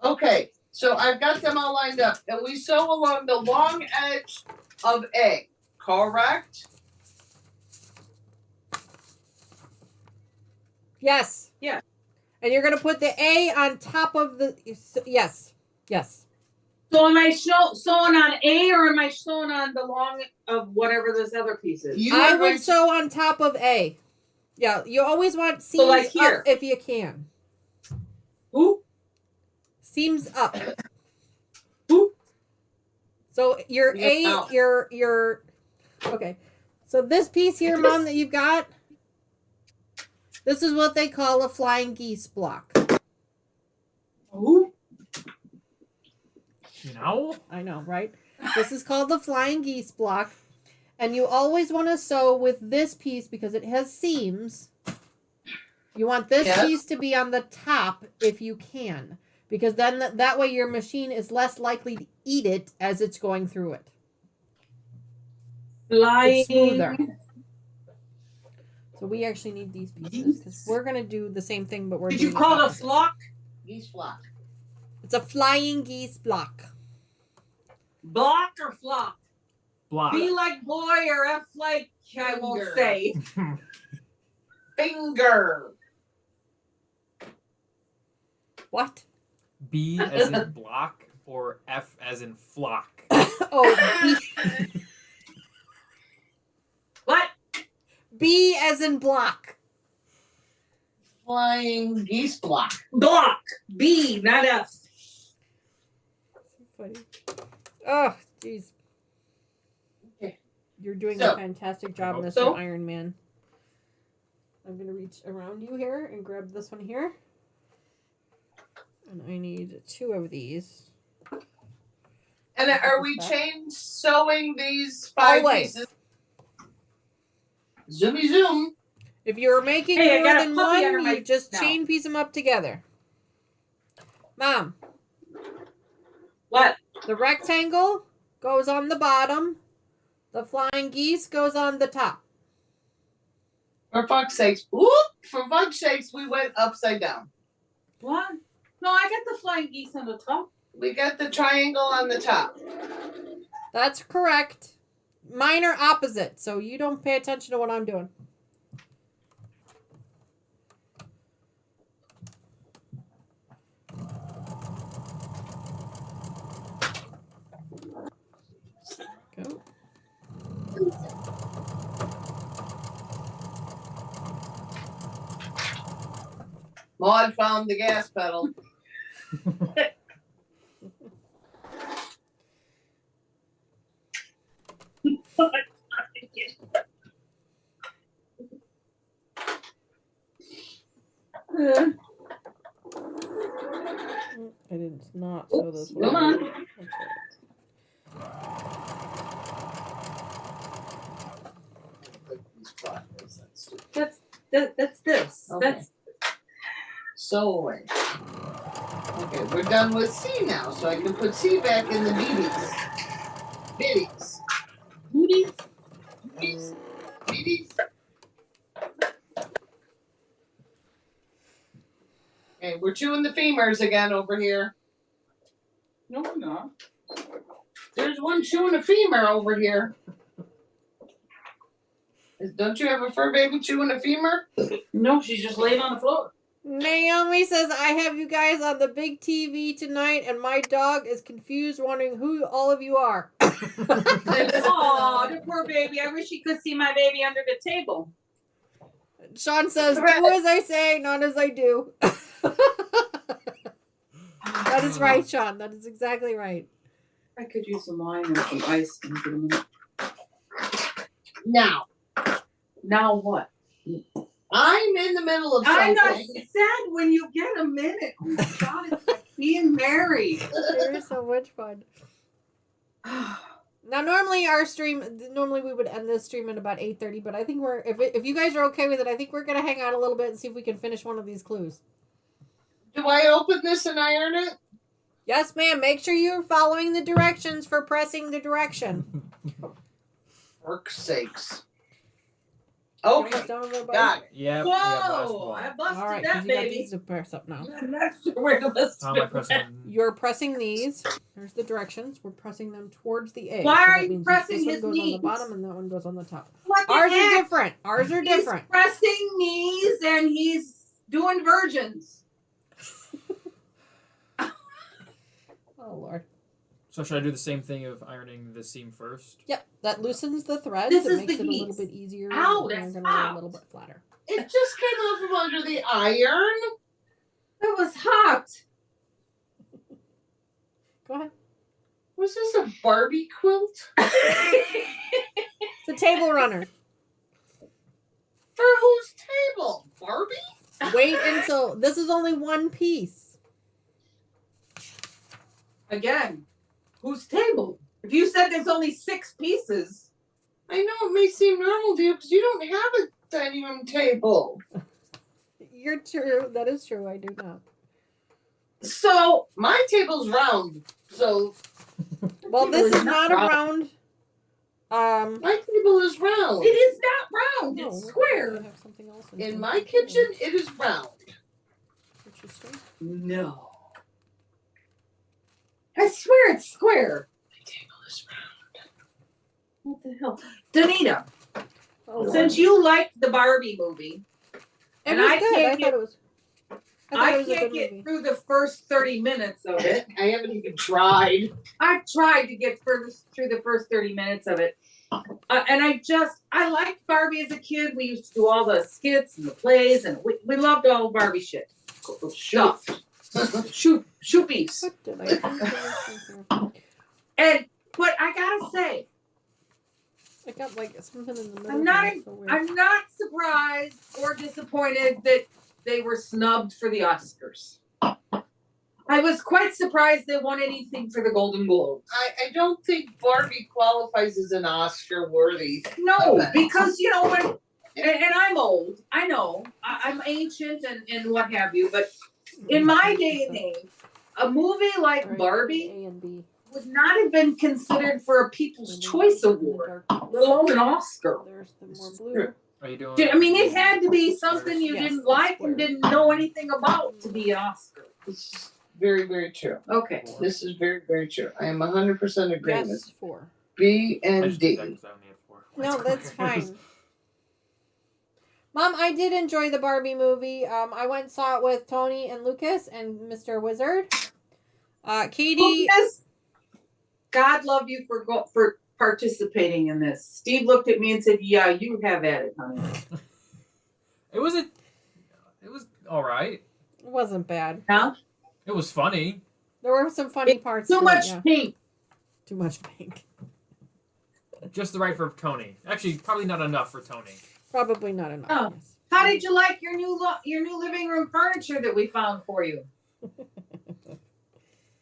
Okay, so I've got them all lined up, and we sew along the long edge of A, correct? Yes. Yeah. And you're gonna put the A on top of the. Yes. Yes. So am I sewing on A or am I sewing on the long of whatever this other piece is? You I are going would to- sew on top of A. Yeah, you always want seams like here. up if you can. Who? Seams up. Who? So your Yeah. A, your. Okay. So this piece here, Mom, that you've got. This is what they call a flying geese block. Who? You know? I know, right? This is called the flying geese block. And you always want to sew with this piece because it has seams. You want this Yeah. piece to be on the top if you can. Because then that way your machine is less likely to eat it as it's going through it. Flying. It's smoother. So we actually need these pieces because we're going to do the same thing, but we're Did doing you call it a opposite. flock? Geese flock. It's a flying geese block. Block or flock? Block. B like boy or F like I won't Finger. say. Finger. What? B as in block or F as in flock? Oh, What? B as in block. Flying geese block. Block. B, not F. So funny. Oh, jeez. Okay. You're doing So- a fantastic job, hope Mr. so. Iron Man. I'm going to reach around you here and grab this one here. And I need 2 of these. And are we chain sewing these 5 Always. pieces? Zoomy zoom. If you're making Hey, I more got a than puppy under one, my you just now. chain piece them up together. Mom, What? the rectangle goes on the bottom. The flying geese goes on the top. For fuck's sakes. Whoop! For fuck's sakes, we went upside down. What? No, I got the flying geese on the top. We got the triangle on the top. That's correct. Mine are opposite, so you don't pay attention to what I'm doing. Go. Maud found the gas pedal. I did not show this one. Come on. That's That's this. Okay. That's So wait. Okay, we're done with C now, so I can put C back in the beaties. Bitties. Booty. Beaties. Beaties. Okay, we're chewing the femurs again over here. No, we're not. There's one chewing a femur over here. Don't you have a fur baby chewing a femur? no, she's just laying on the floor. Naomi says, I have you guys on the big TV tonight, and my dog is confused, wondering who all of you are. Aw, the poor baby. I wish you could see my baby under the table. Sean says, do as I say, not as I do. That is right, Sean. That is exactly right. I could use some wine and some ice in a minute. Now, Now what? I'm in the middle of I got something. sad when you get a minute. Oh my God, it's like being married. They're so much fun. Now, normally we would end this stream at about 8:30, but I think if you guys are okay with it, I think we're going to hang out a little bit and see if we can finish one of these clues. Do I open this and iron it? Yes, ma'am. Make sure you're following the directions for pressing the direction. For sakes. You Okay, almost done with it, buddy? got it. Yep. Whoa, last one. I busted All right, that 'cause you got baby. these to press up now. I'm not sure where to list How am I pressing? You're pressing these. There's the directions. We're pressing them towards the A. Why So are that you means pressing this one his goes on the knees? bottom and that one goes on the top. What the Ours are heck? different. Ours are He's different. pressing knees and he's doing virgins. Oh, Lord. So should I do the same thing of ironing the seam first? Yep, that loosens the threads. This it is makes the it a little geese. bit easier. Ow, and that's they're gonna lay a hot. little bit flatter. It just came off from under the iron. It was hot. Go ahead. Was this a Barbie quilt? It's a table runner. For whose table? Barbie? Wait until this is only one piece. Again, whose table? If you said there's only 6 pieces, I know it may seem normal to you because you don't have a dining room table. You're true. That is true. I do not. so My table's round, so Well, this is not a round. my table is round. it is not round. No, It's we square. have something else In my kitchen, it is round. Interesting. No. I swear it's square. My table is round. What the hell? Danita, Oh, since you liked the Barbie movie, it and was I good. can't I thought it was. I thought I it was a can't good get movie. through the first 30 minutes of it. I haven't even tried. I've tried to get through the first 30 minutes of it. And I liked Barbie as a kid. We used to do all the skits and the plays, and we loved all Barbie shit. Stuff. Shoopies. What did I do? But I gotta say, I got like something in the middle. I'm not here, so weird. I'm not surprised or disappointed that they were snubbed for the Oscars. I was quite surprised they won anything for the Golden Globes. I don't think Barbie qualifies as an Oscar worthy. No, because you know when, and I'm old. I know I'm ancient and what have you, but in my day and age, a movie like All right, Barbie A and B. would not have been considered for a People's Choice Award, let alone an Oscar. There's the more blue. Are you doing? I mean, it had to be something you Yes, didn't the like square. and didn't know anything about to be an Oscar. This is very, very true. Okay. This is very, very true. I am 100% agreement. Yes, 4. B I and just did that D. 'cause I only had 4. No, that's fine. Mom, I did enjoy the Barbie movie. I went and saw it with Tony and Lucas and Mr. Wizard. Katie, Lucas, God love you for participating in this. Steve looked at me and said, "Yeah, you have at it, honey." It was all right. it wasn't bad. Huh? It was funny. There were some funny parts. Too to it, much yeah. pink. Too much pink. Just the right for Tony. Actually, probably not enough for Tony. Probably not enough. Oh. Yes. How did you like your new living room furniture that we found for you?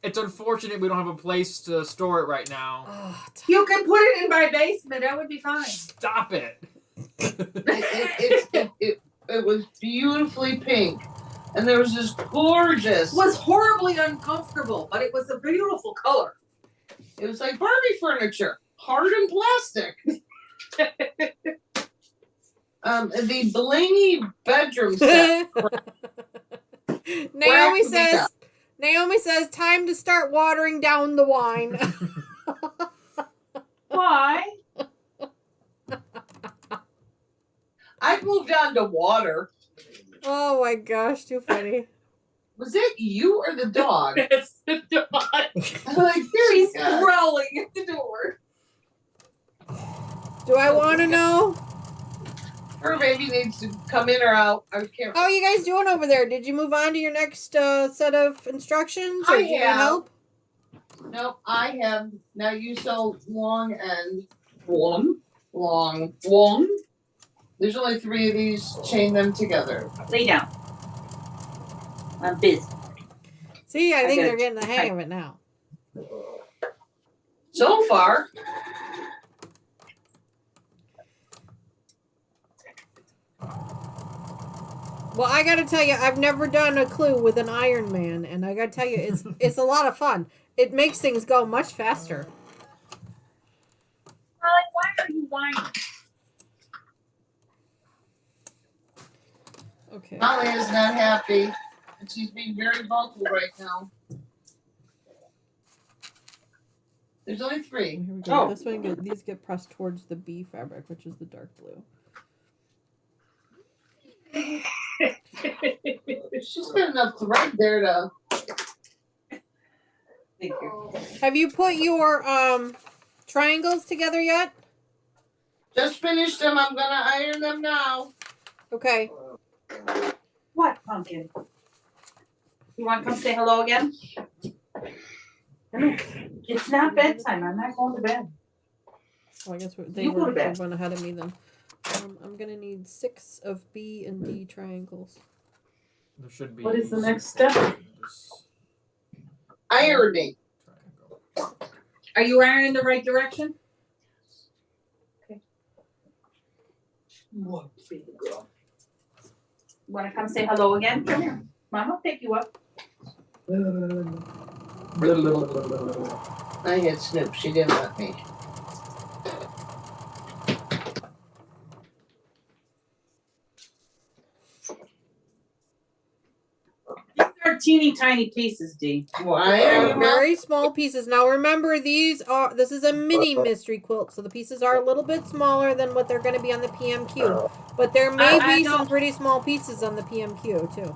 It's unfortunate we don't have a place to store it right now. Oh, You can put it in my basement. That would be fine. Stop it. It was beautifully pink, and there was this gorgeous. It was horribly uncomfortable, but it was a beautiful color. It was like Barbie furniture, hard and plastic. The blingy bedroom set. Naomi says, time to start watering down the wine. Why? I've moved on to water. Oh my gosh, too funny. Was it you or the dog? It's the dog. I'm like, there She's you go. growling at the door. Do I want to know? Her baby needs to come in or out. I can't. How are you guys doing over there? Did you move on to your next set of instructions? Or I do you need have. help? No, I have. Now you sew long and One. long. One. There's only 3 of these. Chain them together. Lay down. I'm busy. See, I think get they're it. getting the hang of it now. So far, Well, I gotta tell you, I've never done a clue with an Iron Man, and I gotta tell you, it's a lot of fun. It makes things go much faster. Why are you whining? Okay. Molly is not happy, and she's being very vocal right now. There's only 3. Here we go. Oh. This one, these get pressed towards the B fabric, which is the dark blue. She's got enough thread there to. Thank you. Have you put your triangles together yet? Just finished them. I'm gonna iron them now. Okay. What, Pumpkin? You want to come say hello again? Come here. It's not bedtime. I'm not going to bed. Oh, I guess they You go to were bed. one ahead of me then. I'm gonna need 6 of B and D triangles. There should be. What is the next step? this Ironing. triangle. Are you ironing in the right direction? Okay. What, baby girl? Want to come say hello again? Come here. Mom will pick you up. I had Snoop. She didn't let me. These are teeny tiny pieces, D. Why They're are you very small pieces. Now remember, this is a mini mystery quilt, so the pieces are a little bit smaller than what they're going to be on the PMQ. But there may I be don't- some pretty small pieces on the PMQ too.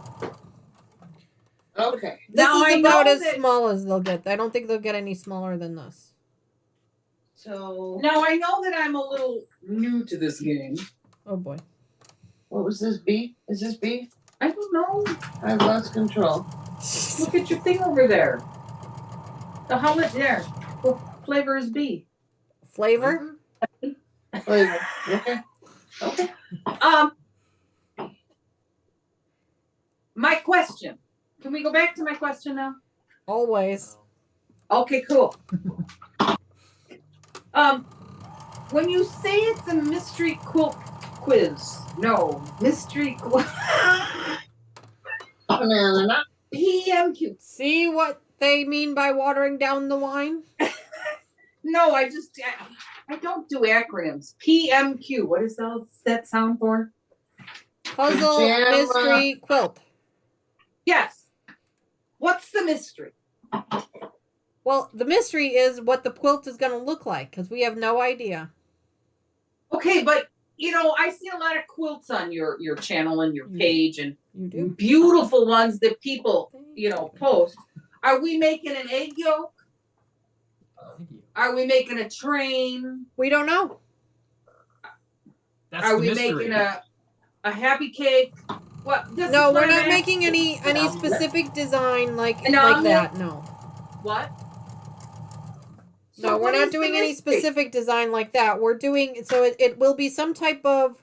Okay. This Now, I is know about as that- small as they'll get. I don't think they'll get any smaller than this. So Now I know that I'm a little new to this game. Oh boy. what was this? B? Is this B? I don't know. I lost control. Look at your thing over there. The helmet there. What flavor is B? Flavor? Flavor. Okay. Okay. My question. Can we go back to my question now? Always. Okay, cool. When you say it's a mystery quilt quiz, no, mystery quiz. Banana. PMQ. See what they mean by watering down the wine? No, I don't do acronyms. PMQ. What does that sound for? Puzzle Pajama. mystery quilt. Yes. What's the mystery? Well, the mystery is what the quilt is going to look like because we have no idea. Okay, but I see a lot of quilts on your channel and your page and You do? beautiful ones that people, post. Are we making an egg yolk? Thank you. Are we making a train? We don't know. That's Are the we mystery. making a happy cake? What? This No, is what we're I'm not asking. making any specific design like An omelet? that. No. What? No, So we're what not is the doing any mystery? specific design like that. We're doing so it will be some type of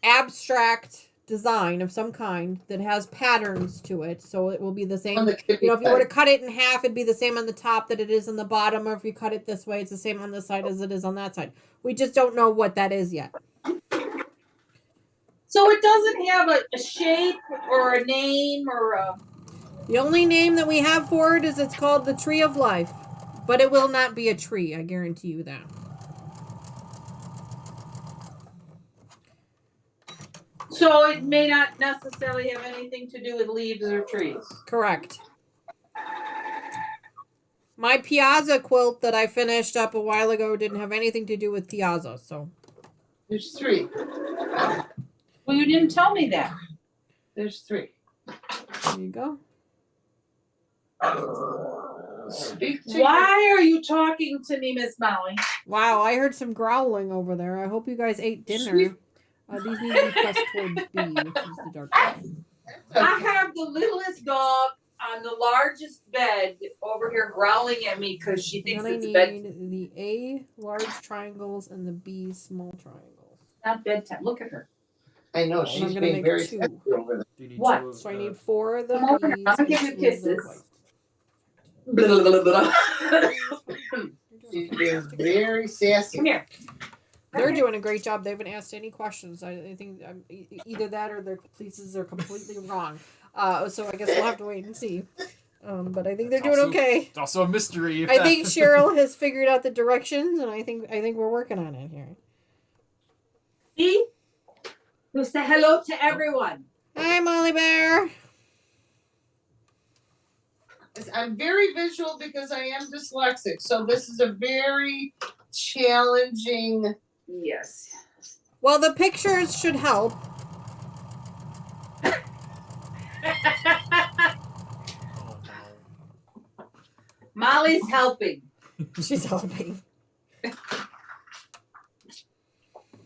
abstract design of some kind that has patterns to it, so it will be the On same. the If you were to cut it in half, it'd be the same on the top that it is on the bottom, or if you cut it this way, it's the same on this side as it is on that side. We just don't know what that is yet. So it doesn't have a shape or a name or a. The only name that we have for it is it's called the Tree of Life, but it will not be a tree, I guarantee you that. So it may not necessarily have anything to do with leaves or trees. Correct. My Piazza quilt that I finished up a while ago didn't have anything to do with Piazza, so. There's 3. Well, you didn't tell me that. There's 3. There you go. Speak to Why are you talking to me, Miss Molly? Wow, I heard some growling over there. I hope you guys ate dinner. These need to be pressed towards B, which is the dark one. I have the littlest dog on the largest bed over here growling at me because she thinks Then I it's need bed. the A large triangles and the B small triangles. Not bedtime. Look at her. I know I'm she's gonna being make very 2. sexy over there. Do you need What? two of So I the- need 4 of the Come over here. B's. I'm gonna give and you 2 of the kisses. white. Blah, blah, blah, blah. You're She's doing being fantastic. very sassy. Come here. They're doing a great job. They haven't asked any questions. I think either that or their pieces are completely wrong. So I guess we'll have to wait and see. But I think they're doing Also- okay. It's also a mystery. if I that- think Cheryl has figured out the directions, and I think we're working on it here. See? You say hello to everyone. Hi, Molly Bear. I'm very visual because I am dyslexic, so this is a very challenging. Yes. Well, the pictures should help. Oh, no. Molly's helping. She's helping.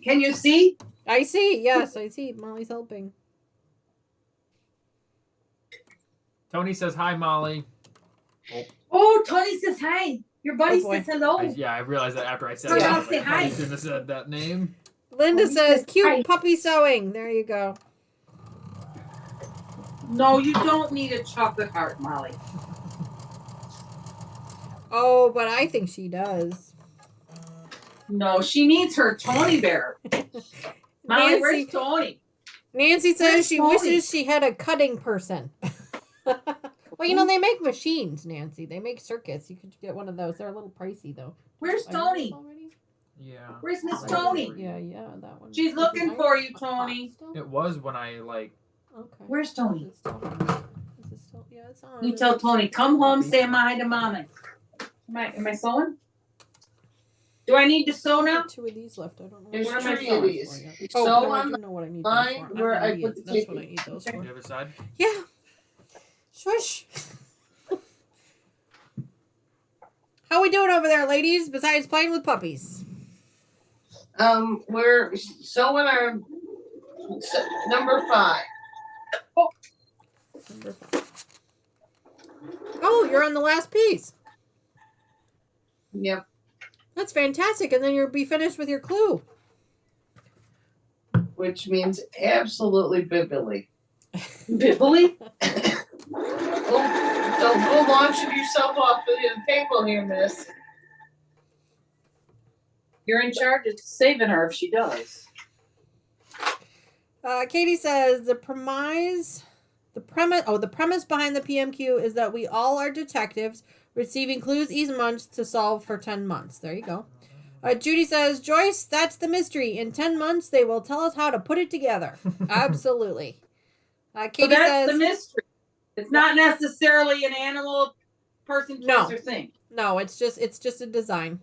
Can you see? I see. Yes, I see. Molly's helping. Tony says hi, Molly. Oh, Tony says hi. Your buddy Oh, boy. says hello. I realized that after I said Turn that. around, I was say like, hi. I shouldn't have said that name. Linda Oh, he says, says cute hi. puppy sewing. There you go. No, you don't need a chocolate heart, Molly. Oh, but I think she does. No, she needs her Tony bear. Molly, where's Nancy, Tony? Nancy says Where's she Tony? wishes she had a cutting person. Well, you know, they make machines, Nancy. They make circuits. You could get one of those. They're a little pricey, though. Where's I know this Tony? already? Yeah. Where's Miss Tony? Yeah, that one. She's Is looking it for iron? you, Tony. Still? It was when I like. Okay. Where's Is Tony? it still on? Is it still? Yeah, it's on. You tell Tony, come home, say hi to mommy. Am I sewing? Do I need to sew I now? have 2 of these left. I don't know. There's what am I 3 sewing of these. for yet. You Oh, sew no, I on do know what I need line those for. where I'm I an put idiot. the That's tape what I in. need those The for. other side. Yeah. Shush. How we doing over there, ladies, besides playing with puppies? We're sewing our number 5. Number 5. Oh, you're on the last piece. Yep. That's fantastic. And then you'll be finished with your clue. Which means absolutely bibbly. Bibbly? Don't go launching yourself off the table here, miss. You're in charge of saving her if she does. Katie says the premise behind the PMQ is that we all are detectives receiving clues each month to solve for 10 months. There you go. Judy says, Joyce, that's the mystery. In 10 months, they will tell us how to put it together. Absolutely. Katie So that's says, the mystery. It's not necessarily an animal, person, place, No. or thing. no, it's just a design.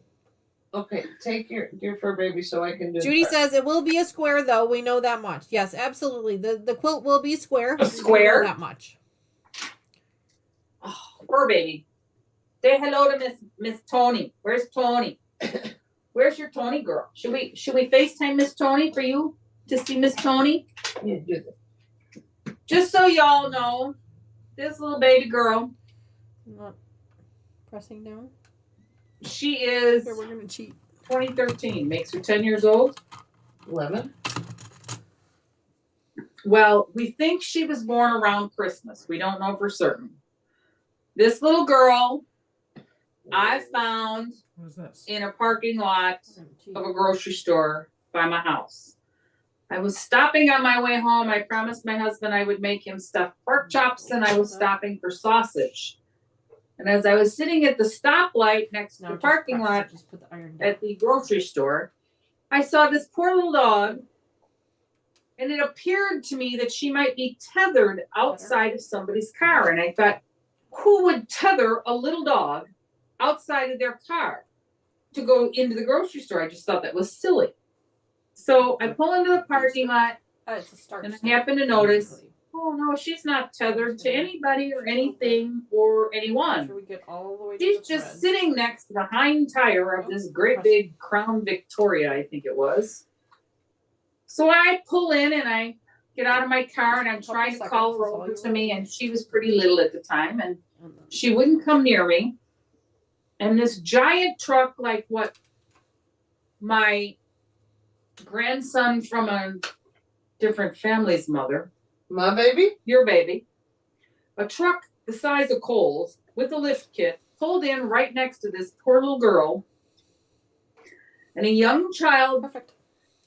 Okay, take your fur baby so I can do Judy the says it will be a square, though. We know that much. Yes, absolutely. The quilt will be square. We do know square? that much. Oh, fur baby. Say hello to Miss Tony. Where's Tony? Where's your Tony girl? Should we FaceTime Miss Tony for you to see Miss Tony? Yeah, do that. Just so y'all know, this little baby girl, I'm not pressing down. she is Here, we're going to cheat. 2013. Makes her 10 years old. 11. Well, we think she was born around Christmas. We don't know for certain. This little girl I found What is this? in a parking lot of a grocery store by my house. I was stopping on my way home. I promised my husband I would make him stuffed pork chops, and I was stopping for sausage. And as I was sitting at the stoplight next to the parking lot at the grocery store, I saw this poor little dog, and it appeared to me that she might be tethered outside of somebody's car. And I thought, who would tether a little dog outside of their car to go into the grocery store? I just thought that was silly. So I pull into the parking lot, It's a start. and I happen to notice, oh no, she's not tethered to anybody or anything or anyone. Sure we get all the way to She's the just thread. sitting next to the hind tire of this great big Crown Victoria, I think it was. So I pull in and I get out of my car and I'm trying to call her over to me, and she was pretty little at the time, and she wouldn't come near me. And this giant truck, like what my grandson from a different family's mother, My baby? your baby, a truck the size of Cole's with a lift kit pulled in right next to this poor little girl, and a young child Perfect.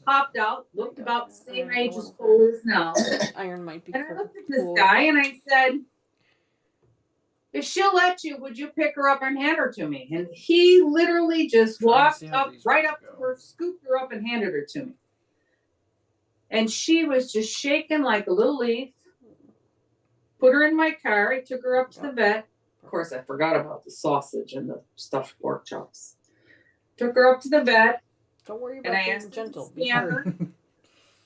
popped out, looked about the same age as Cole is now. Iron might be And I perfect. looked at this Cool. guy and I said, if she'll let you, would you pick her up and hand her to me? And he literally just Trying to walked see how up, these right work up to go. her, scooped her up and handed her to me. And she was just shaking like a little leaf. Put her in my car. I took her up to the vet. Of course, I forgot about the sausage and the stuffed pork chops. Took her up to the vet, Don't worry about and I being asked gentle. them Be to scan hard. her.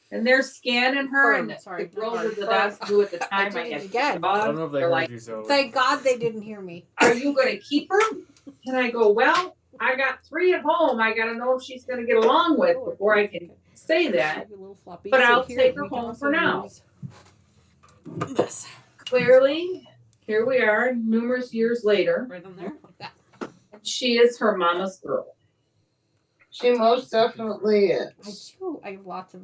And they're scanning her, Firm, and sorry, the girls not at the hard. desk who at the I time did I it had again. I don't know if they they're heard like, you, so. Thank God they didn't hear me. are you going to keep her? And I go, well, I got 3 at home. I got to know if she's going to get along with before I can say that. A little floppy. But So I'll here, take her we can home also for now. use This Clearly, here we are numerous years later. right on there, like that. And she is her mama's girl. She most definitely I is. do. I have lots of.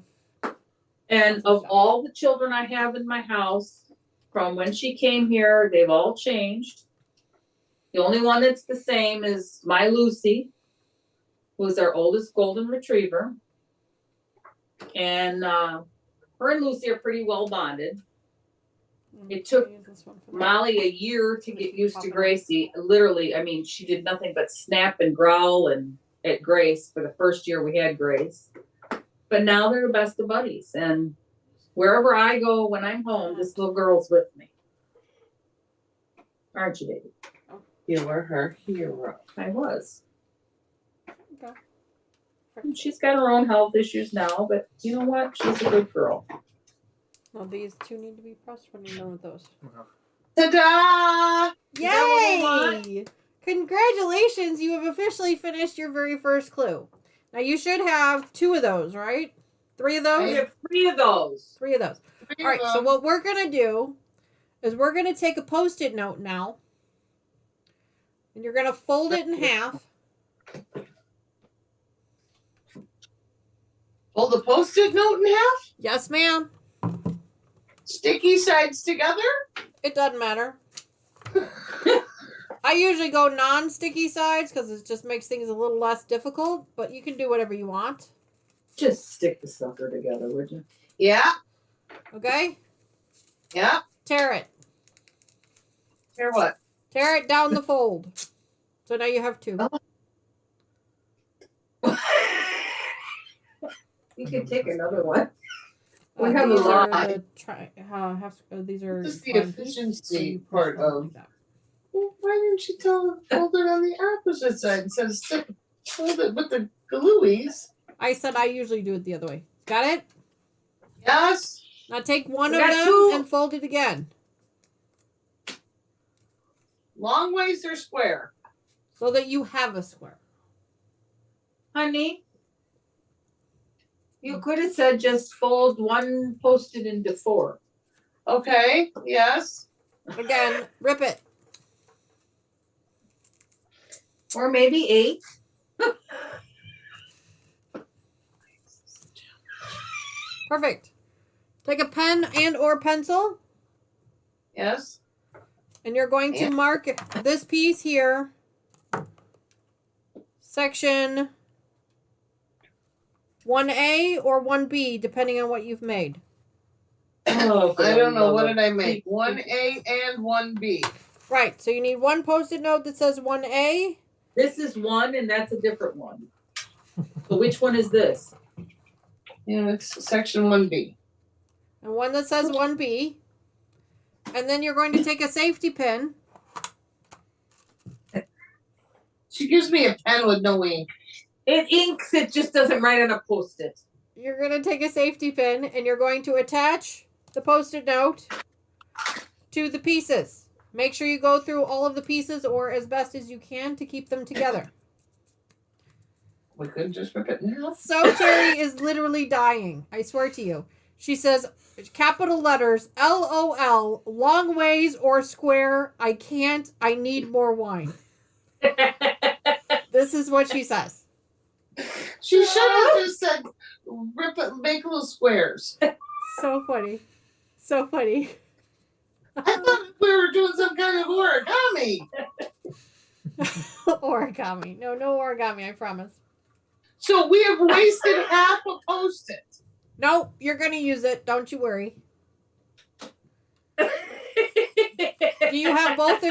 And of all the children I have in my house, from when she came here, they've all changed. The only one that's the same is my Lucy, who's our oldest golden retriever. And her and Lucy are pretty well bonded. It took Molly a year to get used to Gracie. Literally, I mean, she did nothing but snap and growl and at Grace for the first year we had Grace. But now they're the best of buddies. And wherever I go when I'm home, this little girl's with me. Aren't you, baby? You were her hero. I was. Okay. And she's got her own health issues now, but you know what? She's a good girl. Well, these two need to be pressed when you're done with those. Ta-da! that what Yay! Congratulations! You have officially finished your very first clue. Now you should have 2 of those, right? 3 of We those? have 3 of those. 3 of those. All right, so what we're going to do is we're going to take a Post-it note now. And you're going to fold it in half. Hold the post-it note in half? Yes, ma'am. Sticky sides together? It doesn't matter. I usually go non-sticky sides because it just makes things a little less difficult, but you can do whatever you want. Just stick the sucker together, would you? Yeah, Okay? yeah. Tear it. Hear what? Tear it down the fold. So now you have 2. You can take another one. We have a these lot. are these are This is the fun heaps, efficiency so you push part them of- like that. Well, why didn't you fold it on the opposite side instead of fold it with the glueies? I said I usually do it the other way. Got it? Yes. Now take one We of got them 2. and fold it again. Long ways or square? So that you have a square. Honey, you could have said just fold one Post-it into 4. Okay, yes. Again, rip it. Or maybe 8. Perfect. Take a pen and or pencil, Yes. and you're going to mark this piece here, section 1A or 1B, depending on what you've made. Oh, I don't know. What did I make? 1A and 1B. Right, so you need one Post-it note that says 1A. This is one and that's a different one. So which one is this? Yeah, it's section 1B. And one that says 1B. And then you're going to take a safety pin. She gives me a pen with no ink. It inks, it just doesn't write on a post-it. You're going to take a safety pin and you're going to attach the Post-it note to the pieces. Make sure you go through all of the pieces or as best as you can to keep them together. We couldn't just rip it now. So Terry is literally dying. I swear to you. She says, capital letters, LOL, long ways or square. I can't. I need more wine. This is what she says. She should have just said, rip it, make little squares. So funny. So funny. I thought we were doing some kind of origami. Origami. No origami, I promise. So we have wasted half a Post-it. No, you're going to use it. Don't you worry. Do you have both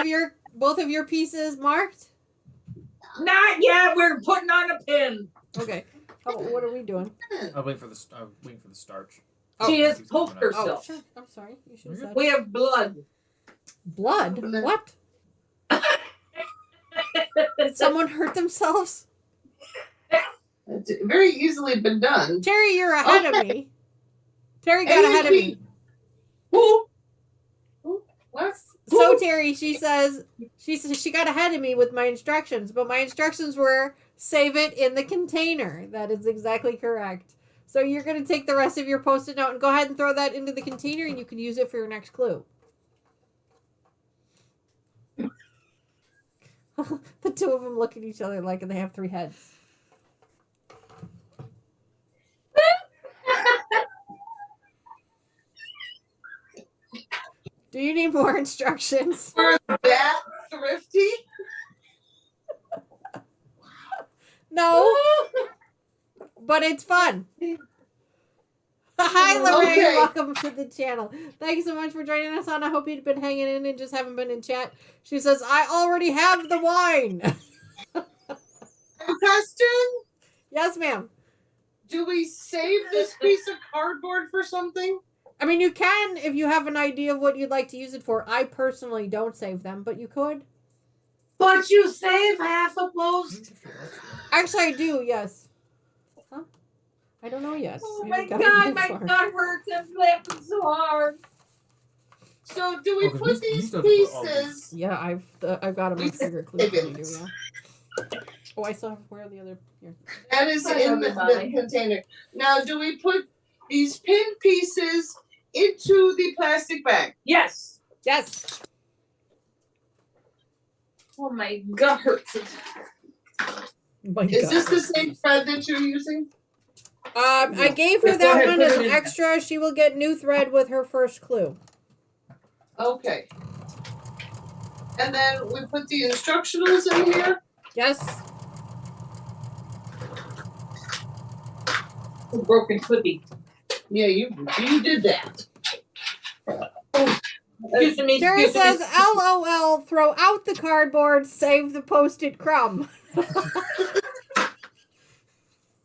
of your pieces marked? Not yet, we're putting on a pin. Okay. What are we doing? I'm waiting for the starch. She has poked Oh, herself. sure. I'm sorry. You should have said We have blood. blood. What? Did someone hurt themselves? It's very easily been done. Terry, you're ahead of me. Terry got ahead of me. Who? What? So Terry, she says she got ahead of me with my instructions, but my instructions were save it in the container. That is exactly correct. So you're going to take the rest of your Post-it note and go ahead and throw that into the container, and you can use it for your next clue. The two of them look at each other like they have three heads. Do you need more instructions? We're that thrifty? No, but it's fun. Hi, Lorraine. Okay. Welcome to the channel. Thanks so much for joining us on. I hope you've been hanging in and just haven't been in chat. She says, I already have the wine. Question? Yes, ma'am. Do we save this piece of cardboard for something? I mean, you can if you have an idea of what you'd like to use it for. I personally don't save them, but you could. But you save half of those. Actually, I do, yes. Huh? I don't know yet. Oh I my haven't gotten god, that my far. gut hurts. I'm laughing so hard. So do we Oh, 'cause put we these still have to put all pieces? Yeah, I've got a much bigger clue than you do, yeah. Oh, I still have where are the other here. That is Hi, in the everybody. container. Now, do we put these pin pieces into the plastic bag? Yes. Yes. Oh, my gut hurts. My Is God. this the same thread that you're using? I gave her Let's go that ahead, one put as it an in there. extra. She will get new thread with her first clue. Okay. And then we put the instructionals in here. Yes. Broken cookie. Yeah, you did that. Excuse me. Terry excuse me. says, LOL, throw out the cardboard, save the Post-it crumb.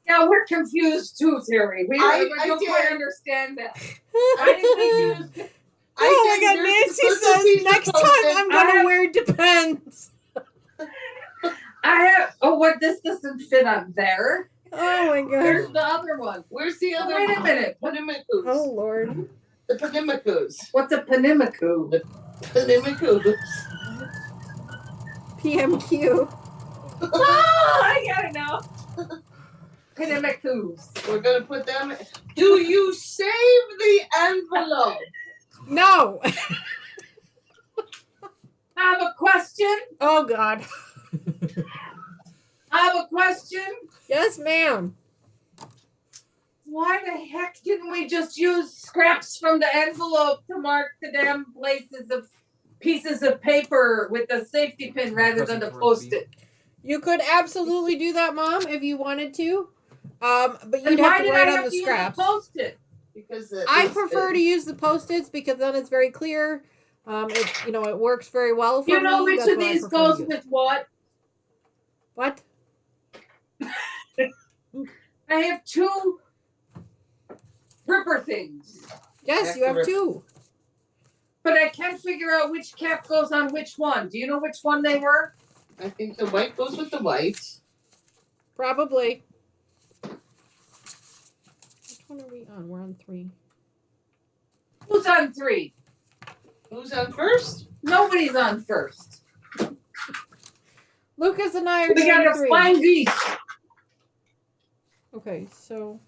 Yeah, we're confused too, Terry. We I don't did. quite understand that. I confused. Oh my said God, you're Nancy supposed to says, be next supposed time to- I'm going to wear Depends. I have. Oh, what? This doesn't fit on there. Oh my Where's God. the other one? Where's the other? Wait a minute. Panimacus. Oh Lord. The Panimacus. What's a panimicu? Panimacus. PMQ. Oh, I gotta know. Panimicus. We're gonna put them. Do you save the envelope? No. I have a question. Oh God. I have a question. Yes, ma'am. Why the heck didn't we just use scraps from the envelope to mark the damn places of pieces of paper with a safety pin rather than to post it? You could absolutely do that, Mom, if you wanted to. But And you'd why have to did write I on have the to use scraps. a post-it? Because I prefer to use the Post-its because then it's very clear. It works very well for me. You know which That's of what I these prefer to goes use. with what? What? I have two ripper things, Yes, you have two. but I can't figure out which cap goes on which one. Do you know which one they were? I think the white goes with the white. Probably. Which one are we on? We're on 3. Who's on 3? Who's on first? Nobody's on first. Lucas and I are We doing gotta 3. find these. Okay, so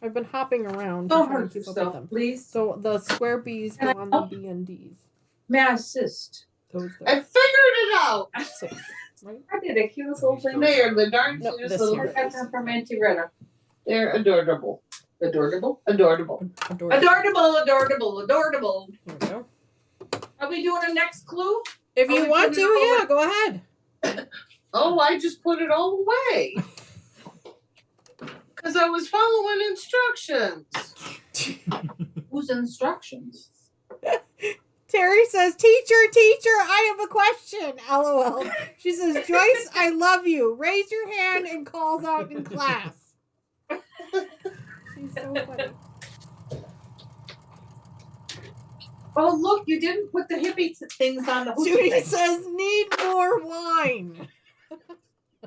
I've been hopping around Don't to try to hurt keep up with yourself, them. please. So the square B's go on the B and D's. May I assist? Those I there. figured it out. 6, right? I did a cute little thing. They are the darn No, cutest this little one. I got them from Auntie Retta. They're adorable. Adorable. Adorable. Adorable. Adorable, adorable, adorable. There we go. Are we doing a next clue? If Are you we want putting it all to, yeah, go ahead. Oh, I just put it all away. Because I was following instructions. Whose instructions? Terry says, teacher, I have a question. LOL. She says, Joyce, I love you. Raise your hand and calls out in class. She's so funny. Oh, look, you didn't put the hippie things on the Judy hoochie. says, need more wine.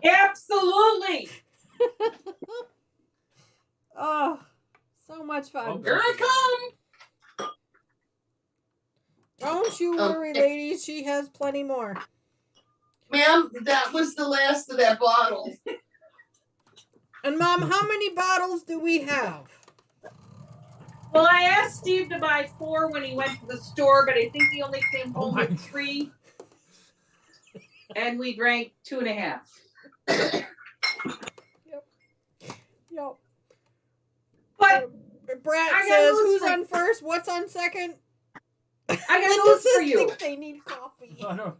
Absolutely. Oh, so much fun. Oh, Here I come. Don't you worry, ladies. She has plenty more. Ma'am, that was the last of that bottle. And Mom, how many bottles do we have? Well, I asked Steve to buy 4 when he went to the store, but I think he only came Oh home my with 3. And we drank 2.5. Yep. But Brad I got says, news who's for- on first? What's on second? I got Linda news says for you. think they need coffee. I don't.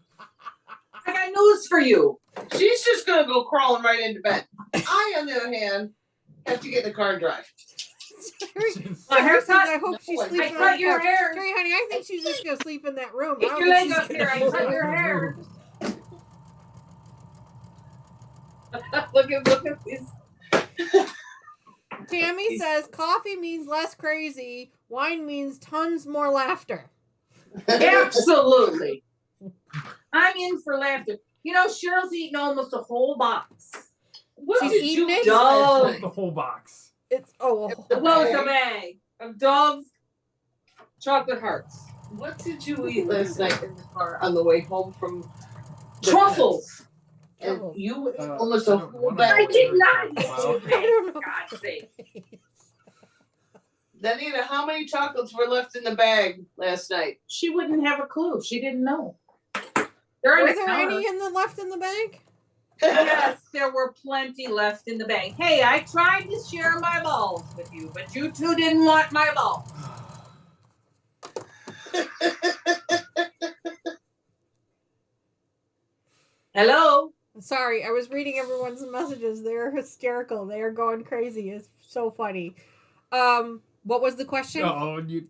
I got news for you. She's just going to go crawling right into bed. I, on the other hand, have to get in the car and drive. My Terry says, haircut. I hope she's No, I sleeping I on cut the your couch. hair. Terry, honey, I think she's just gonna sleep in that room. Get I don't your think leg she's up gonna here. I sleep cut in your that hair. room. look at this. Tammy says coffee means less crazy. Wine means tons more laughter. Absolutely. I'm in for laughter. You know, Cheryl's eating almost a whole box. What She's did you eating it? eat last Dog. night? The whole box. It's Close a bag of Dove chocolate hearts. What did you eat last night in the car on the way home from the Truffles. And Truffles. you ate Uh, almost I a don't whole wanna bag. I did not eat Wow. a whole I bag, don't know. for God's sake. Danita, how many chocolates were left in the bag last night? She wouldn't have a clue. She didn't know. They're in Were the there counter. any in the left in the bag? Yes, there were plenty left in the bag. Hey, I tried to share my balls with you, but you two didn't want my balls. Hello? Sorry, I was reading everyone's messages. They're hysterical. They are going crazy. It's so funny. What was the question? Oh, you.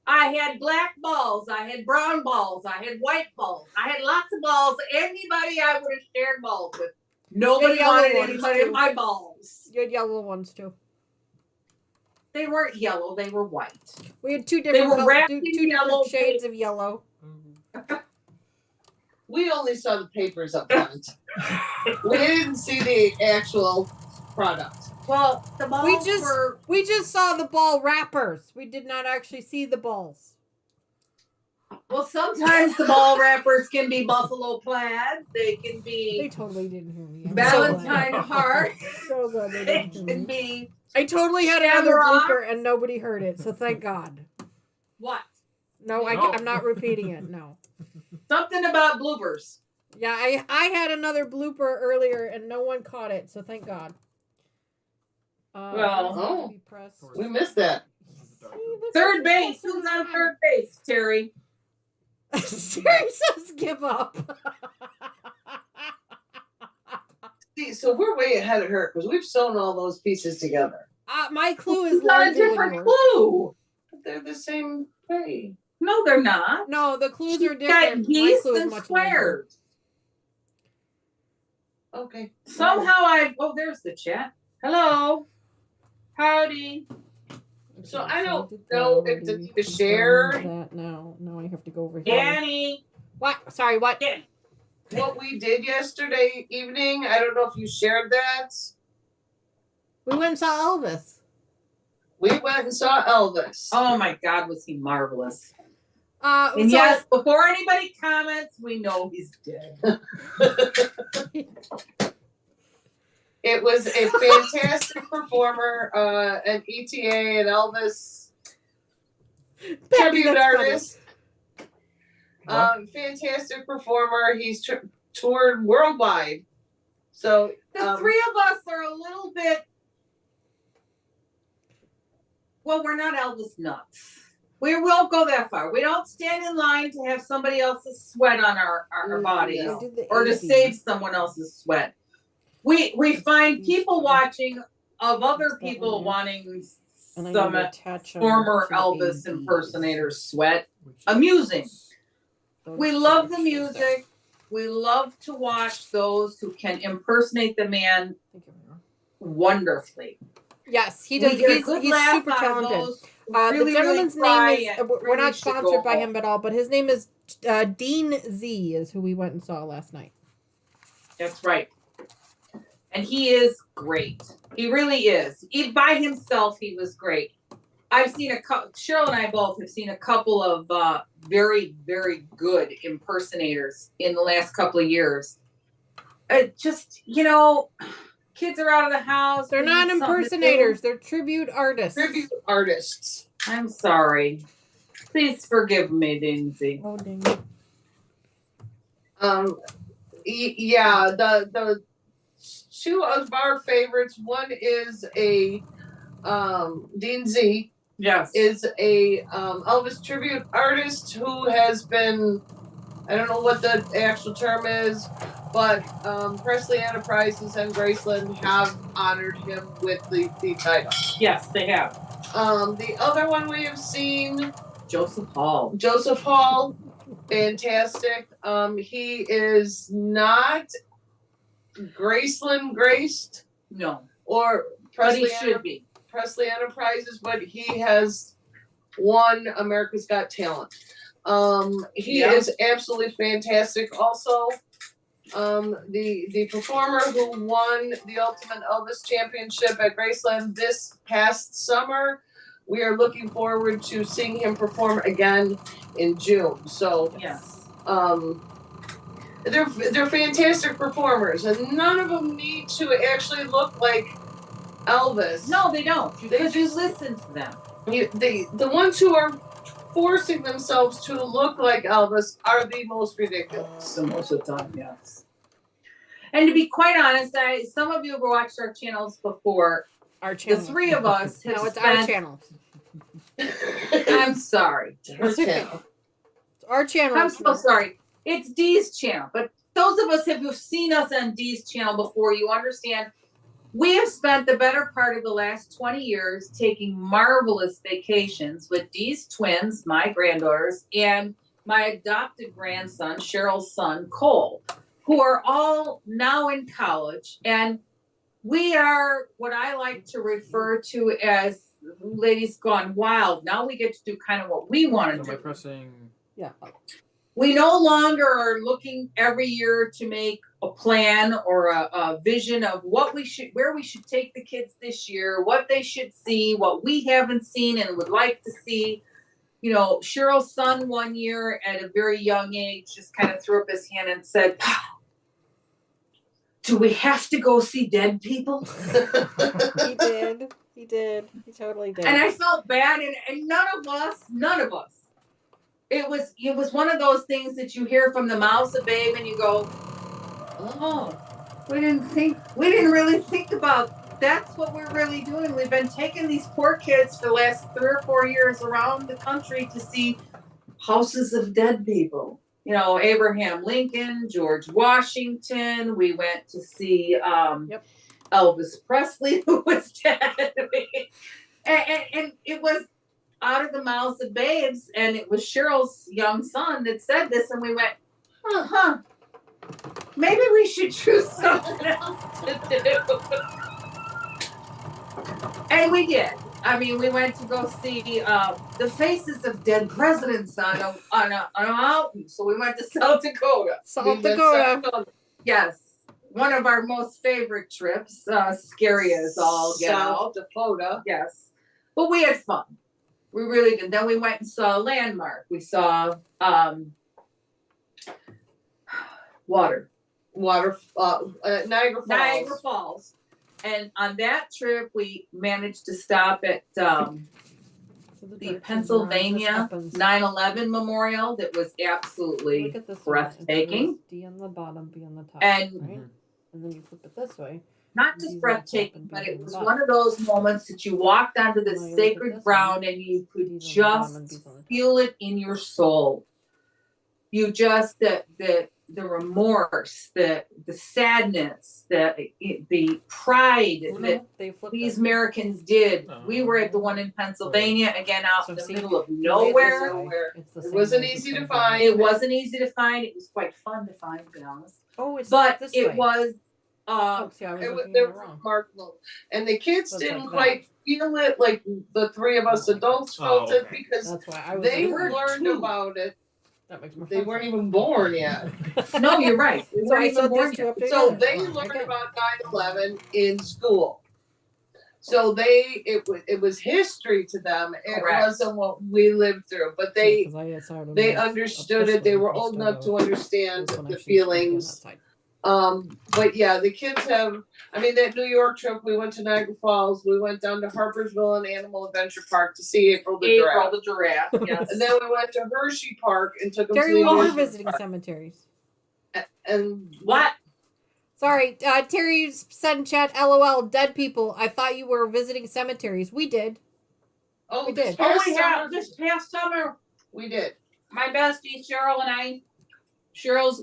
I had black balls. I had brown balls. I had white balls. I had lots of balls. Anybody I would have shared balls with. Nobody yellow wanted ones, anybody too. of my balls. You had yellow ones too. They weren't yellow. They were white. We had two They different were colors, wrapped two in different yellow shades of yellow. We only saw the papers up front. We didn't see the actual product. Well, the balls were... We just saw the ball wrappers. We did not actually see the balls. Well, sometimes the ball wrappers can be buffalo plaid. They can They be totally didn't hear me. I'm Valentine glad. heart. So glad they They didn't hear can me. be I totally had another Shamrock. blooper and nobody heard it, so thank God. what? No, No. I'm not repeating it. No. Something about bloopers. Yeah, I had another blooper earlier and no one caught it, so thank God. Well, oh. be pressed. We missed that. third base. Who's on third base, Terry? Siri says give up. See, so we're way ahead of her because we've sewn all those pieces together. My clue is Who's got a larger than different yours. clue? But they're the same way. No, they're not. No, the clues She's are got different. My geese clue is and much larger. squares. Okay. Somehow there's the chat. Hello. Howdy. So I don't know if to need to share that now. Now I have to go over here. Danny. What? Sorry, what? Danny. what we did yesterday evening. I don't know if you shared that. We went and saw Elvis. We went and saw Elvis. Oh my God, was he marvelous. So And yes, before anybody comments, we know he's dead. It was a fantastic performer, an ETA and Elvis Patty, tribute that's artist. Fantastic performer. He's toured worldwide. So The three of us are a little bit. Well, we're not Elvis nuts. We won't go that far. We don't stand in line to have somebody else's sweat on our bodies No. or to save someone else's sweat. We find people watching of other people wanting some former Elvis impersonators sweat amusing. We love the music. We love to watch those who can impersonate the man wonderfully. Yes, he does. We get a He's good laugh super out of talented. those who The gentleman's cry name is. and We're really not should sponsored go by home. him at all, but his name is Dean Z. Is who we went and saw last night. That's right. And he is great. He really is. By himself, he was great. I've seen Cheryl and I both have seen a couple of very, very good impersonators in the last couple of years. Just, kids are out of the house. They're they not need something to do. impersonators. They're tribute artists. tribute artists. I'm sorry. Please forgive me, Lindsay. Oh, dang. Yeah, the two of our favorites. One is a Dean Z. Yes. Is a Elvis tribute artist who has been, I don't know what the actual term is, but Presley Enterprises and Graceland have honored him with the title. Yes, they have. The other one we have seen, Joseph Hall. fantastic. He is not Graceland graced No. or But he Presley should be. Presley Enterprises, but he has won America's Got Talent. He is absolutely fantastic. Also, the performer who won the Ultimate Elvis Championship at Graceland this past summer, we are looking forward to seeing him perform again in June. So, Yes. they're fantastic performers, and none of them need to actually look like Elvis. No, they don't. Because you just- listen to them. The ones who are forcing themselves to look like Elvis are the most ridiculous. So most of the time, yes. And to be quite honest, some of you have watched our channels before. Our The channel. three of us have No, it's our spent. channel. I'm sorry. Her channel. It's our channel. I'm so sorry. It's Dee's channel, but those of us who've seen us on Dee's channel before, you understand. We have spent the better part of the last 20 years taking marvelous vacations with Dee's twins, my granddaughters, and my adopted grandson, Cheryl's son, Cole, who are all now in college. And we are what I like to refer to as ladies gone wild. Now we get to do kind of what we want to So by do. pressing. Yeah. We no longer are looking every year to make a plan or a vision of where we should take the kids this year, what they should see, what we haven't seen and would like to see. Cheryl's son one year at a very young age just kind of threw up his hand and said, "Do we have to go see dead people?" He did. He did. He totally did. And I felt bad, and none of us. It was one of those things that you hear from the mouths of babe, and you go, "Oh, we didn't really think about that's what we're really doing. We've been taking these poor kids for the last 3 or 4 years around the country to see houses of dead people. You know, Abraham Lincoln, George Washington. We went to see Elvis Presley, who was dead. and it was out of the mouths of babes. And it was Cheryl's young son that said this. And we went, maybe we should choose something else to do. And we did. I mean, we went to go see the faces of dead presidents on a mountain. So we went to South Dakota. South Dakota. Yes. One of our most favorite trips. Scary as all get out. South Dakota. Yes. But we had fun. We really did. Then we went and saw a landmark. We saw Niagara Falls. Niagara Falls. And on that trip, we managed to stop at the Pennsylvania 9/11 memorial that was absolutely Look at this breathtaking. D on the bottom, B on the top. And right? And then you flip it this way. not just breathtaking, but it was one of those moments that you walked onto the sacred ground and you could just feel it in your soul. You just the remorse, the sadness, the pride that these Americans did. We were at the one in Pennsylvania, again out in the middle of nowhere. It wasn't easy to find. It wasn't easy to find. It was quite fun to find, to be honest. Oh, it's But this it way. was See, I was It was looking they at it were wrong. remarkable, and the kids So it's didn't like that. quite feel it like the three of us adults felt it okay. because That's why I was. they like, learned two. about it. That makes more They sense. weren't even born yet. no, you're right. We So weren't I even sewed born this two yet. up So together. they Oh, learned okay. about 9/11 in school. So it was history to them. It Correct. wasn't what we lived through, but Yeah, 'cause I had started they this up understood this it. They way were old instead enough to of understand this one the actually sticking on that feelings. side. But yeah, the kids have. I mean, that New York trip, we went to Niagara Falls. We went down to Harpersville and Animal Adventure Park to see April the giraffe. the giraffe. Yes. And then we went to Hershey Park and took them Terry, to the we were amusement visiting park. cemeteries. And What? Sorry, Terry said in chat, LOL, dead people. I thought you were visiting cemeteries. We did. oh, We this did. Oh, past we summer, have this past summer. we did. My bestie Cheryl and I.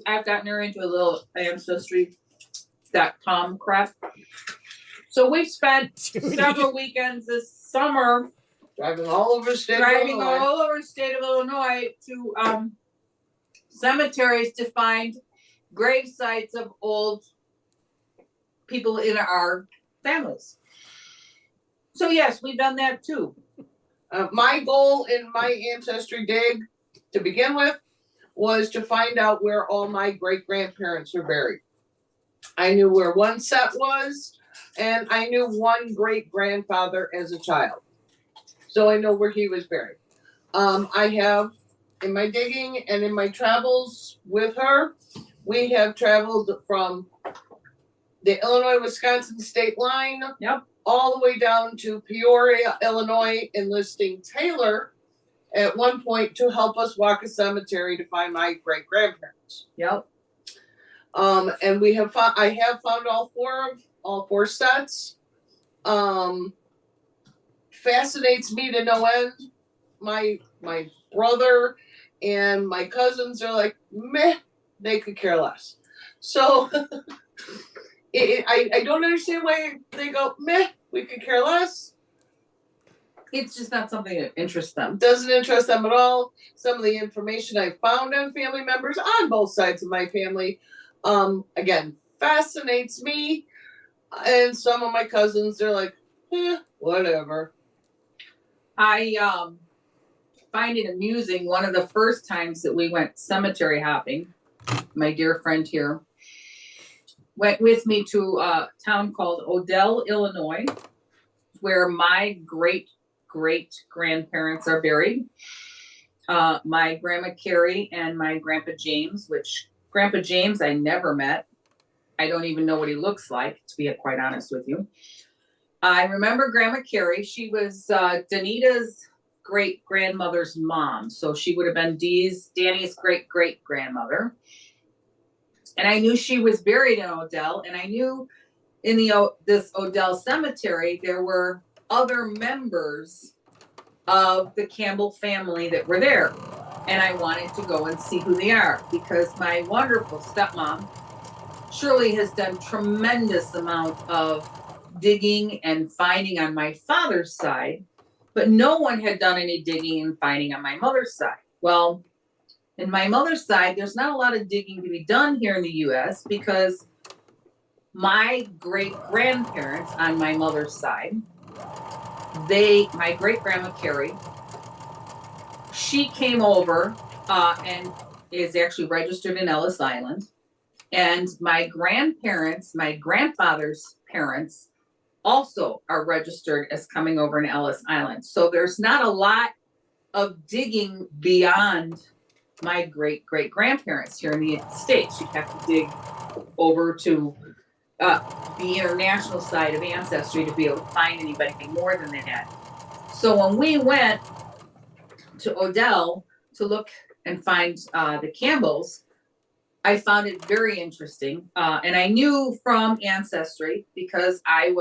I've gotten her into a little ancestry.com crap. So we've spent several weekends this summer Driving all over the state of driving Illinois. all over the state of Illinois to cemeteries to find grave sites of old people in our families. So yes, we've done that too. My goal in my ancestry dig to begin with was to find out where all my great grandparents were buried. I knew where one set was, and I knew one great grandfather as a child. So I know where he was buried. I have, in my digging and in my travels with her, we have traveled from the Illinois-Wisconsin state line. Yep. All the way down to Peoria, Illinois, enlisting Taylor at one point to help us walk a cemetery to find my great grandparents. Yep. And we have found. I have found all four sets. Fascinates me to no end. My brother and my cousins are like, meh, they could care less. So I don't understand why they go, meh, we could care less. It's just not something that interests them. Doesn't interest them at all. Some of the information I found on family members on both sides of my family, again, fascinates me. And some of my cousins, they're like, whatever. I find it amusing. One of the first times that we went cemetery hopping, my dear friend here went with me to a town called Odell, Illinois, where my great grandparents are buried. My grandma Carrie and my grandpa James, which Grandpa James I never met. I don't even know what he looks like, to be quite honest with you. I remember Grandma Carrie. She was Danita's great grandmother's mom. So she would have been Danny's great grandmother. And I knew she was buried in Odell. And I knew in this Odell cemetery, there were other members of the Campbell family that were there. And I wanted to go and see who they are because my wonderful stepmom, Shirley, has done tremendous amount of digging and finding on my father's side, but no one had done any digging and finding on my mother's side. Well, in my mother's side, there's not a lot of digging to be done here in the US because my great grandparents on my mother's side, my great grandma Carrie, she came over and is actually registered in Ellis Island. And my grandparents, my grandfather's parents, also are registered as coming over in Ellis Island. So there's not a lot of digging beyond my great great grandparents here in the United States. You have to dig over to the international side of Ancestry to be able to find anybody more than that. So when we went to Odell to look and find the Campbells, I found it very interesting. And I knew from Ancestry because I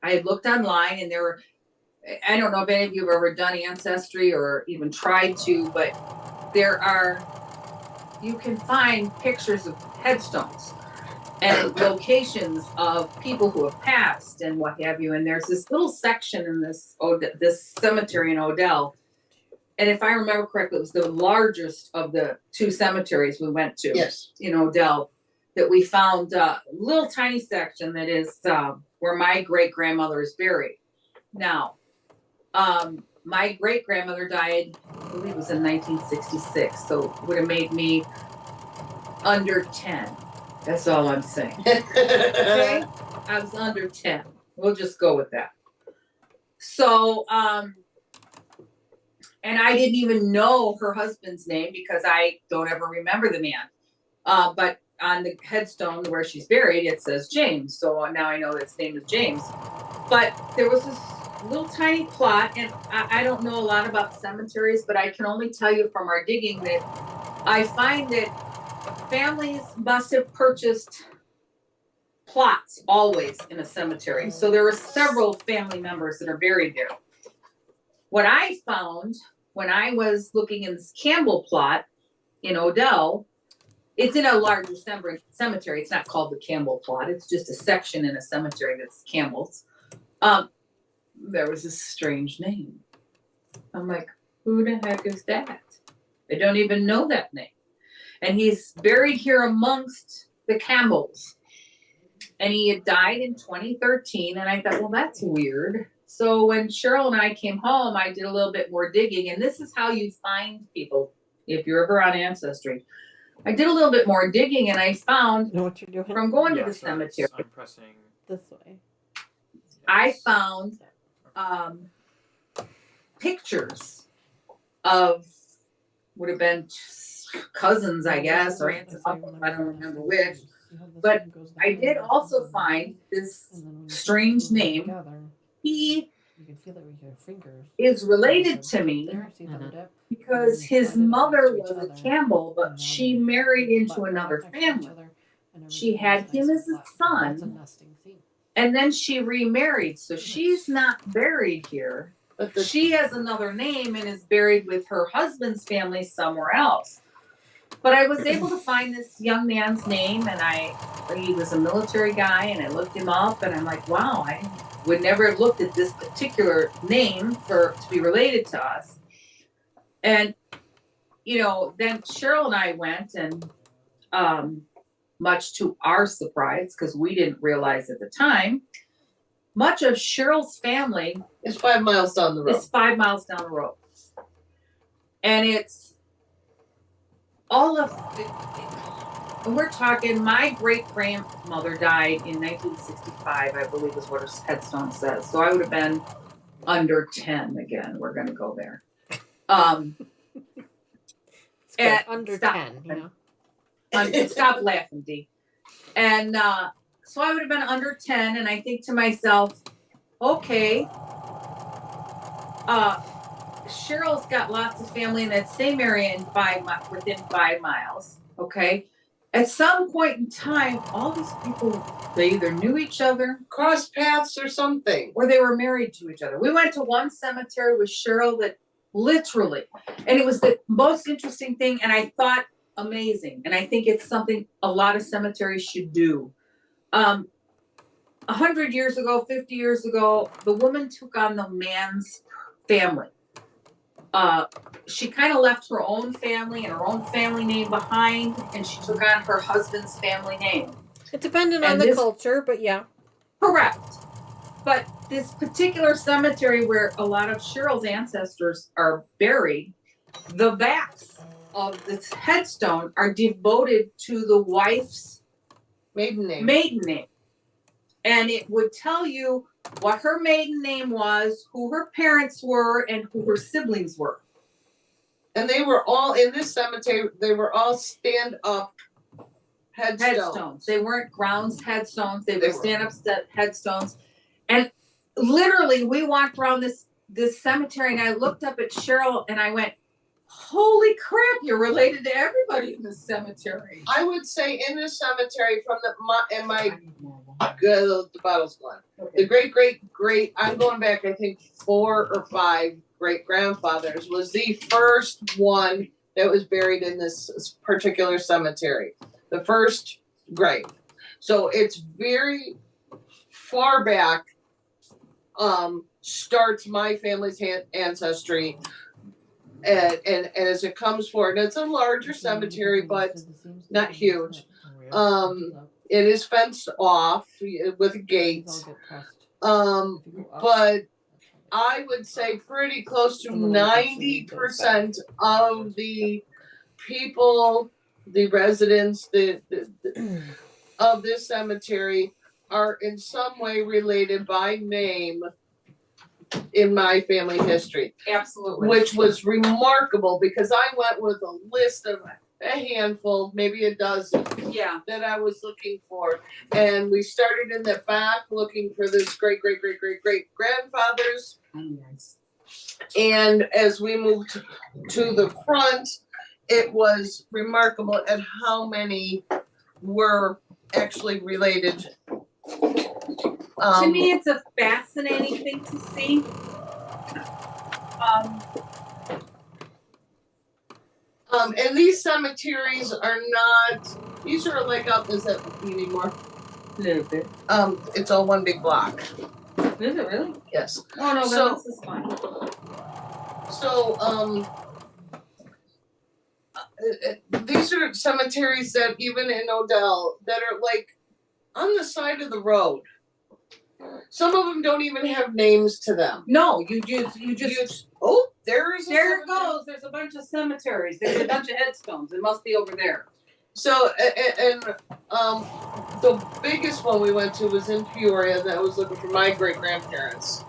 had looked online and there were, I don't know if any of you have ever done Ancestry or even tried to, but you can find pictures of headstones and locations of people who have passed and what have you. And there's this little section in this cemetery in Odell. And if I remember correctly, it was the largest of the two cemeteries we went to. Yes. In Odell, that we found a little tiny section that is where my great grandmother is buried. Now, my great grandmother died, I believe it was in 1966, so it would have made me under 10. That's all I'm saying. Okay? I was under 10. We'll just go with that. So, and I didn't even know her husband's name because I don't ever remember the man. But on the headstone where she's buried, it says James. So now I know that his name is James. But there was this little tiny plot, and I don't know a lot about cemeteries, but I can only tell you from our digging that I find that families must have purchased plots always in a cemetery. So there were several family members that are buried there. What I found when I was looking in this Campbell plot in Odell, it's in a larger cemetery. It's not called the Campbell plot. It's just a section in a cemetery that's Campbell's. There was a strange name. I'm like, who the heck is that? I don't even know that name. And he's buried here amongst the Campbells. And he had died in 2013. And I thought, well, that's weird. So when Cheryl and I came home, I did a little bit more digging. And this is how you find people if you're ever on Ancestry. I did a little bit more digging and I found, You know what you're doing? from going to the cemetery, I'm pressing. This way. I found pictures of, would have been cousins, I guess, or aunts and uncles, I don't remember which. But I did also find this strange name. He is related to me because his mother was a Campbell, but she married into another family. She had him as a son, and then she remarried. So she's not buried here. She has another name and is buried with her husband's family somewhere else. But I was able to find this young man's name, and he was a military guy, and I looked him up, and I'm like, wow, I would never have looked at this particular name to be related to us. And, then Cheryl and I went, and much to our surprise, because we didn't realize at the time, much of Cheryl's family It's 5 miles down the road. is 5 miles down the road. And it's all of, and we're talking, my great grandmother died in 1965, I believe is what her headstone says. So I would have been under 10 again. We're going to go there. Under 10, Stop laughing, Dee. And so I would have been under 10, and I think to myself, okay, Cheryl's got lots of family in that same area within 5 miles, okay? at some point in time, all these people, they either knew each other Cross paths or something. or they were married to each other. We went to one cemetery with Cheryl that literally, and it was the most interesting thing, and I thought amazing. And I think it's something a lot of cemeteries should do. 100 years ago, 50 years ago, the woman took on the man's family. She kind of left her own family and her own family name behind, and she took on her husband's family name. It depended on And the this- culture, but yeah. Correct. But this particular cemetery where a lot of Cheryl's ancestors are buried, the backs of this headstone are devoted to the wife's Maiden name. maiden name. And it would tell you what her maiden name was, who her parents were, and who her siblings were. And they were all in this cemetery. They were all stand up headstones. They weren't grounds headstones. They They were were. stand up headstones. And literally, we walked around this cemetery, and I looked up at Cheryl, and I went, "Holy crap! You're related to everybody in this cemetery." I would say in this cemetery from the bottle's gone. The great, I'm going back, I think 4 or 5 great grandfathers was the first one that was buried in this particular cemetery. The first grave. So it's very far back, starts my family's ancestry. And as it comes forward, it's a larger cemetery, but not huge. It is fenced off with gates. But I would say pretty close to 90% of the people, the residents, of this cemetery are in some way related by name in my family history. Absolutely. Which was remarkable because I went with a list of a handful, maybe a dozen Yeah. that I was looking for. And we started in the back looking for this great grandfathers. Nice. And as we moved to the front, it was remarkable at how many were actually related. To me, it's a fascinating thing to see. And these cemeteries are not, these are like up, is that anymore? A little bit. It's all one big block. Is it really? Yes. Oh no, So- this is fine. So, these are cemeteries that even in Odell that are like on the side of the road. Some of them don't even have names to them. No, you just There's a there it cemetery. goes. There's a bunch of cemeteries. There's a bunch of headstones. It must be over there. So, the biggest one we went to was in Peoria that was looking for my great grandparents.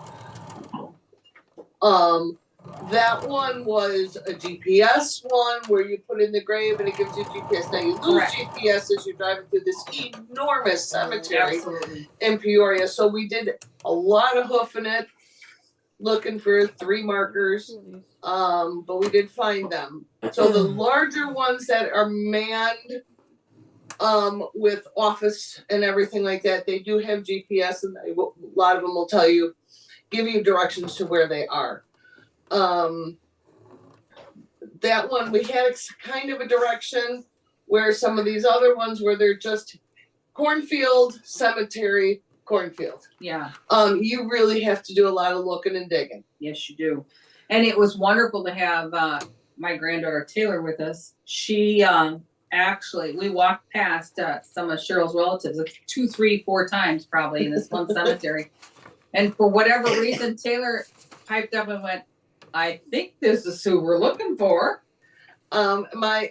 That one was a GPS one where you put in the grave and it gives you GPS. Now you lose Correct. GPS as you're driving through this enormous cemetery Absolutely. in Peoria. So we did a lot of hoofing it, looking for 3 markers. But we did find them. So the larger ones that are manned, with office and everything like that, they do have GPS, and a lot of them will give you directions to where they are. That one we had kind of a direction, where some of these other ones where they're just cornfield, cemetery, cornfield. Yeah. You really have to do a lot of looking and digging. Yes, you do. And it was wonderful to have my granddaughter Taylor with us. She actually, we walked past some of Cheryl's relatives 2, 3, 4 times probably in this one cemetery. And for whatever reason, Taylor piped up and went, "I think this is who we're looking for." My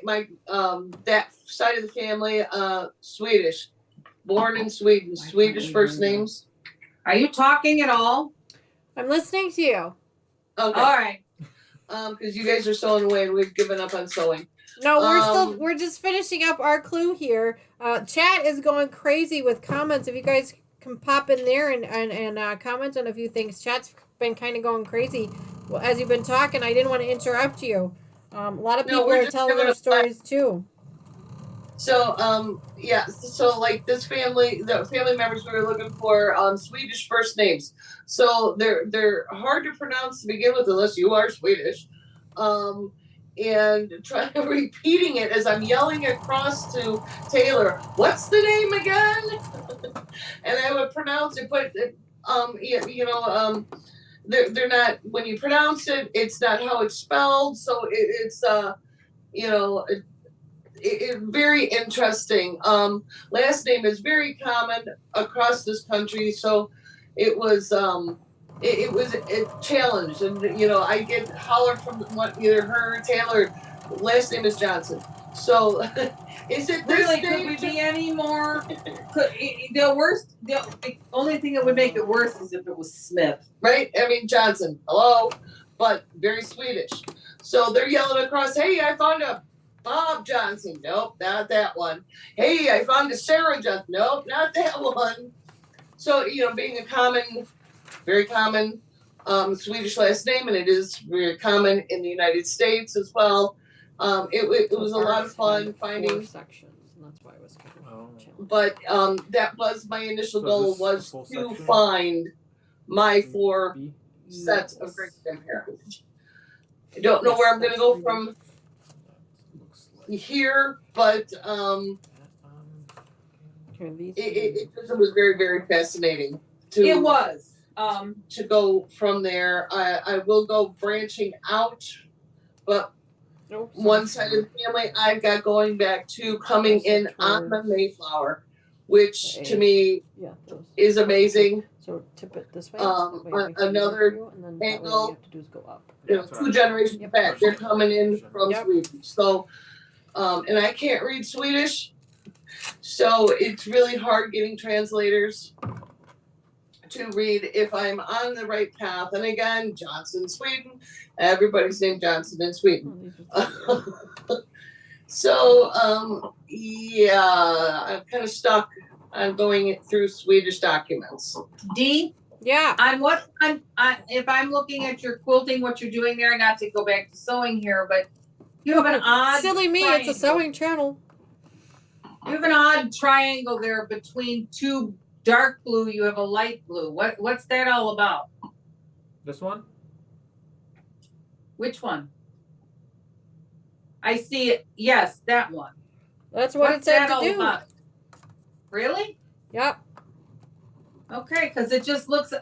that side of the family, Swedish, born in Sweden, Swedish first names. Are you talking at all? I'm listening to you. Okay. All right. Because you guys are sewing away and we've given up on sewing. No, we're just finishing up our clue here. Chat is going crazy with comments. If you guys can pop in there and comment on a few things. Chat's been kind of going crazy. Well, as you've been talking, I didn't want to interrupt you. A lot of No, people we're are just telling giving their a- stories too. So like this family, the family members we were looking for Swedish first names. So they're hard to pronounce to begin with unless you are Swedish. And try repeating it as I'm yelling across to Taylor, what's the name again? And I would pronounce it, but they're not, when you pronounce it, it's not how it's spelled. So it's very interesting. Last name is very common across this country, so it was it was a challenge, and I get holler from either her or Taylor. Last name is Johnson, so is it this Really, could name? we be any more? The only thing that would make it worse is if it was Smith. Right? I mean Johnson. Hello, but very Swedish. So they're yelling across, "Hey, I found a Bob Johnson." Nope, not that one. "Hey, I found a Sarah Johnson." Nope, not that one. So being a very common Swedish last name, and it is very common in the United States as well. It was a lot of fun finding 4 sections, and that's why it was kind of challenging. But that was my initial So goal, is this was the full to section? find my 4 B? sets of great grandparents. I don't know where I'm going to go from Looks like here, but Here, these it just was very, very fascinating to It was. to go from there. I will go branching out, but Nope, one side of the family I've got going back to coming in on the Mayflower, which to me yeah, those. is amazing. So tip it this way. Um, that way it makes it another easier for you, and then that way all angle. you have to do is go up. that's what 2 I- generations Yep. back, they're coming in from Yep. Sweden. So, and I can't read Swedish, so it's really hard getting translators to read if I'm on the right path. And again, Johnson, Sweden. Everybody's named Johnson in Sweden. Oh, these are So, I'm kind of stuck on going through Swedish documents. D. yeah. If I'm looking at your quilting, what you're doing there, not to go back to sewing here, but you have an odd Silly me, triangle. it's a sewing channel. You have an odd triangle there between 2 dark blue. You have a light blue. What's that all about? This one? Which one? I see it. Yes, that one. That's what What's it said that to all do. about? Really? Yep. Okay, because it looks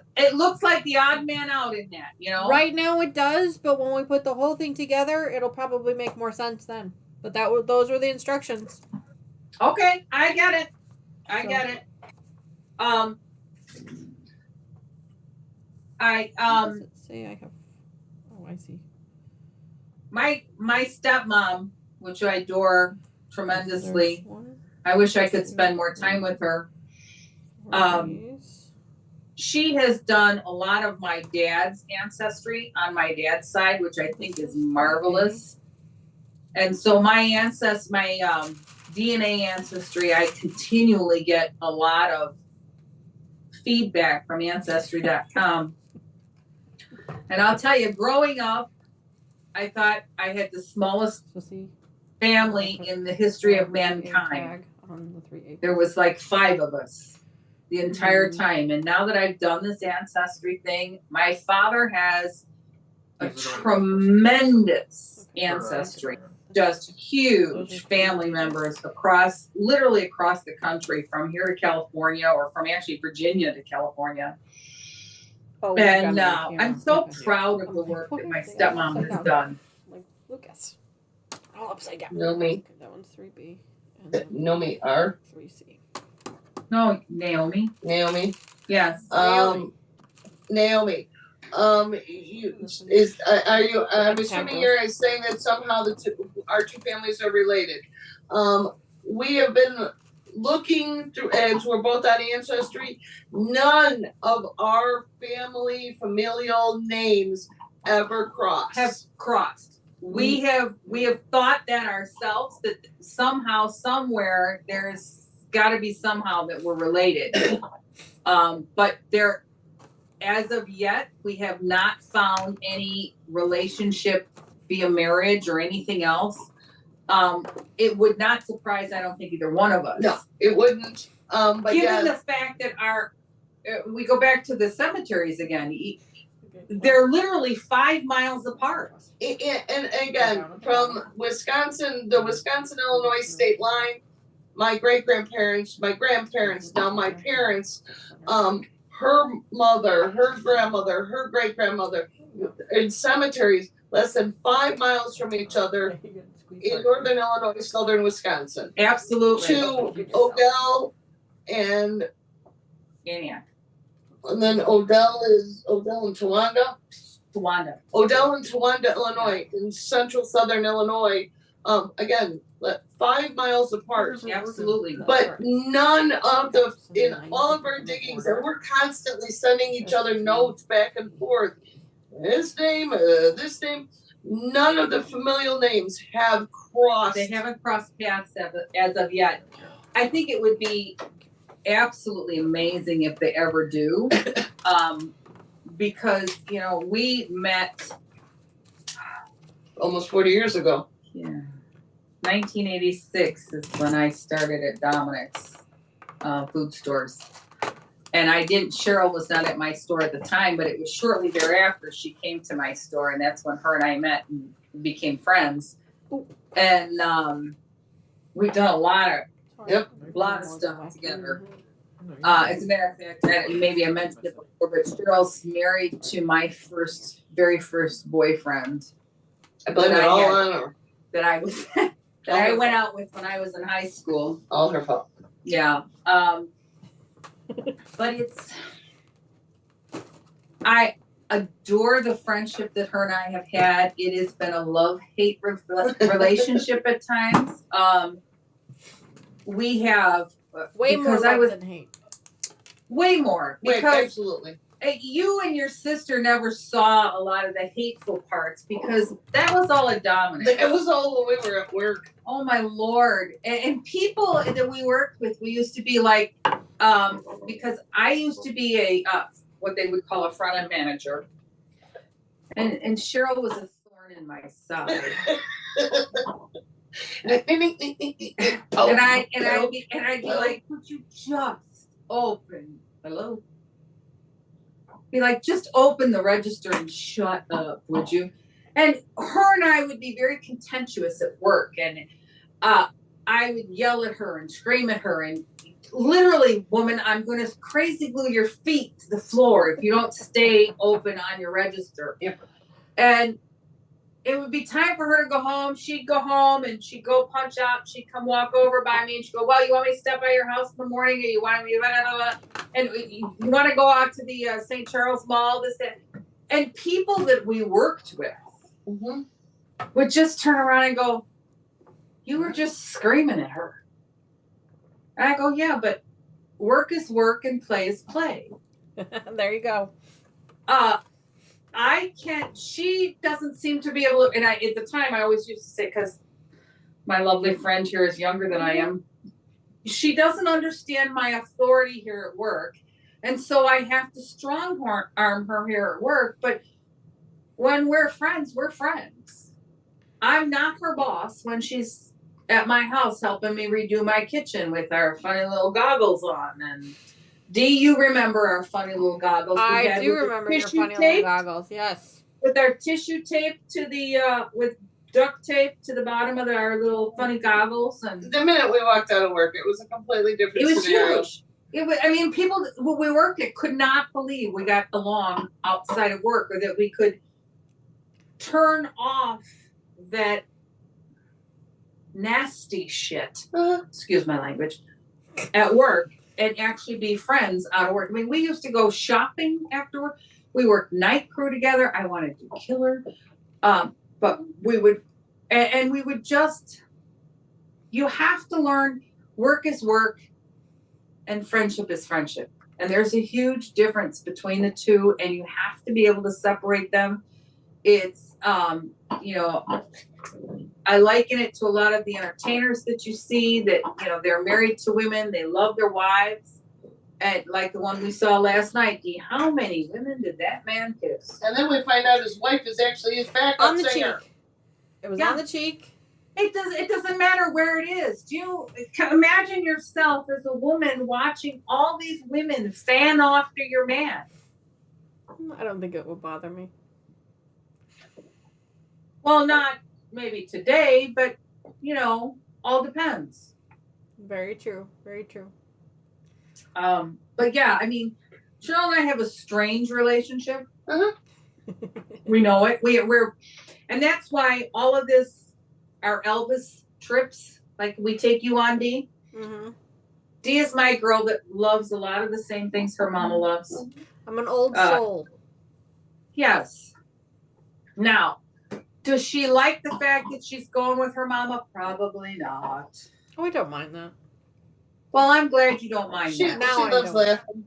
like the odd man out in that, Right now it does, but when we put the whole thing together, it'll probably make more sense then. But those were the instructions. Okay, I get it. I So- get it. What does it say? I have. Oh, I see. My stepmom, which I adore tremendously. There's one, I wish I could spend more time with her. one of these. She has done a lot of my dad's ancestry on my dad's side, which I think is marvelous. And so my DNA ancestry, I continually get a lot of feedback from ancestry.com. And I'll tell you, growing up, I thought I had the smallest So see. family in the history of mankind. Tag on the 3/8. There was like 5 of us the entire time. And now that I've done this ancestry thing, my father has a These are the- tremendous Okay. ancestry. Just huge family members literally across the country, from here to California, or from actually Virginia to California. Oh, And got it on camera. I'm so Okay. proud of the I'm like, work what that my is that? stepmom Upside has down. done. Like Lucas. All upside down. No, me. Okay, that one's 3B. And then Naomi R. 3C. No, Naomi. Naomi. Yes. Naomi. I'm assuming you're saying that somehow our 2 families are related. We have been looking through, as we're both on Ancestry, none of our familial names ever cross. Have crossed. We have thought that ourselves, that somehow, somewhere, there's got to be somehow that we're related. But there, as of yet, we have not found any relationship via marriage or anything else. It would not surprise, I don't think, either one of us. No, it wouldn't. But Given yeah, the fact that we go back to the cemeteries again, they're literally 5 miles apart. and again, from Wisconsin, the Wisconsin-Illinois state line, my great-grandparents, my grandparents, now my parents, her mother, her grandmother, her great-grandmother, in cemeteries less than 5 miles from each other in northern Illinois, southern Wisconsin. Absolutely. To Odell and Yeah. and then Odell and Towanda. Odell and Towanda, Illinois, in central southern Illinois. Again, 5 miles apart. Absolutely. But none of in all of our diggings, and we're constantly sending each other notes back and forth. This name, none of the familial names have crossed. They haven't crossed paths as of yet. I think it would be absolutely amazing if they ever do. Because, we met Almost 40 years ago. Yeah. 1986 is when I started at Dominic's food stores. And Cheryl was not at my store at the time, but it was shortly thereafter she came to my store, and that's when her and I met and became friends. And we've done a lot of stuff together. As a matter of fact, maybe I mentioned it before, but Cheryl's married to my very first boyfriend. I blame it all on her. That I went out with when I was in high school. All her fault. Yeah. But I adore the friendship that her and I have had. It has been a love-hate relationship at times. We have way more love than hate. Way more. Wait, Because absolutely. you and your sister never saw a lot of the hateful parts because that was all a Dominic. It was all when we were at work. Oh my Lord. And people that we worked with, we used to be like, because I used to be a, what they would call a front end manager. And Cheryl was a thorn in my side. And I'd be like, would you just open, hello? Be like, just open the register and shut up, would you? And her and I would be very contentious at work, and I would yell at her and scream at her, and literally, woman, I'm going to crazy glue your feet to the floor if you don't stay open on your register. And it would be time for her to go home. She'd go home and she'd go punch out. She'd come walk over by me and she'd go, well, you want me to step by your house in the morning? Or you want me and you want to go out to the St. Charles Mall? And people that we worked with would just turn around and go, you were just screaming at her. And I go, yeah, but work is work and play is play. There you go. She doesn't seem to be able to, and at the time I always used to say, because my lovely friend here is younger than I am, she doesn't understand my authority here at work. And so I have to strong arm her here at work. But when we're friends, we're friends. I'm not her boss when she's at my house helping me redo my kitchen with our funny little goggles on. And do you remember our funny little goggles? I do remember your funny little goggles, yes. With our tissue tape to the, with duct tape to the bottom of our little funny goggles. And the minute we walked out of work, it was a completely different scenario. Huge. It was, I mean, people when we worked at could not believe we got along outside of work, or that we could turn off that nasty shit, excuse my language, at work and actually be friends out of work. I mean, we used to go shopping after work. We worked night crew together. I wanted to kill her. But we would, and we would just, you have to learn work is work and friendship is friendship. And there's a huge difference between the two, and you have to be able to separate them. It's, you know, I liken it to a lot of the entertainers that you see that, you know, they're married to women, they love their wives. And like the one we saw last night, how many women did that man kiss? And then we find out his wife is actually his backup on the singer. cheek. It was on the cheek. It doesn't matter where it is. Do you imagine yourself as a woman watching all these women fan off to your man? I don't think it would bother me. Well, not maybe today, but all depends. Very true. Very true. But yeah, I mean, Cheryl and I have a strange relationship. Uh-huh. We know it. We're, and that's why all of this, our Elvis trips, like we take you on, Dee. Mm-hmm. Dee is my girl that loves a lot of the same things her mama loves. I'm an old soul. Yes. Now, does she like the fact that she's going with her mama? Probably not. Oh, I don't mind that. Well, I'm glad you don't mind She that. Now I loves don't. laughing.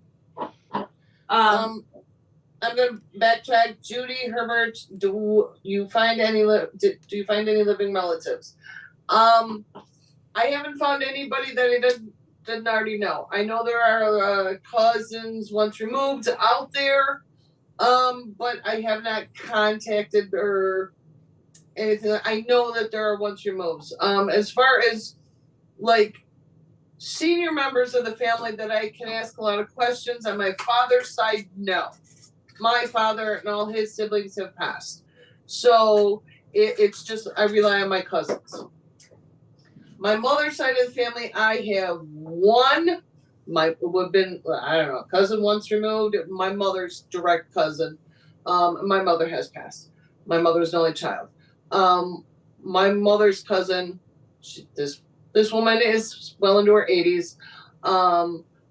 I'm gonna backtrack. Judy Herbert, do you find any living relatives? I haven't found anybody that I didn't already know. I know there are cousins once removed out there, but I have not contacted or anything. I know that there are once removes. As far as like senior members of the family that I can ask a lot of questions on my father's side, no. My father and all his siblings have passed. So it's just, I rely on my cousins. My mother's side of the family, I have one, would have been, I don't know, cousin once removed, my mother's direct cousin. My mother has passed. My mother's an only child. My mother's cousin, this woman is well into her 80s.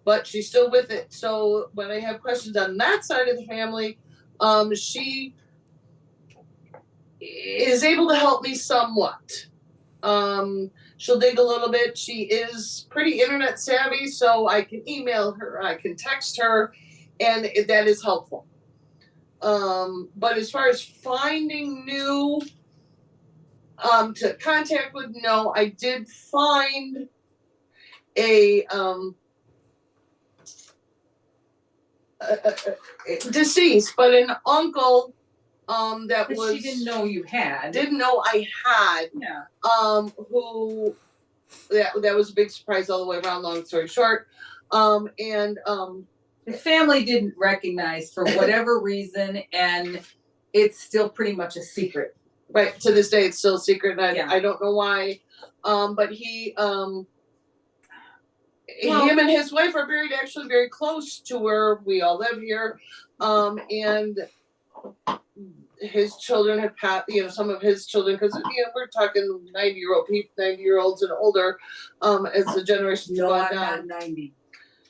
But she's still with it. So when I have questions on that side of the family, she is able to help me somewhat. She'll dig a little bit. She is pretty internet savvy, so I can email her, I can text her, and that is helpful. But as far as finding new to contact with, no, I did find a deceased, but an uncle that But was she didn't know you had. didn't know I had. Yeah. Who that was a big surprise all the way around. Long story short, The family didn't recognize for whatever reason, and it's still pretty much a secret. right to this day it's still a secret, and Yeah. I don't know why. But he Well- him and his wife are buried actually very close to where we all live here, and his children have passed. Some of his children, because we're talking 90-year-olds and older, as the generations No, gone I'm down. not 90.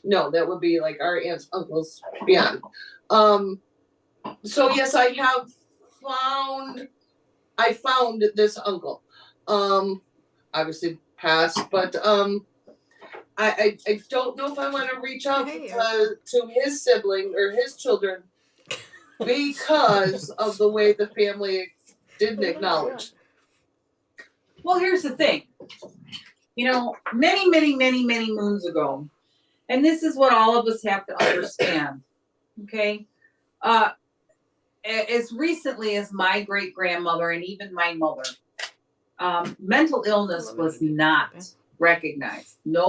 No, that would be like our aunts, uncles, beyond. So yes, I found this uncle. Obviously passed, but I don't know if I want to reach out to his sibling or his children because of the way the family didn't acknowledge. Well, here's the thing. Many, many, many, many moons ago, and this is what all of us have to understand, okay? As recently as my great-grandmother and even my mother, mental illness was not recognized. It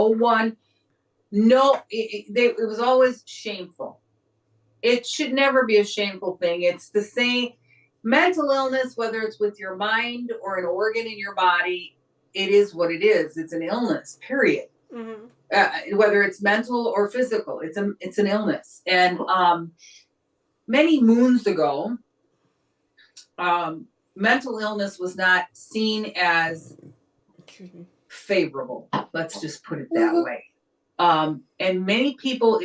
was always shameful. It should never be a shameful thing. It's the same mental illness, whether it's with your mind or an organ in your body, it is what it is. It's an illness, period. Mm-hmm. Whether it's mental or physical, it's an illness. And many moons ago, mental illness was not seen as favorable. Let's just put it that way. And many people,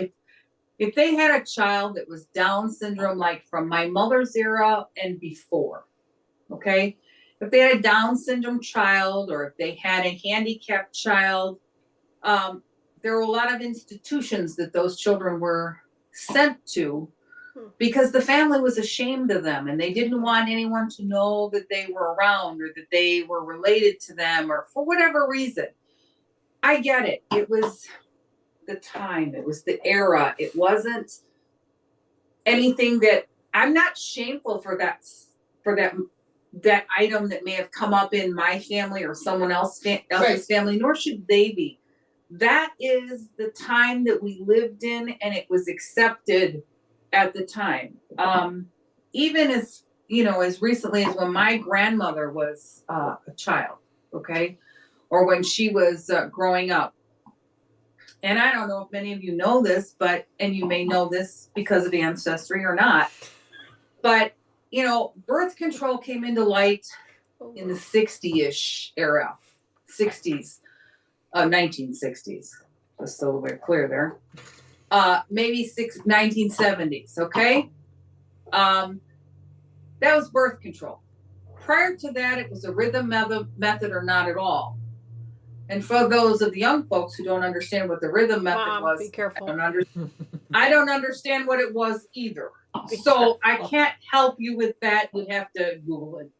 if they had a child that was Down syndrome, like from my mother's era and before, okay? If they had a Down syndrome child, or if they had a handicapped child, there were a lot of institutions that those children were sent to because the family was ashamed of them and they didn't want anyone to know that they were around or that they were related to them, or for whatever reason. I get it. It was the time. It was the era. It wasn't anything that I'm not shameful for that that item that may have come up in my family or someone else's family, nor should they be. That is the time that we lived in, and it was accepted at the time. Even as, as recently as when my grandmother was a child, okay? Or when she was growing up. And I don't know if many of you know this, and you may know this because of ancestry or not, but, birth control came into light in the 60-ish era, 60s, 1960s, just so we're clear there. Maybe 1970s, okay? That was birth control. Prior to that, it was a rhythm method or not at all. And for those of the young folks who don't understand what the rhythm method was, be careful. I don't understand what it was either. So I can't help you with that. You have to Google it.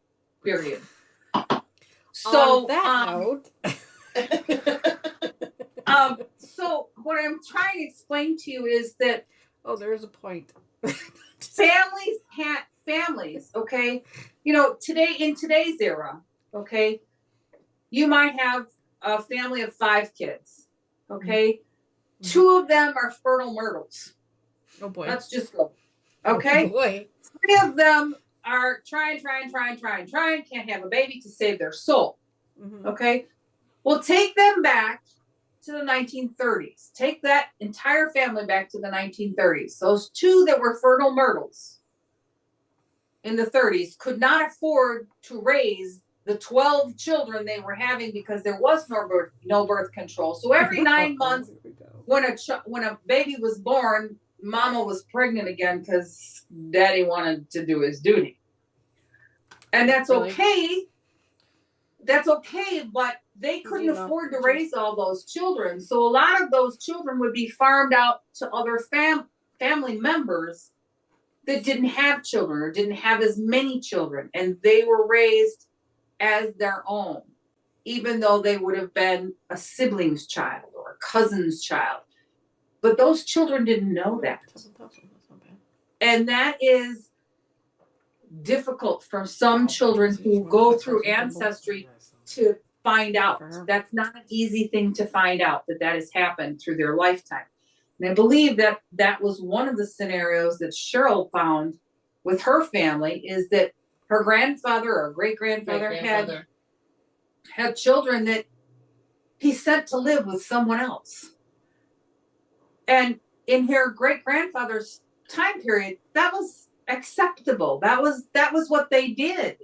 Period. So on that note. So what I'm trying to explain to you is that there's a point. families, okay? Today in today's era, okay, you might have a family of 5 kids, okay? 2 of them are fertile myrtles. Oh boy. Let's just go. Okay? Oh boy. 3 of them are trying, can't have a baby to save their soul. Mm-hmm. Okay? Well, take them back to the 1930s. Take that entire family back to the 1930s. Those 2 that were fertile myrtles in the 30s could not afford to raise the 12 children they were having because there was no birth control. So every 9 months, when a baby was born, mama was pregnant again because daddy wanted to do his duty. And that's okay. That's okay, but they couldn't afford to raise all those children. So a lot of those children would be farmed out to other family members that didn't have children or didn't have as many children. And they were raised as their own, even though they would have been a sibling's child or a cousin's child. But those children didn't know that. And that is difficult for some children who go through ancestry to find out. That's not an easy thing to find out, that has happened through their lifetime. And I believe that was one of the scenarios that Cheryl found with her family, is that her grandfather or great-grandfather had children that he sent to live with someone else. And in her great-grandfather's time period, that was acceptable. That was what they did.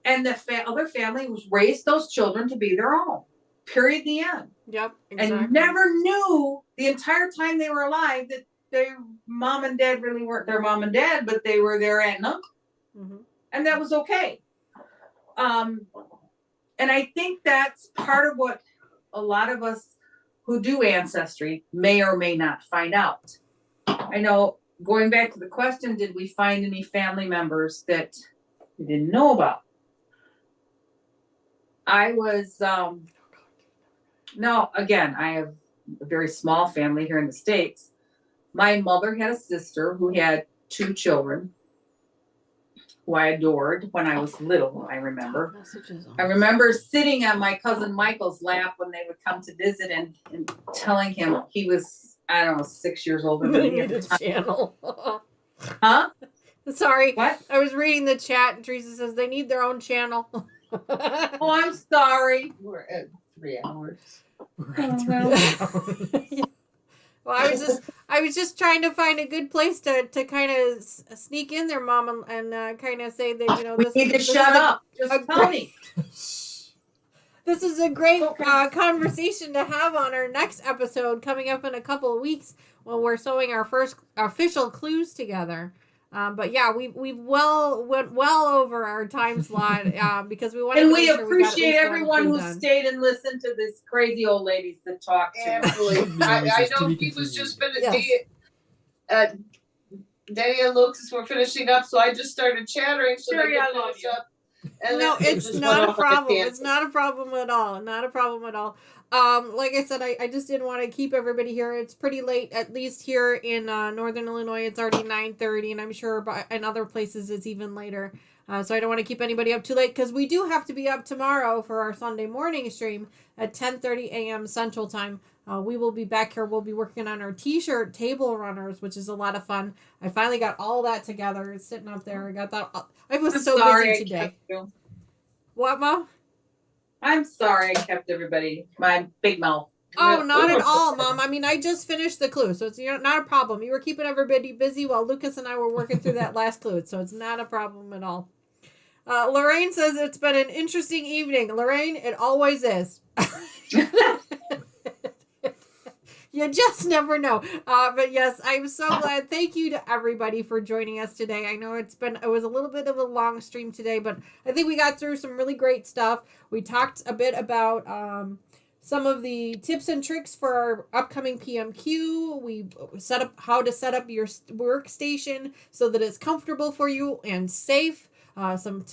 And the other family raised those children to be their own. Period. The end. Yep. Exactly. And never knew the entire time they were alive that their mom and dad really weren't their mom and dad, but they were their aunt and uncle. Mm-hmm. And that was okay. And I think that's part of what a lot of us who do ancestry may or may not find out. I know, going back to the question, did we find any family members that we didn't know about? I was, no, again, I have a very small family here in the States. My mother had a sister who had 2 children who I adored when I was little, I remember. I remember sitting on my cousin Michael's lap when they would come to visit and telling him he was, I don't know, 6 years older than me at the time. Channel. Huh? Sorry. What? I was reading the chat and Teresa says they need their own channel. Oh, I'm sorry. We're at 3 hours. Well, I was just trying to find a good place to kind of sneak in there, Mom, and kind of say that We need to shut up. Just tell me. This is a great conversation to have on our next episode coming up in a couple of weeks when we're sewing our first official clues together. But yeah, we went well over our time slot because we want to. And we appreciate everyone who stayed and listened to this crazy old ladies that talk to us. Absolutely. I know he was just Danny and Lucas were finishing up, so I just started chattering so they could finish up. And no, it's not a problem. It's not a problem at all. Not a problem at all. Like I said, I just didn't want to keep everybody here. It's pretty late, at least here in Northern Illinois. It's already 9:30, and I'm sure in other places it's even later. So I don't want to keep anybody up too late because we do have to be up tomorrow for our Sunday morning stream at 10:30 a.m. Central Time. We will be back here. We'll be working on our t-shirt table runners, which is a lot of fun. I finally got all that together. It's sitting up there. I got that. I was so busy today. What, Mom? I'm sorry I kept everybody, my big mouth. Oh, not at all, Mom. I mean, I just finished the clue, so it's not a problem. You were keeping everybody busy while Lucas and I were working through that last clue, so it's not a problem at all. Lorraine says it's been an interesting evening. Lorraine, it always is. You just never know. But yes, I'm so glad. Thank you to everybody for joining us today. I know it was a little bit of a long stream today, but I think we got through some really great stuff. We talked a bit about some of the tips and tricks for our upcoming PMQ. We set up how to set up your workstation so that it's comfortable for you and safe. Some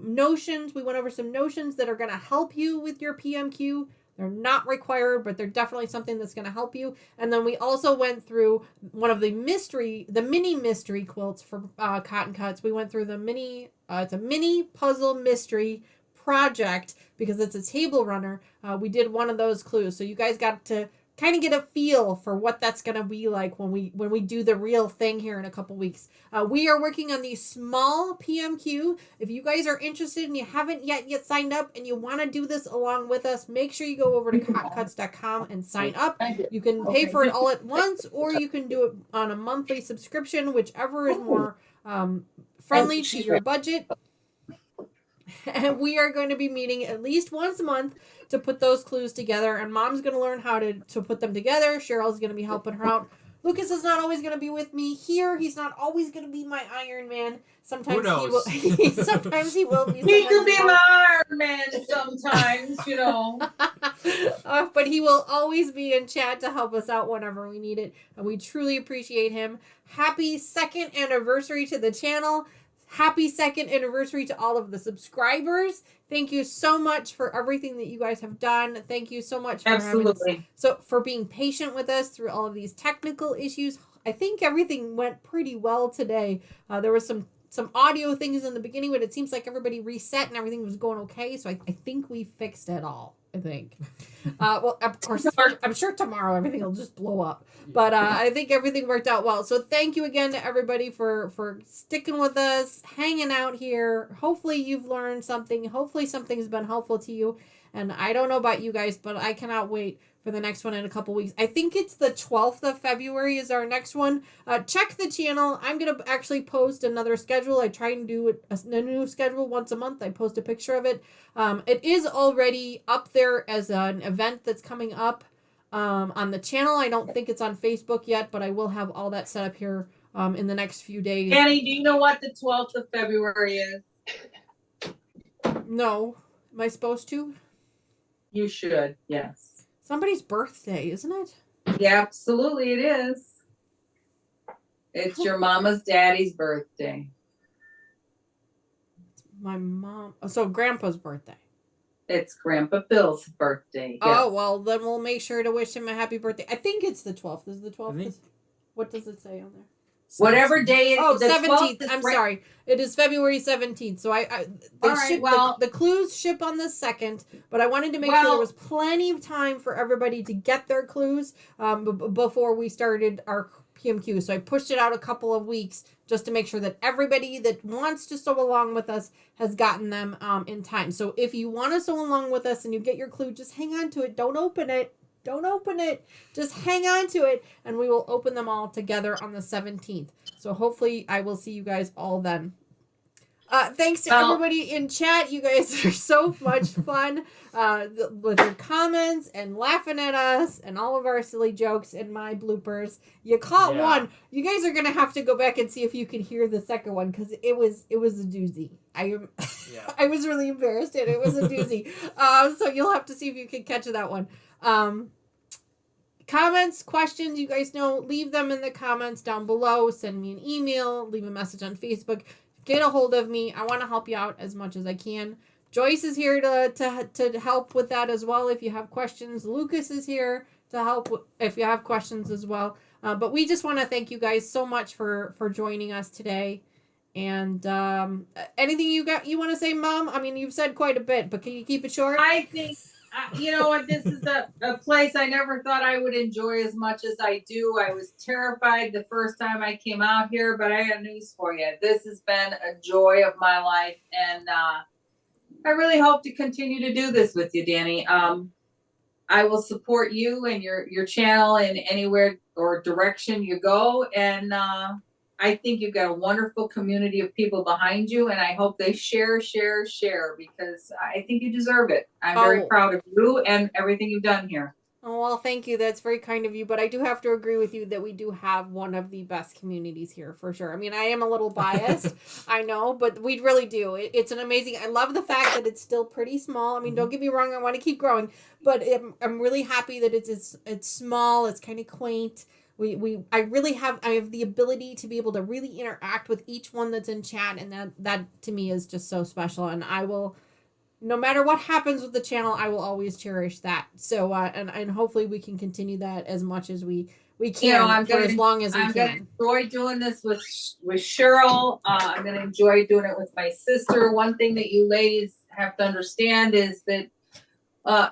notions. We went over some notions that are going to help you with your PMQ. They're not required, but they're definitely something that's going to help you. And then we also went through one of the mini mystery quilts for Cotton Cuts. We went through it's a mini puzzle mystery project because it's a table runner. We did one of those clues. So you guys got to kind of get a feel for what that's going to be like when we do the real thing here in a couple weeks. We are working on the small PMQ. If you guys are interested and you haven't yet signed up and you want to do this along with us, make sure you go over to cottoncuts.com and sign up. You can pay for it all at once, or you can do it on a monthly subscription, whichever is more friendly to your budget. And we are going to be meeting at least once a month to put those clues together. And Mom's going to learn how to put them together. Cheryl's going to be helping her out. Lucas is not always going to be with me here. He's not always going to be my Iron Man. Sometimes Who knows? he will. Sometimes he will be. He could be my Iron Man sometimes, you know. But he will always be in chat to help us out whenever we need it. And we truly appreciate him. Happy 2nd anniversary to the channel. Happy 2nd anniversary to all of the subscribers. Thank you so much for everything that you guys have done. Thank you so much for for being patient with us through all of these technical issues. I think everything went pretty well today. There was some audio things in the beginning, but it seems like everybody reset and everything was going okay. So I think we fixed it all. I think. Well, of course, I'm sure tomorrow everything will just blow up. But I think everything worked out well. So thank you again to everybody for sticking with us, hanging out here. Hopefully you've learned something. Hopefully something's been helpful to you. And I don't know about you guys, but I cannot wait for the next one in a couple weeks. I think it's the 12th of February is our next one. Check the channel. I'm going to actually post another schedule. I try and do a new schedule once a month. I post a picture of it. It is already up there as an event that's coming up on the channel. I don't think it's on Facebook yet, but I will have all that set up here in the next few days. Dani, do you know what the 12th of February is? No. Am I supposed to? You should, yes. Somebody's birthday, isn't it? Yeah, absolutely it is. It's your mama's daddy's birthday. My mom. So Grandpa's birthday. It's Grandpa Bill's birthday. Oh, well, then we'll make sure to wish him a happy birthday. I think it's the 12th. Is the 12th? What does it say on there? Whatever day it is. Oh, 17th. I'm sorry. It is February 17th. So the clues ship on the 2nd, but I wanted to make sure there was plenty of time for everybody to get their clues before we started our PMQ. So I pushed it out a couple of weeks just to make sure that everybody that wants to sew along with us has gotten them in time. So if you want to sew along with us and you get your clue, just hang on to it. Don't open it. Don't open it. Just hang on to it, and we will open them all together on the 17th. So hopefully I will see you guys all then. Thanks to everybody in chat. You guys are so much fun with your comments and laughing at us and all of our silly jokes and my bloopers. You caught one. You guys are going to have to go back and see if you can hear the second one because it was a doozy. I was really embarrassed and it was a doozy. So you'll have to see if you can catch that one. Comments, questions, you guys know, leave them in the comments down below. Send me an email, leave a message on Facebook. Get a hold of me. I want to help you out as much as I can. Joyce is here to help with that as well if you have questions. Lucas is here to help if you have questions as well. But we just want to thank you guys so much for joining us today. And anything you want to say, Mom? I mean, you've said quite a bit, but can you keep it short? I think, you know what, this is a place I never thought I would enjoy as much as I do. I was terrified the first time I came out here, but I got news for you. This has been a joy of my life, and I really hope to continue to do this with you, Dani. I will support you and your channel in anywhere or direction you go, and I think you've got a wonderful community of people behind you, and I hope they share, because I think you deserve it. I'm very proud of you and everything you've done here. Oh, well, thank you. That's very kind of you. But I do have to agree with you that we do have one of the best communities here, for sure. I mean, I am a little biased, I know, but we really do. It's an amazing, I love the fact that it's still pretty small. I mean, don't get me wrong, I want to keep growing, but I'm really happy that it's small, it's kind of quaint. I have the ability to be able to really interact with each one that's in chat, and that to me is just so special. And I will, no matter what happens with the channel, I will always cherish that. So and hopefully we can continue that as much as we can, for as long as we can. I'm gonna enjoy doing this with Cheryl. I'm gonna enjoy doing it with my sister. One thing that you ladies have to understand is that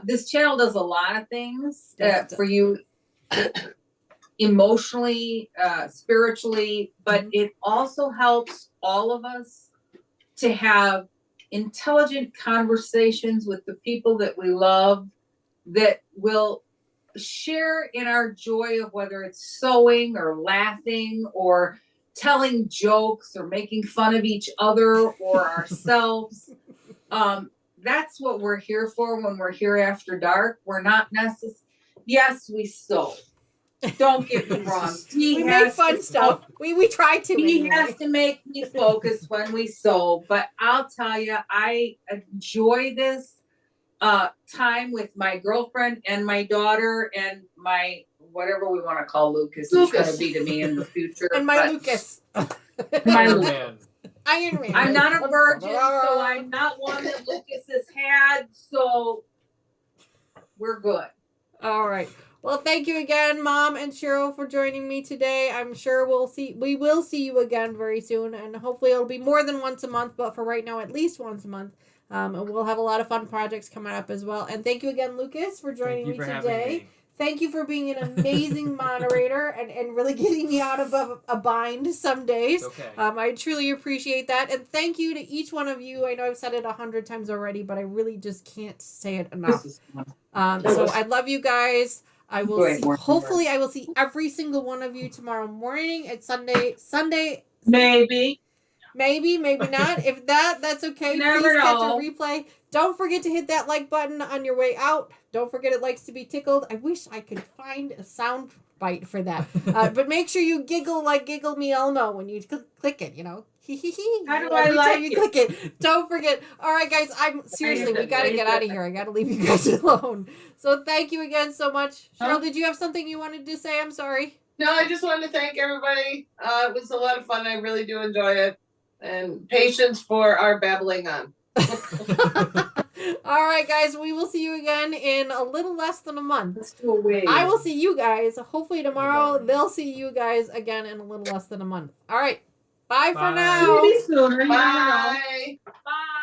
this channel does a lot of things for you. Emotionally, spiritually, but it also helps all of us to have intelligent conversations with the people that we love, that will share in our joy of whether it's sewing or laughing or telling jokes or making fun of each other or ourselves. That's what we're here for when we're here after dark. We're not necessarily, yes, we sew. Don't get me wrong. We make fun stuff. We try to. He has to make me focus when we sew. But I'll tell you, I enjoy this time with my girlfriend and my daughter and my whatever we want to call Lucas. Is going to be to me in the future. And my Lucas. Iron Man. Iron Man. I'm not a virgin, so I'm not one that Lucas has had. So we're good. All right. Well, thank you again, Mom and Cheryl, for joining me today. I'm sure we will see you again very soon, and hopefully it'll be more than once a month, but for right now, at least once a month. And we'll have a lot of fun projects coming up as well. And thank you again, Lucas, for joining me today. Thank you for being an amazing moderator and really getting me out of a bind some days. Okay. I truly appreciate that. And thank you to each one of you. I know I've said it 100 times already, but I really just can't say it enough. So I love you guys. I will see, hopefully I will see every single one of you tomorrow morning at Sunday. Maybe not. If that's okay. Never Please catch know. a replay. Don't forget to hit that like button on your way out. Don't forget it likes to be tickled. I wish I could find a sound bite for that. But make sure you giggle like Giggle Me Elmo when you click it, How do Every I time you click it. Don't forget. All right, guys, seriously, we got to get out of here. I got to leave you guys alone. So thank you again so much. Cheryl, did you have something you wanted to say? I'm sorry. No, I just wanted to thank everybody. It was a lot of fun. I really do enjoy it. And patience for our babbling on. All right, guys, we will see you again in a little less than a month. Let's do a wave. I will see you guys hopefully tomorrow. They'll see you guys again in a little less than a month. All right. Bye for now. Maybe sooner. You never know. Bye. Bye.